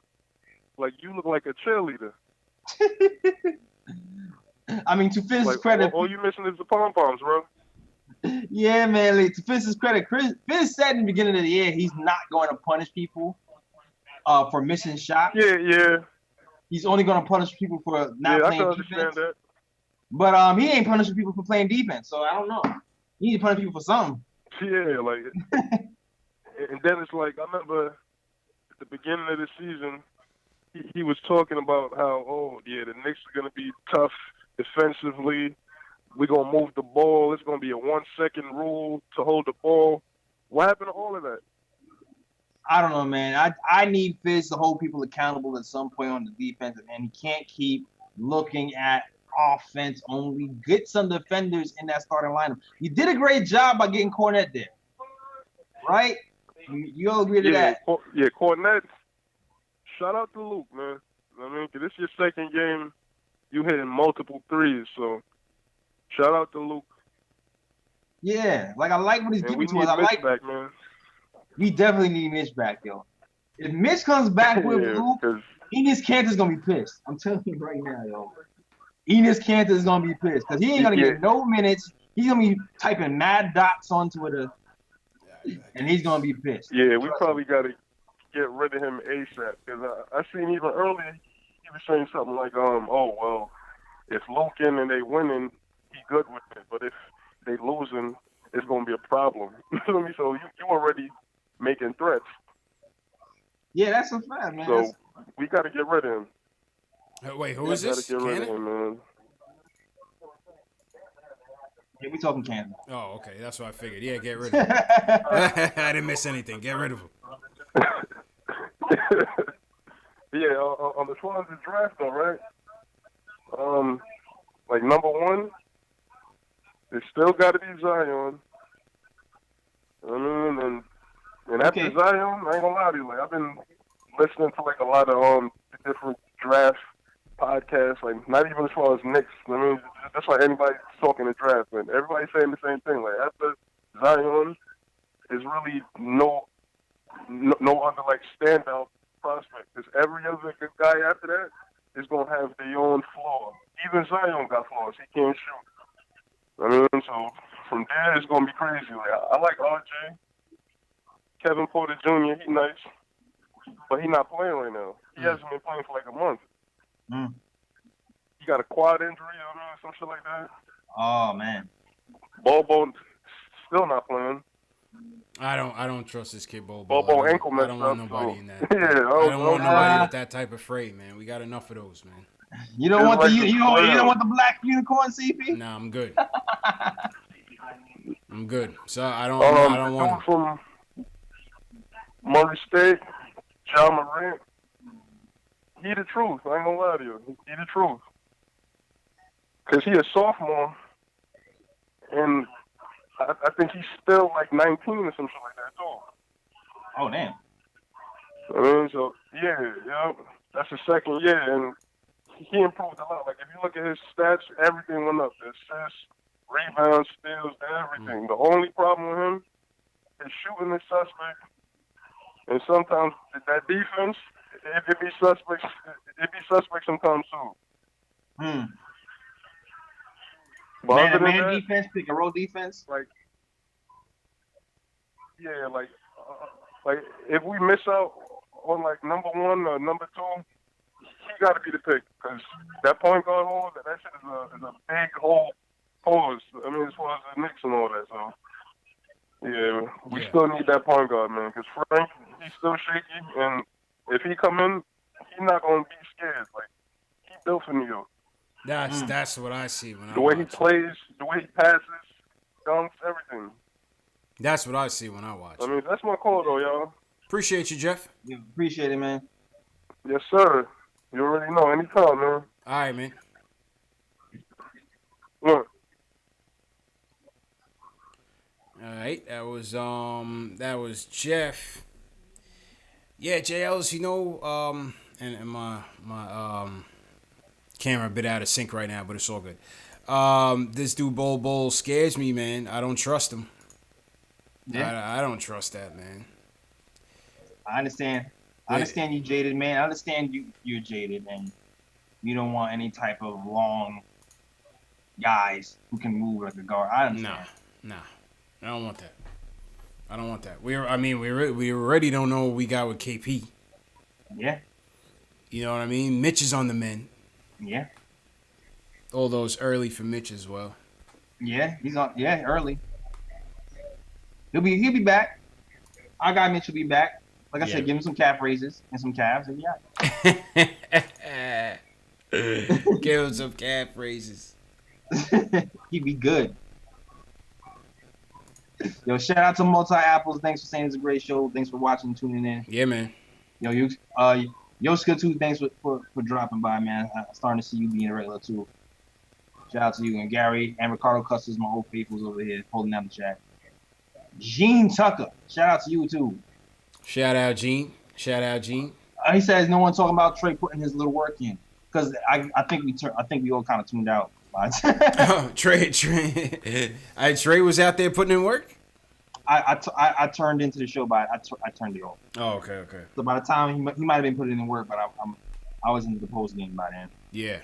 Like, you look like a cheerleader. I mean, to Fizz's credit, all you missing is the pom poms, bro. Yeah, man. Like, to Fizz's credit, Fizz said in the beginning of the year he's not going to punish people for missing shots. Yeah. He's only going to punish people for not playing defense. I can understand that. But he ain't punishing people for playing defense, so I don't know. He need to punish people for something. Yeah, like, and then it's like, I remember at the beginning of the season, he was talking about how, the Knicks are going to be tough defensively. We're going to move the ball. It's going to be a 1-second rule to hold the ball. What happened to all of that? I don't know, man. I need Fizz to hold people accountable at some point on the defense, and he can't keep looking at offense only. Get some defenders in that starting lineup. You did a great job by getting Cornette there, right? You all agree to that? Yeah, Cornette. Shout out to Luke, man. I mean, this is your second game. You hitting multiple threes, so shout out to Luke. Yeah, like I like what he's giving to us. I like back, man. We definitely need Mitch back, yo. If Mitch comes back with Luke, Enes Kanter's gonna be pissed. I'm telling you right now, yo. Enes Kanter's gonna be pissed because he ain't gonna get no minutes. He's gonna be typing mad dots on Twitter, and he's gonna be pissed. Yeah, we probably gotta get rid of him ASAP because I seen even earlier he was saying something like, if Luke in and they winning, he good with it, but if they losing, it's gonna be a problem. So you already making threats. Yeah, that's a fact, man. So we got to get rid of him. Wait, who is this? Get rid of him, man. Yeah, we talking Canada. Oh, okay, that's what I figured. Yeah, get rid of him. I didn't miss anything. Get rid of him. Yeah, on the far as the draft, though, right? Like number 1, it still got to be Zion. And after Zion, I ain't gonna lie to you, like I've been listening to like a lot of different draft podcasts, like not even as far as Knicks. I mean, just like anybody talking the draft, and everybody's saying the same thing. Like after Zion, there's really no no other like standout prospect. Because every other good guy after that is gonna have their own flaw. Even Zion got flaws. He can't shoot. I mean, so from there it's gonna be crazy. Like I like RJ, Kevin Porter Jr. He nice, but he not playing right now. He hasn't been playing for like a month. He got a quad injury or some shit like that. Oh man. Bobo still not playing. I don't trust this kid Bobo. Bobo ankle messed I don't want up, nobody so- in that. Yeah, I don't want nobody with that type of freight, man. We got enough of those, man. You don't want you don't want the black unicorn, CP? Nah, I'm good. I'm good. So I don't The want dude from Murray State, John Morant. He the truth. I ain't gonna lie to you. He the truth. Cause he a sophomore, and I think he's still like 19 or something like that too. Oh damn. I mean, so yeah, that's the second year, and he improved a lot. Like if you look at his stats, everything went up. The assists, rebounds, steals, everything. The only problem with him is shooting is suspect, and sometimes that defense, it be suspect sometimes too. But man defense, pick and roll defense. Like like if we miss out on like number one or number two, he got to be the pick because that point guard hole, that shit is a big hole. Pause. I mean, as far as the Knicks and all that, so yeah, we still need that point guard, man. Because Frank, he's still shaky, and if he come in, he's not gonna be scared. Like he built for New York. That's what I see when the way he plays, the way he passes, dunks, everything. That's what I see when I watch. I mean, that's my call though, y'all. Appreciate you, Jeff. Yeah, appreciate it, man. Yes, sir. You already know. Anytime, man. All right, man. Look. All right, that was Jeff. Yeah, JLs, you know, and my camera a bit out of sync right now, but it's all good. This dude Bull scares me, man. I don't trust him. Yeah. I don't trust that, man. I understand. I understand you jaded, man. I understand you're jaded, and you don't want any type of long guys who can move like a guard. I understand. Nah. I don't want that. I don't want that. We already don't know what we got with KP. Yeah. You know what I mean? Mitch is on the men. Yeah. All those early for Mitch as well. Yeah, he's on. Yeah, early. He'll be back. Our guy Mitch will be back. Like I said, give him some calf raises and some calves, and yeah. Give him some calf raises. He'd be good. Yo, shout out to Multi Apples. Thanks for saying it's a great show. Thanks for watching and tuning in. Yeah, man. Yo, Yoska too. Thanks for dropping by, man. I'm starting to see you being a regular too. Shout out to you and Gary and Ricardo Custis, my old faithfuls over here holding down the chat. Gene Tucker, shout out to you too. Shout out Gene. He says no one talking about Trey putting his little work in because I think we all kind of tuned out. Trey was out there putting in work. I turned into the show, but I turned it off. Oh, okay. So by the time he might have been putting in work, but I was into the post game by then. Yeah.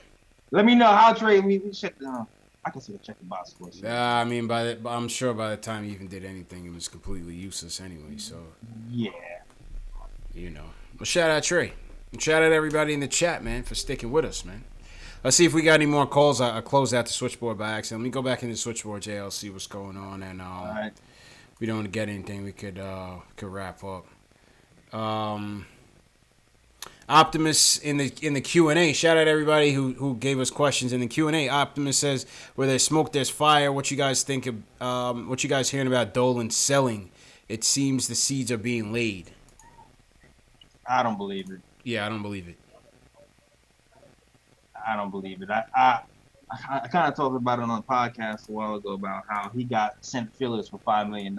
Let me know how Trey. We check the. I can sort of check the box score. I mean, I'm sure by the time he even did anything, it was completely useless anyway. So. Yeah. You know. Well, shout out Trey. And shout out everybody in the chat, man, for sticking with us, man. Let's see if we got any more calls. I closed out the switchboard by accident. Let me go back into the switchboard, JL, see what's going on, and right. if we don't get anything, we could wrap up. Optimus in the Q&A. Shout out everybody who gave us questions in the Q&A. Optimus says, "Where there's smoke, there's fire." What you guys think of? What you guys hearing about Dolan selling? It seems the seeds are being laid. I don't believe it. Yeah, I don't believe it. I don't believe it. I kind of talked about it on a podcast a while ago about how he got sent fillers for $5 million,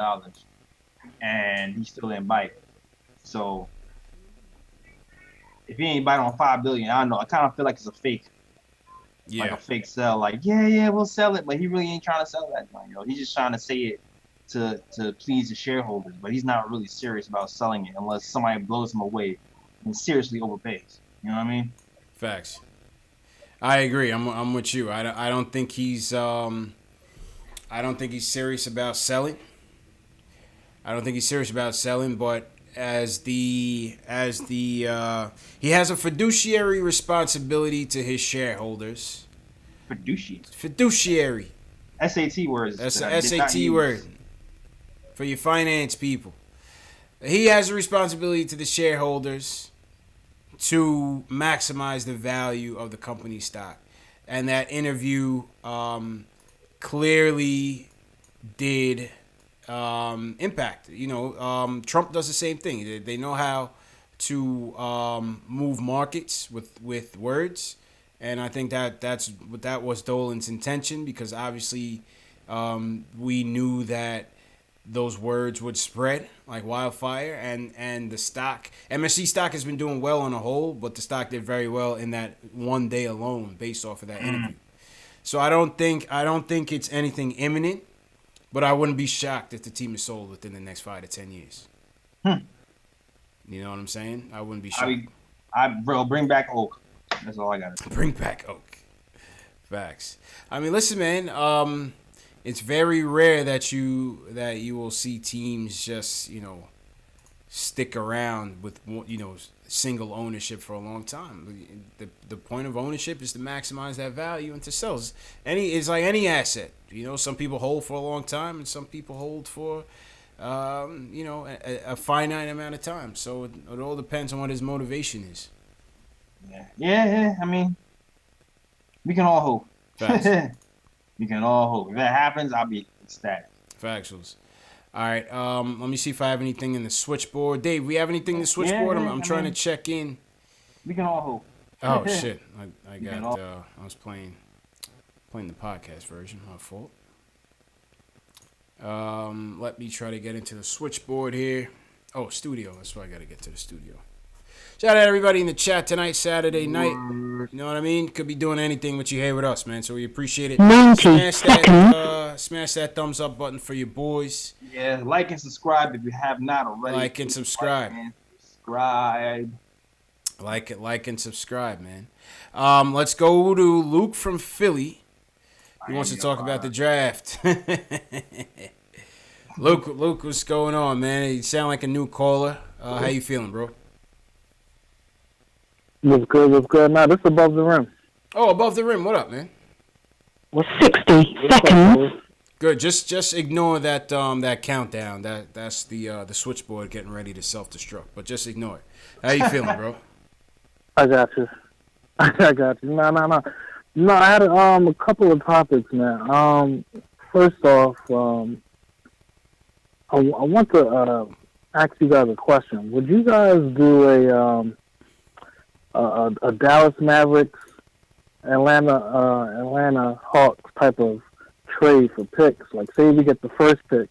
and he still didn't bite. So if he ain't bite on $5 billion, I don't know. I kind of feel like it's a fake, like a fake sell. Like, yeah, we'll sell it, but he really ain't trying to sell that. He's just trying to say it to please the shareholders, but he's not really serious about selling it unless somebody blows him away and seriously overpays. You know what I mean? Facts. I agree. I'm with you. I don't think he's serious about selling. But he has a fiduciary responsibility to his shareholders. Fiduciary. SAT words. That's an SAT word for your finance people. He has a responsibility to the shareholders to maximize the value of the company stock. And that interview clearly did impact. Trump does the same thing. They know how to move markets with words. And I think that was Dolan's intention, because obviously we knew that those words would spread like wildfire, and the stock, MSC stock, has been doing well on a whole, but the stock did very well in that one day alone based off of that interview. So I don't think it's anything imminent, but I wouldn't be shocked if the team is sold within the next 5 to 10 years. You know what I'm saying? I wouldn't be shocked. Bro, bring back Oak. That's all I got to say. Bring back Oak. Facts. I mean, listen, man. It's very rare that you will see teams just stick around with single ownership for a long time. The point of ownership is to maximize that value and to sell. It's like any asset. Some people hold for a long time and some people hold for a finite amount of time. So it all depends on what his motivation is. Yeah. I mean, we can all hope. Facts. We can all hope. If that happens, I'll be ecstatic. Factuals. All right. Let me see if I have anything in the switchboard. Dave, we have anything in the switchboard? I'm trying to check in. We can all hope. Oh shit! I was playing the podcast version. My fault. Let me try to get into the switchboard here. Oh, studio. That's why I got to get to the studio. Shout out to everybody in the chat tonight, Saturday night. You know what I mean? Could be doing anything what you hear with us, man. So we appreciate it. Smash that thumbs up button for your boys. Yeah, like and subscribe if you have not already. Like and subscribe. Like and subscribe, man. Let's go to Luke from Philly. He wants to talk about the draft. Luke, what's going on, man? You sound like a new caller. How you feeling, bro? What's good? Now, this is above the rim. Oh, above the rim. What up, man? Well, 60 seconds. Good. Just ignore that countdown. That's the switchboard getting ready to self-destruct. But just ignore it. How you feeling, bro? I got you. No, I had a couple of topics, man. First off, I want to ask you guys a question. Would you guys do a Dallas Mavericks, Atlanta Hawks type of trade for picks? Like, say we get the first pick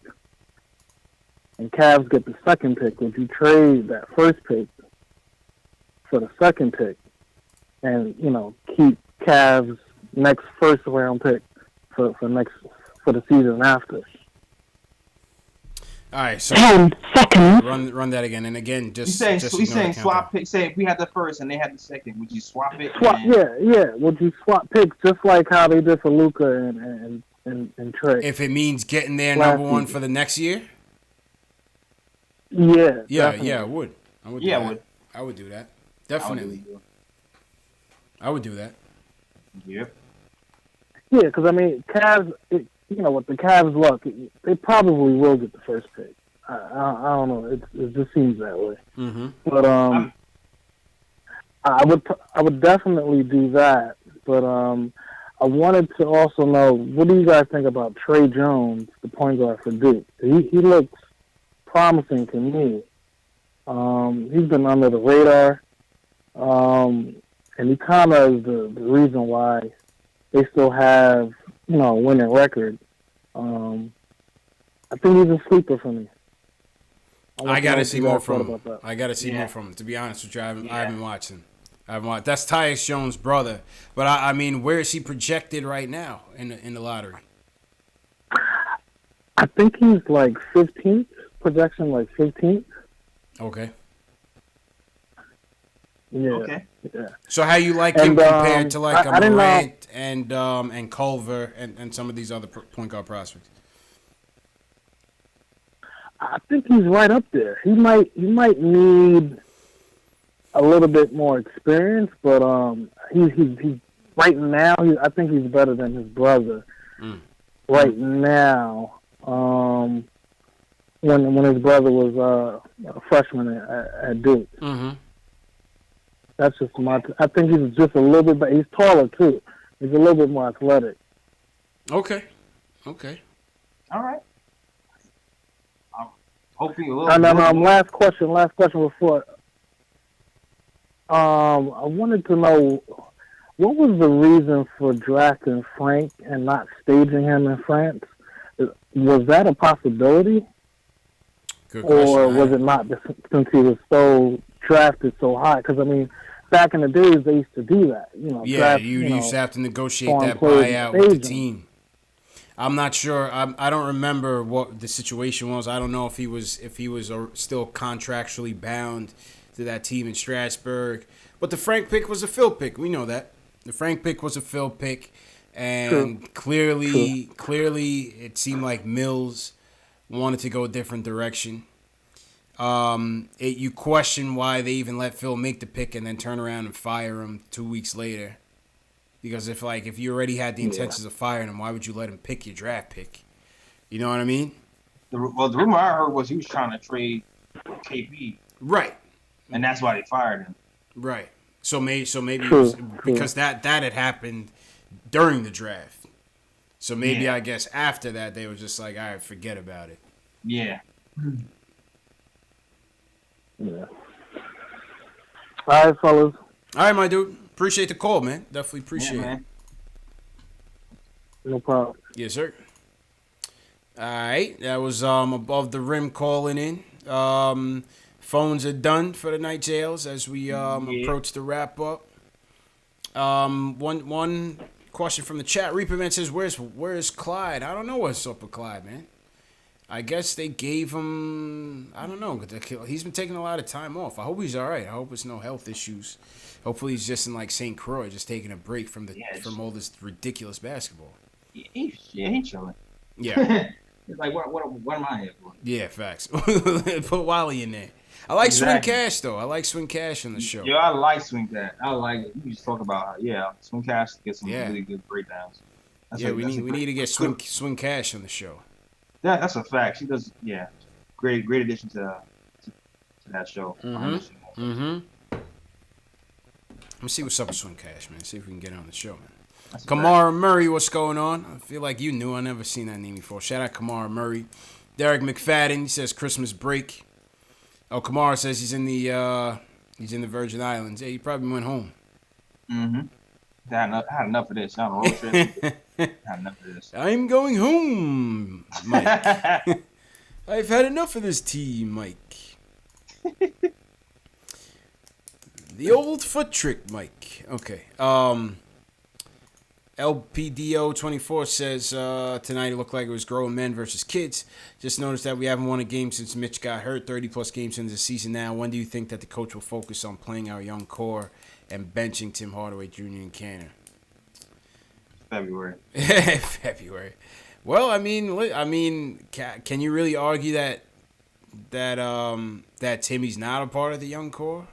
and Cavs get the second pick. Would you trade that first pick for the second pick and keep Cavs next first round pick for the season after? All right, so 10 seconds. Run that again, and again, just he's saying swap pick. Say if we had the first and they had the second, would you swap it? Yeah. Would you swap picks just like how they did for Luka and Trey? If it means getting their number one for the next year. Yeah. I would. I would do that. Definitely. I would do that. Yep. Yeah, because Cavs. With the Cavs' luck, they probably will get the first pick. I don't know. It just seems that way. Mm-hmm. But I would definitely do that. But I wanted to also know, what do you guys think about Trey Jones, the point guard for Duke? He looks promising to me. He's been under the radar, and he kind of is the reason why they still have a winning record. I think he's a sleeper for me. I gotta see more from him. More from him. To be honest with you, I haven't watched him. That's Tyus Jones' brother. But where is he projected right now in the lottery? I think he's like 15th, projection like 15th. Okay. Yeah. Okay. Yeah. So how you like him compared to like a Morant and Culver and some of these other point guard prospects? I think he's right up there. He might need a little bit more experience, but he's right now. I think he's better than his brother. Right now, when his brother was a freshman at Duke. Mm-hmm. That's just I think he's just a little bit, but he's taller too. He's a little bit more athletic. Okay. All right. Hopefully a little. Last question before. I wanted to know what was the reason for drafting Frank and not staging him in France. Was that a possibility? Good question, or was it not since he was so drafted so high? Because I mean, back in the days they used to do that. You used to have to negotiate that buyout with the team. I'm not sure. I don't remember what the situation was. I don't know if he was still contractually bound to that team in Strasbourg. But the Frank pick was a Phil pick. We know that. The Frank pick was a Phil pick. And clearly it seemed like Mills wanted to go a different direction. You question why they even let Phil make the pick and then turn around and fire him 2 weeks later. Because if you already had the intentions of firing him, why would you let him pick your draft pick? You know what I mean? The rumor I heard was he was trying to trade KP. Right. And that's why they fired him. Right. So maybe it was because that had happened during the draft. So maybe I guess after that they were just like, all right, forget about it. Yeah. Yeah. All right, fellas. All right, my dude. Appreciate the call, man. Definitely appreciate it. No problem. Yes, sir. All right. That was Above the Rim calling in. Phones are done for the night, jails, as we approach the wrap up. One question from the chat. Reaper Man says, "Where's Clyde?" I don't know what's up with Clyde, man. I guess they gave him, I don't know. He's been taking a lot of time off. I hope he's all right. I hope it's no health issues. Hopefully he's just in like St. Croix, just taking a break from all this ridiculous basketball. He's chilling. Yeah. He's like, what am I here for? Yeah, facts. Put Wally in there. I like Swing Cash, though. I like Swing Cash on the show. Yeah, I like Swing Cash. I like it. You just talk about, Swing Cash gets some really good breakdowns. We need to get Swing Cash on the show. Yeah, that's a fact. She does, great addition to that show. Mm-hmm. Let me see what's up with Swing Cash, man. See if we can get her on the show, man. Kamara Murray, what's going on? I feel like you knew. I never seen that name before. Shout out Kamara Murray. Derek McFadden, he says Christmas break. Oh, Kamara says he's in the Virgin Islands. Yeah, he probably went home. Mm-hmm. I had enough of this. I'm on a road trip. Had enough of this. I'm going home, Mike. I've had enough of this tea, Mike. The old foot trick, Mike. Okay. LPDO24 says, tonight it looked like it was grown men versus kids. Just noticed that we haven't won a game since Mitch got hurt. 30-plus games into the season now. When do you think that the coach will focus on playing our young core and benching Tim Hardaway Jr. and Canner? February. February. Well, I mean, can you really argue that Timmy's not a part of the young core?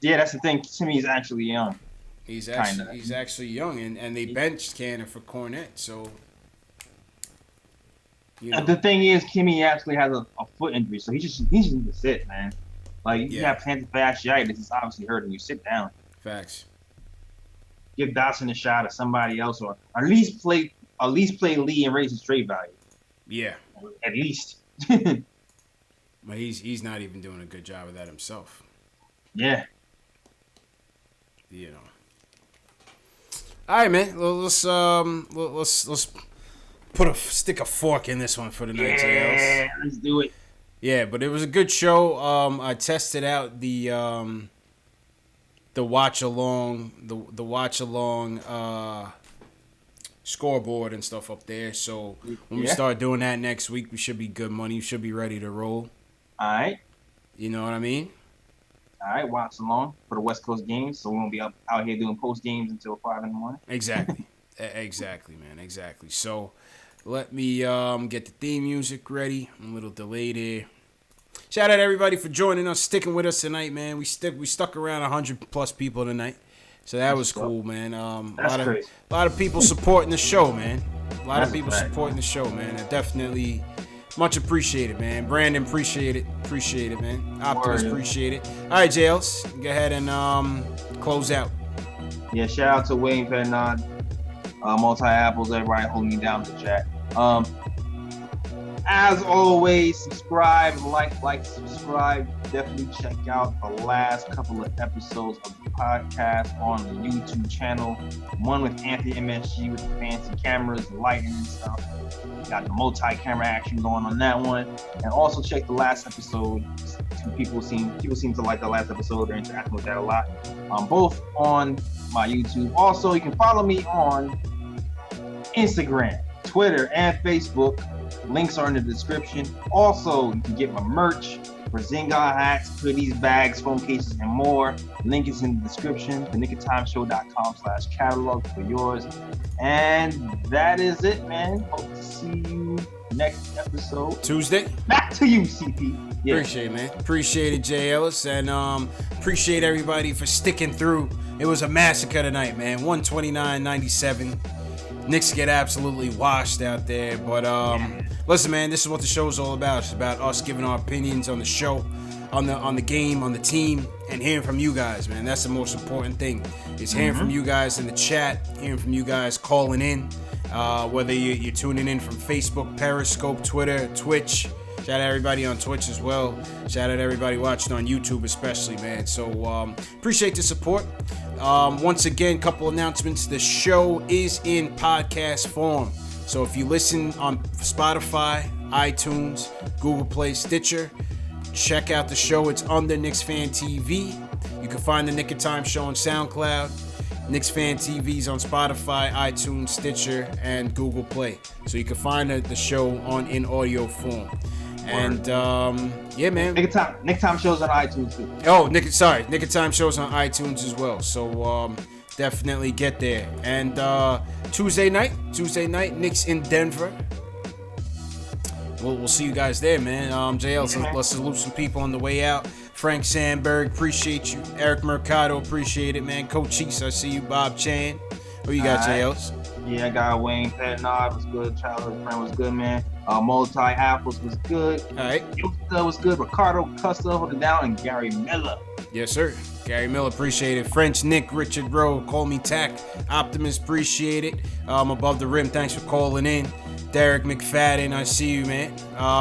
Yeah, that's the thing. Timmy's actually young. He's actually young, and they benched Cannon for Cornette, so. The thing is, Kimmy actually has a foot injury, so he just needs to sit, man. Like, you have plantar fasciitis, it's obviously hurting you. Sit down. Facts. Give Dotson a shot at somebody else, or at least play Lee and raise his trade value. Yeah. At least. But he's not even doing a good job of that himself. Yeah. You know. All right, man. Let's stick a fork in this one for the night. Yeah, let's do it. Yeah, but it was a good show. I tested out the watch along scoreboard and stuff up there. So when we start doing that next week, we should be good money. We should be ready to roll. All right. You know what I mean? All right, watch along for the West Coast games, so we won't be out here doing post games until 5 in the morning. Exactly. Exactly, man. Exactly. So let me get the theme music ready. I'm a little delayed here. Shout out to everybody for joining us, sticking with us tonight, man. We stuck around 100+ people tonight. So that was cool, man. A lot of people supporting the show, man. A lot of people supporting the show, man. Definitely much appreciated, man. Brandon, appreciate it. Appreciate it, man. Optimus, appreciate it. All right, JLs, go ahead and close out. Yeah, shout out to Wayne Fernand, Multi-Apples, everybody holding me down in the chat. As always, subscribe, subscribe. Definitely check out the last couple of episodes of the podcast on the YouTube channel. One with Anthony MSG with the fancy cameras, the lighting and stuff. Got the multi-camera action going on that one. And also check the last episode. People seem to like the last episode. They're interacting with that a lot. Both on my YouTube. Also, you can follow me on Instagram, Twitter, and Facebook. Links are in the description. Also, you can get my merch, Zinga hats, hoodies, bags, phone cases, and more. Link is in the description. theknickoftimeshow.com/catalog for yours. And that is it, man. Hope to see you next episode. Tuesday. Back to you, CP. Yeah. Appreciate it, man. Appreciate it, Jay Ellis. And appreciate everybody for sticking through. It was a massacre tonight, man. 129-97. Knicks get absolutely washed out there. But listen, man, this is what the show's all about. It's about us giving our opinions on the show, on the game, on the team, and hearing from you guys, man. That's the most important thing. Is hearing from you guys in the chat, hearing from you guys calling in, whether you're tuning in from Facebook, Periscope, Twitter, Twitch. Shout out everybody on Twitch as well. Shout out everybody watching on YouTube especially, man. So appreciate the support. Once again, couple announcements. The show is in podcast form. So if you listen on Spotify, iTunes, Google Play, Stitcher, check out the show. It's under KnicksFanTV. You can find the Nick of Time show on SoundCloud. KnicksFanTV's on Spotify, iTunes, Stitcher, and Google Play. So you can find the show in audio form. And yeah, man. Nick of Time shows on iTunes too. Oh, Nick of Time shows on iTunes as well. So definitely get there. And Tuesday night, Knicks in Denver. We'll see you guys there, man. JL, let's salute some people on the way out. Frank Sandberg, appreciate you. Eric Mercado, appreciate it, man. Coach Cheese, I see you. Bob Chan. What you got, JLs? Yeah, I got Wayne Petnod was good. Childhood friend was good, man. Multi-Apples was good. All right. Yosta was good. Ricardo Custer holding down, and Gary Miller. Yes, sir. Gary Miller, appreciate it. French Nick, Richard Rowe, Call Me Tack. Optimus, appreciate it. Above the Rim, thanks for calling in. Derek McFadden, I see you, man.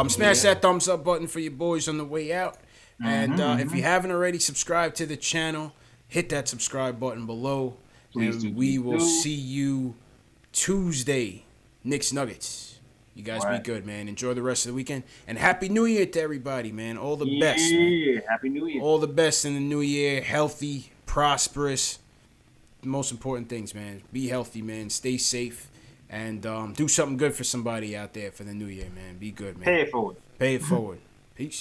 Smash that thumbs up button for your boys on the way out. And if you haven't already subscribed to the channel, hit that subscribe button below. Please and we will see you Tuesday. Knicks Nuggets. You guys be good, man. Enjoy the rest of the weekend. And Happy New Year to everybody, man. All the best. Yeah, Happy New Year. All the best in the new year. Healthy, prosperous. The most important things, man. Be healthy, man. Stay safe. And do something good for somebody out there for the new year, man. Be good, man. Pay it forward. Pay it forward.